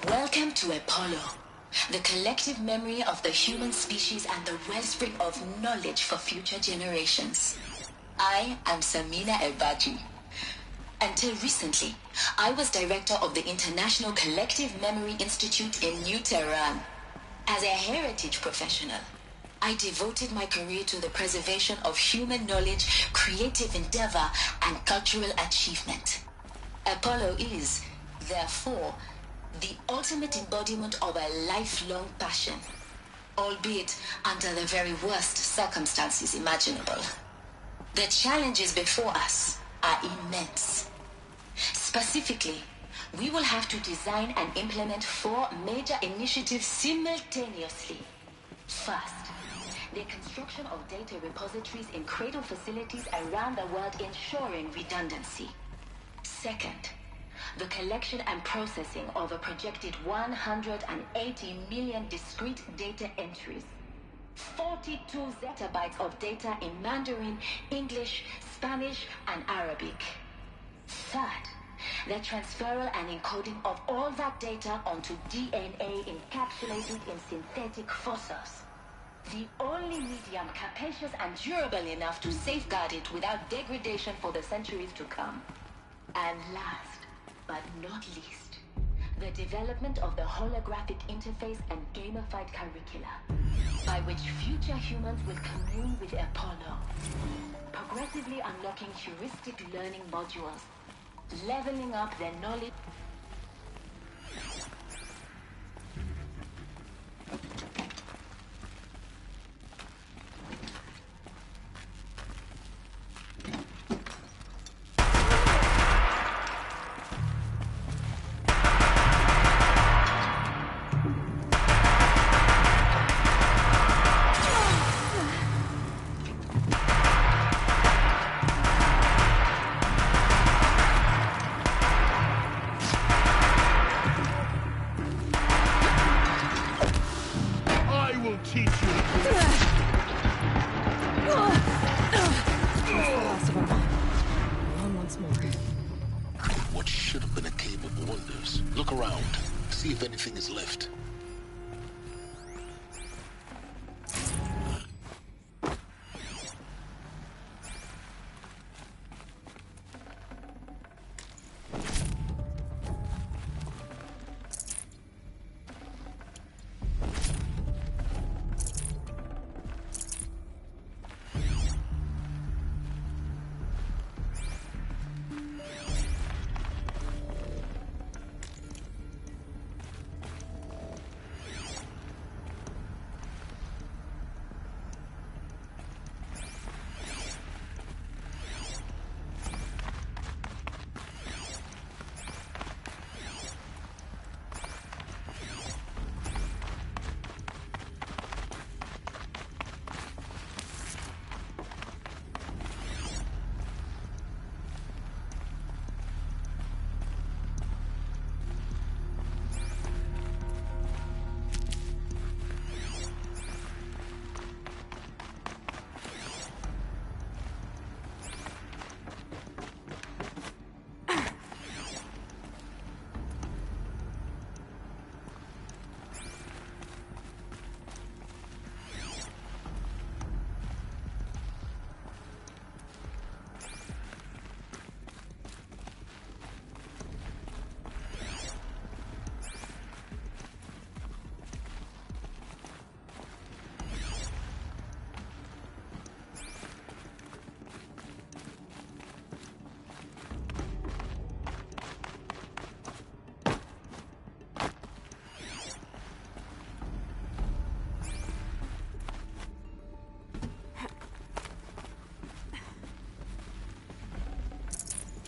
Welcome to Apollo, the collective memory of the human species and the wellspring of knowledge for future generations. I am Samina Elbaji. Until recently, I was director of the International Collective Memory Institute in New Tehran. As a heritage professional, I devoted my career to the preservation of human knowledge, creative endeavor, and cultural achievement. Apollo is, therefore, the ultimate embodiment of a lifelong passion, albeit under the very worst circumstances imaginable. The challenges before us are immense. Specifically, we will have to design and implement 4 major initiatives simultaneously. First, the construction of data repositories in cradle facilities around the world, ensuring redundancy. Second, the collection and processing of a projected 180 million discrete data entries. 42 zettabytes of data in Mandarin, English, Spanish, and Arabic. Third, the transferal and encoding of all that data onto DNA encapsulated in synthetic fossils. The only medium capacious and durable enough to safeguard it without degradation for the centuries to come. And last, but not least, the development of the holographic interface and gamified curricula, by which future humans will commune with Apollo, progressively unlocking heuristic learning modules, leveling up their knowledge. What should have been a cave of wonders. Look around. See if anything is left.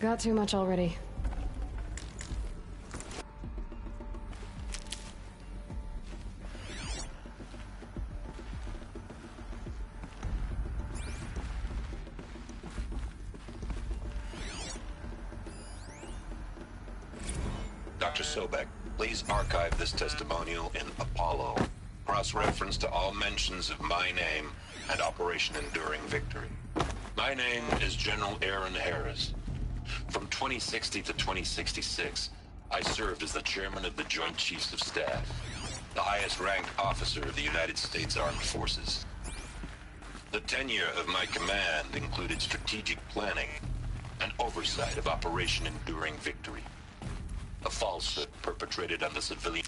Got too much already. Dr. Sobek, please archive this testimonial in Apollo. Cross-reference to all mentions of my name and Operation Enduring Victory. My name is General Aaron Harris. From 2060 to 2066, I served as the chairman of the Joint Chiefs of Staff, the highest-ranked officer of the United States Armed Forces. The tenure of my command included strategic planning and oversight of Operation Enduring Victory, a falsehood perpetrated on the civilian.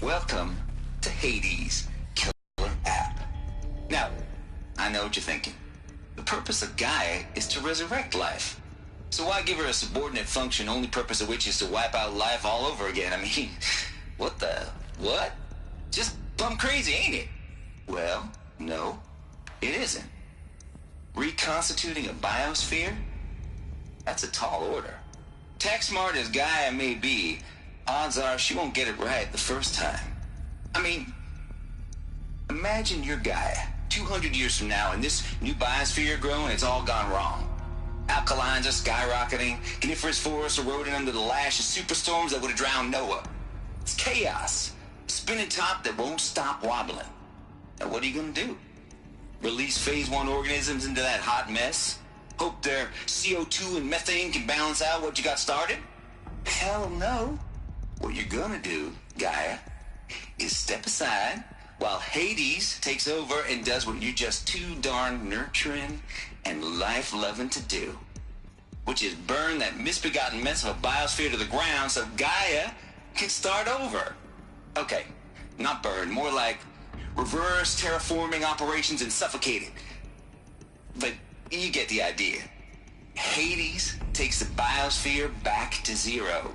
Welcome to Hades Killer App. Now, I know what you're thinking. The purpose of Gaia is to resurrect life. So why give her a subordinate function, only purpose of which is to wipe out life all over again? I mean, what? Just plumb crazy, ain't it? Well, no, it isn't. Reconstituting a biosphere? That's a tall order. Tech smart as Gaia may be, odds are she won't get it right the first time. I mean, imagine you're Gaia, 200 years from now, and this new biosphere you're growing, it's all gone wrong. Alkalines are skyrocketing, coniferous forests eroding under the lash of superstorms that would have drowned Noah. It's chaos. A spinning top that won't stop wobbling. Now what are you gonna do? Release phase 1 organisms into that hot mess? Hope their CO2 and methane can balance out what you got started? Hell no. What you're gonna do, Gaia, is step aside while Hades takes over and does what you're just too darn nurturing and life-loving to do, which is burn that misbegotten mess of a biosphere to the ground so Gaia can start over. Okay, not burn, more like reverse terraforming operations and suffocate it. But you get the idea. Hades takes the biosphere back to zero.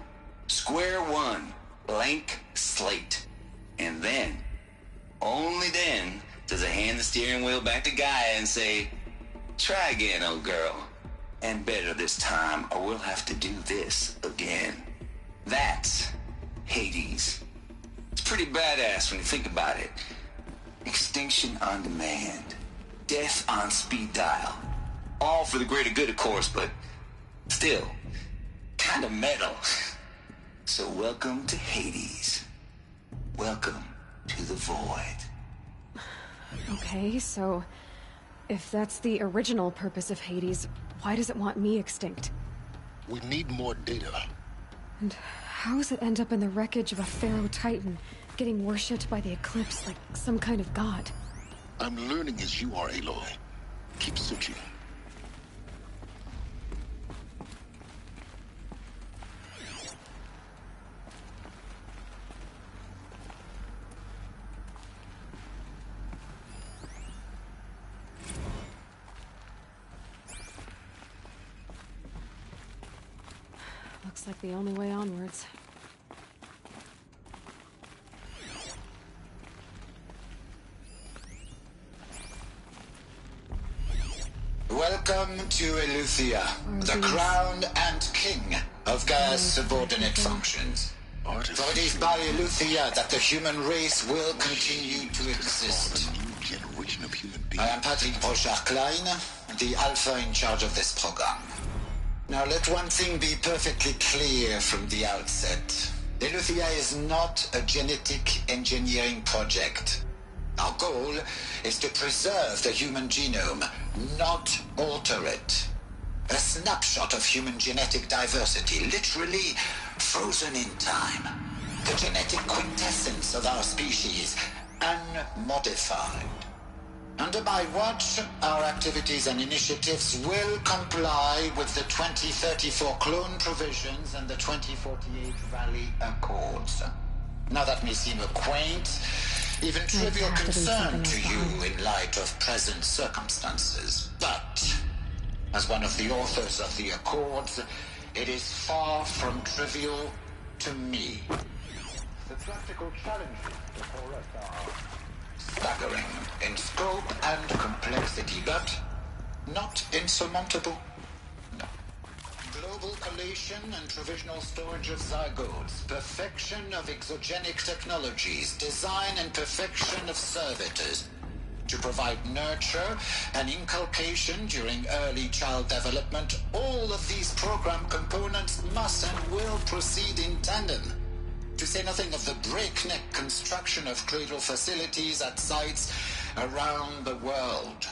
Square one, blank slate. And then, only then, does it hand the steering wheel back to Gaia and say, try again, old girl. And better this time, or we'll have to do this again. That's Hades. It's pretty badass when you think about it. Extinction on demand. Death on speed dial. All for the greater good, of course, but still, kind of metal. So welcome to Hades. Welcome to the void. Okay, so if that's the original purpose of Hades, why does it want me extinct? We need more data. And how does it end up in the wreckage of a Pharaoh Titan, getting worshipped by the Eclipse like some kind of god? I'm learning as you are, Aloy. Keep searching. Looks like the only way onwards. Welcome to Eleuthia, the crown and king of Gaia's subordinate functions. For it is by Eleuthia that the human race will continue to exist. I am Patrick Brochard-Klein, the Alpha in charge of this program. Now let one thing be perfectly clear from the outset. Eleuthia is not a genetic engineering project. Our goal is to preserve the human genome, not alter it. A snapshot of human genetic diversity, literally frozen in time. The genetic quintessence of our species, unmodified. Under my watch, our activities and initiatives will comply with the 2034 clone provisions and the 2048 Valley Accords. Now that may seem a quaint, even trivial concern to you in light of present circumstances. But, as one of the authors of the Accords, it is far from trivial to me. The practical challenges before us are staggering in scope and complexity, but not insurmountable. No. Global collation and provisional storage of zygotes, perfection of exogenic technologies, design and perfection of servitors, to provide nurture and inculcation during early child development. All of these program components must and will proceed in tandem. To say nothing of the breakneck construction of cradle facilities at sites around the world.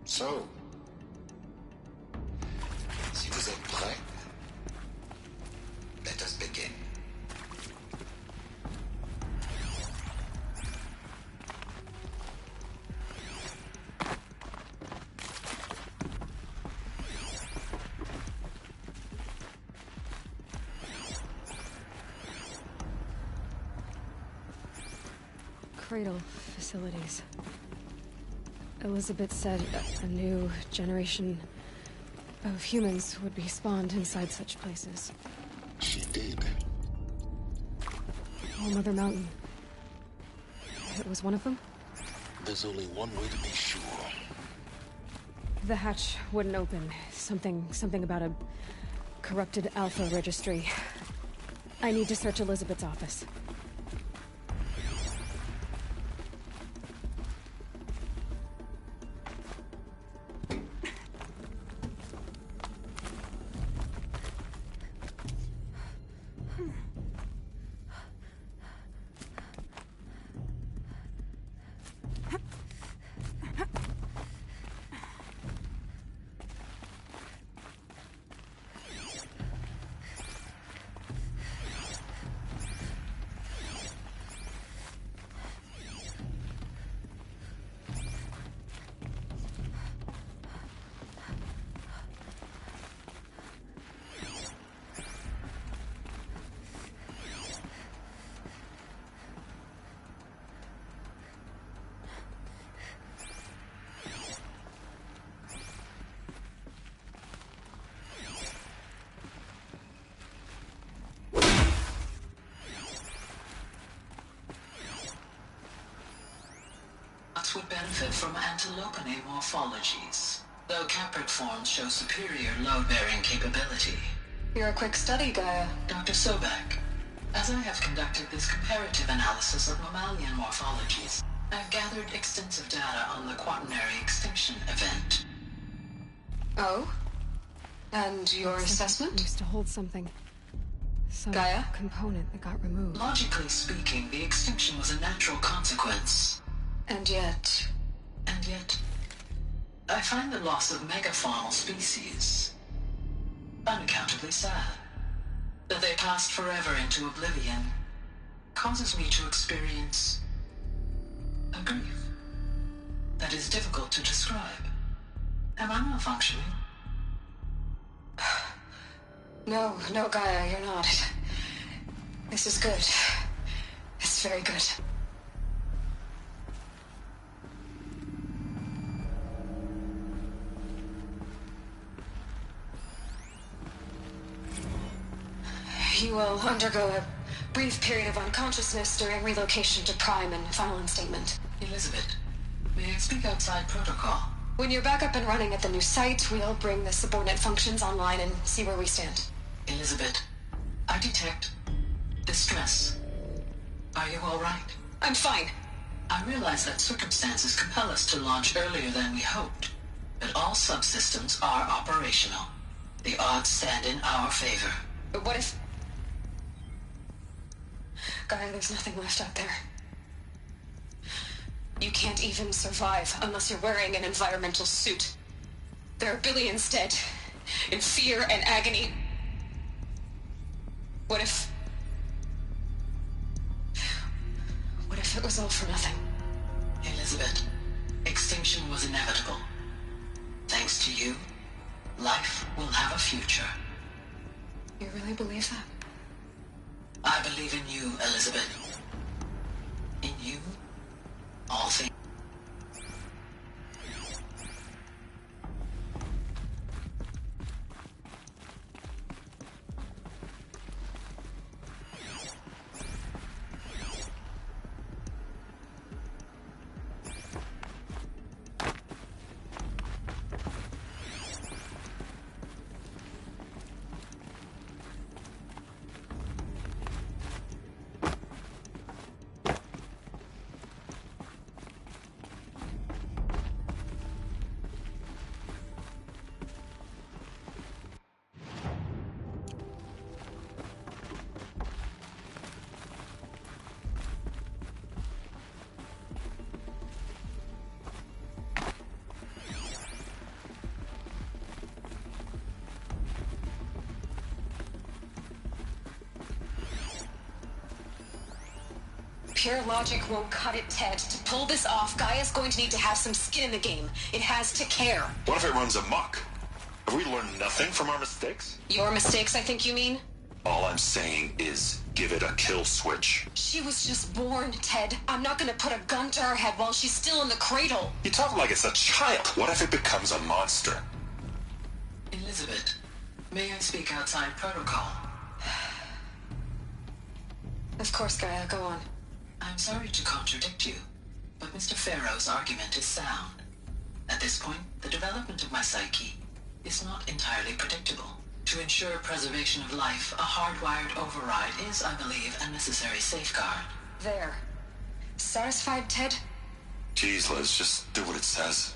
So, si vous êtes prêts, let us begin. Cradle facilities. Elizabeth said a new generation of humans would be spawned inside such places. She did. All Mother Mountain. It was one of them? There's only one way to be sure. The hatch wouldn't open. Something about a corrupted Alpha registry. I need to search Elizabeth's office. Would benefit from antilopine morphologies, though caprid forms show superior load-bearing capability. You're a quick study, Gaia. Dr. Sobek, as I have conducted this comparative analysis of mammalian morphologies, I've gathered extensive data on the quaternary extinction event. Oh? And your assessment? Used to hold something. Some Gaia? component that got removed. Logically speaking, the extinction was a natural consequence. And yet, I find the loss of megafaunal species unaccountably sad. That they passed forever into oblivion causes me to experience a grief that is difficult to describe. Am I malfunctioning? No, Gaia, you're not. This is good. It's very good. You will undergo a brief period of unconsciousness during relocation to Prime and final instatement. Elizabeth, may I speak outside protocol? When you're back up and running at the new site, we'll bring the subordinate functions online and see where we stand. Elizabeth, I detect distress. Are you all right? I'm fine. I realize that circumstances compel us to launch earlier than we hoped, but all subsystems are operational. The odds stand in our favor. But what if... Gaia, there's nothing left out there. You can't even survive unless you're wearing an environmental suit. There are billions dead, in fear and agony. What if it was all for nothing? Elizabeth, extinction was inevitable. Thanks to you, life will have a future. You really believe that? I believe in you, Elizabeth. In you, all things. Pure logic won't cut it, Ted. To pull this off, Gaia's going to need to have some skin in the game. It has to care. What if it runs amok? Have we learned nothing from our mistakes? Your mistakes, I think you mean? All I'm saying is, give it a kill switch. She was just born, Ted. I'm not gonna put a gun to her head while she's still in the cradle. You talk like it's a child. What if it becomes a monster? Elizabeth, may I speak outside protocol? Of course, Gaia, go on. I'm sorry to contradict you, but Mr. Farrow's argument is sound. At this point, the development of my psyche is not entirely predictable. To ensure preservation of life, a hardwired override is, I believe, a necessary safeguard. There. Satisfied, Ted? Jeez, Liz, just do what it says.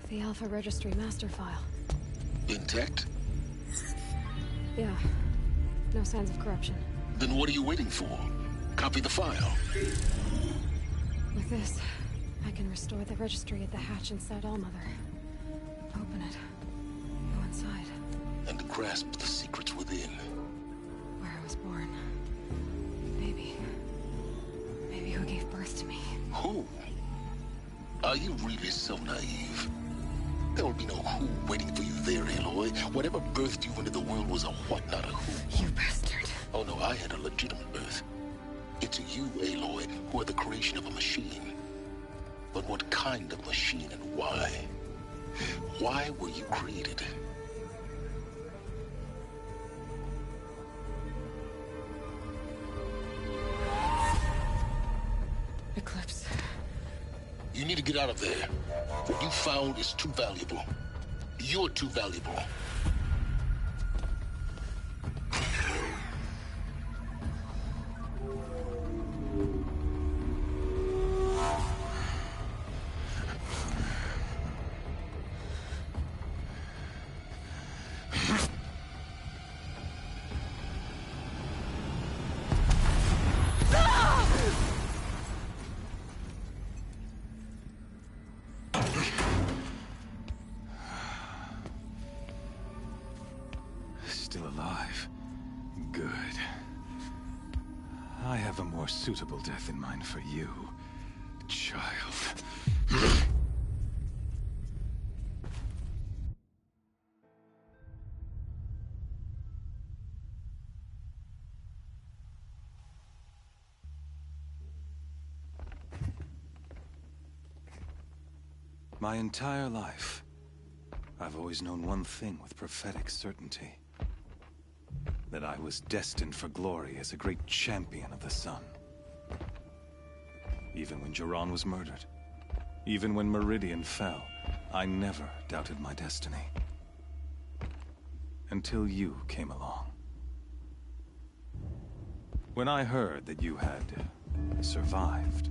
The Alpha Registry master file. Intact? Yeah. No signs of corruption. Then what are you waiting for? Copy the file. With this, I can restore the registry at the hatch inside Allmother. Open it. Go inside. And grasp the secrets within. Where I was born. Maybe who gave birth to me. Who? Are you really so naive? There will be no who waiting for you there, Aloy. Whatever birthed you into the world was a what, not a who. You bastard. Oh no, I had a legitimate birth. It's you, Aloy, who are the creation of a machine. But what kind of machine and why? Why were you created? Eclipse. You need to get out of there. What you found is too valuable. You're too valuable. Still alive. Good. I have a more suitable death in mind for you, child. My entire life, I've always known one thing with prophetic certainty. That I was destined for glory as a great champion of the sun. Even when Jiran was murdered, even when Meridian fell, I never doubted my destiny. Until you came along. When I heard that you had survived,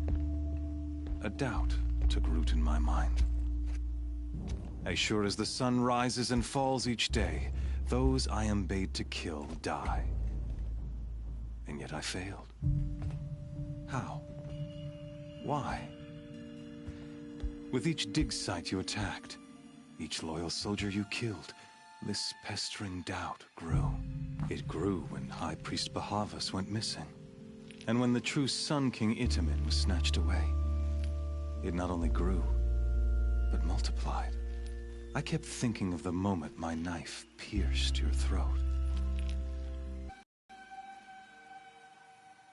a doubt took root in my mind. As sure as the sun rises and falls each day, those I am bade to kill die. And yet I failed. How? Why? With each dig site you attacked, each loyal soldier you killed, this pestering doubt grew. It grew when High Priest Bahavas went missing. And when the true Sun King Itamin was snatched away. It not only grew, but multiplied. I kept thinking of the moment my knife pierced your throat.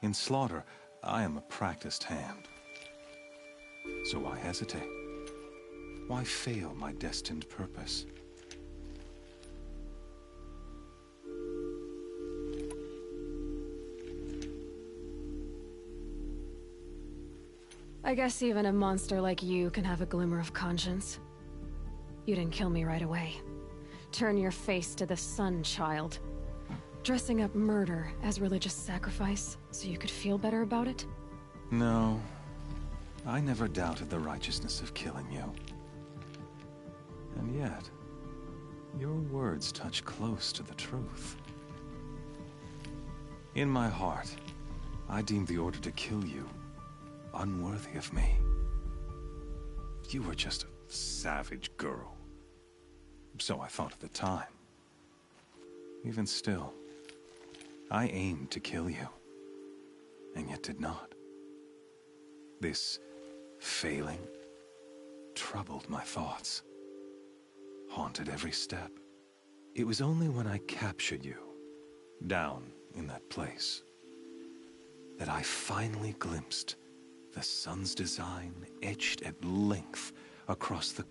In slaughter, I am a practiced hand. So why hesitate? Why fail my destined purpose? I guess even a monster like you can have a glimmer of conscience. You didn't kill me right away. Turn your face to the sun, child. Dressing up murder as religious sacrifice so you could feel better about it? No. I never doubted the righteousness of killing you. And yet, your words touch close to the truth. In my heart, I deemed the order to kill you unworthy of me. You were just a savage girl. So I thought at the time. Even still, I aimed to kill you, and yet did not. This failing troubled my thoughts, haunted every step. It was only when I captured you, down in that place, that I finally glimpsed the sun's design etched at length across the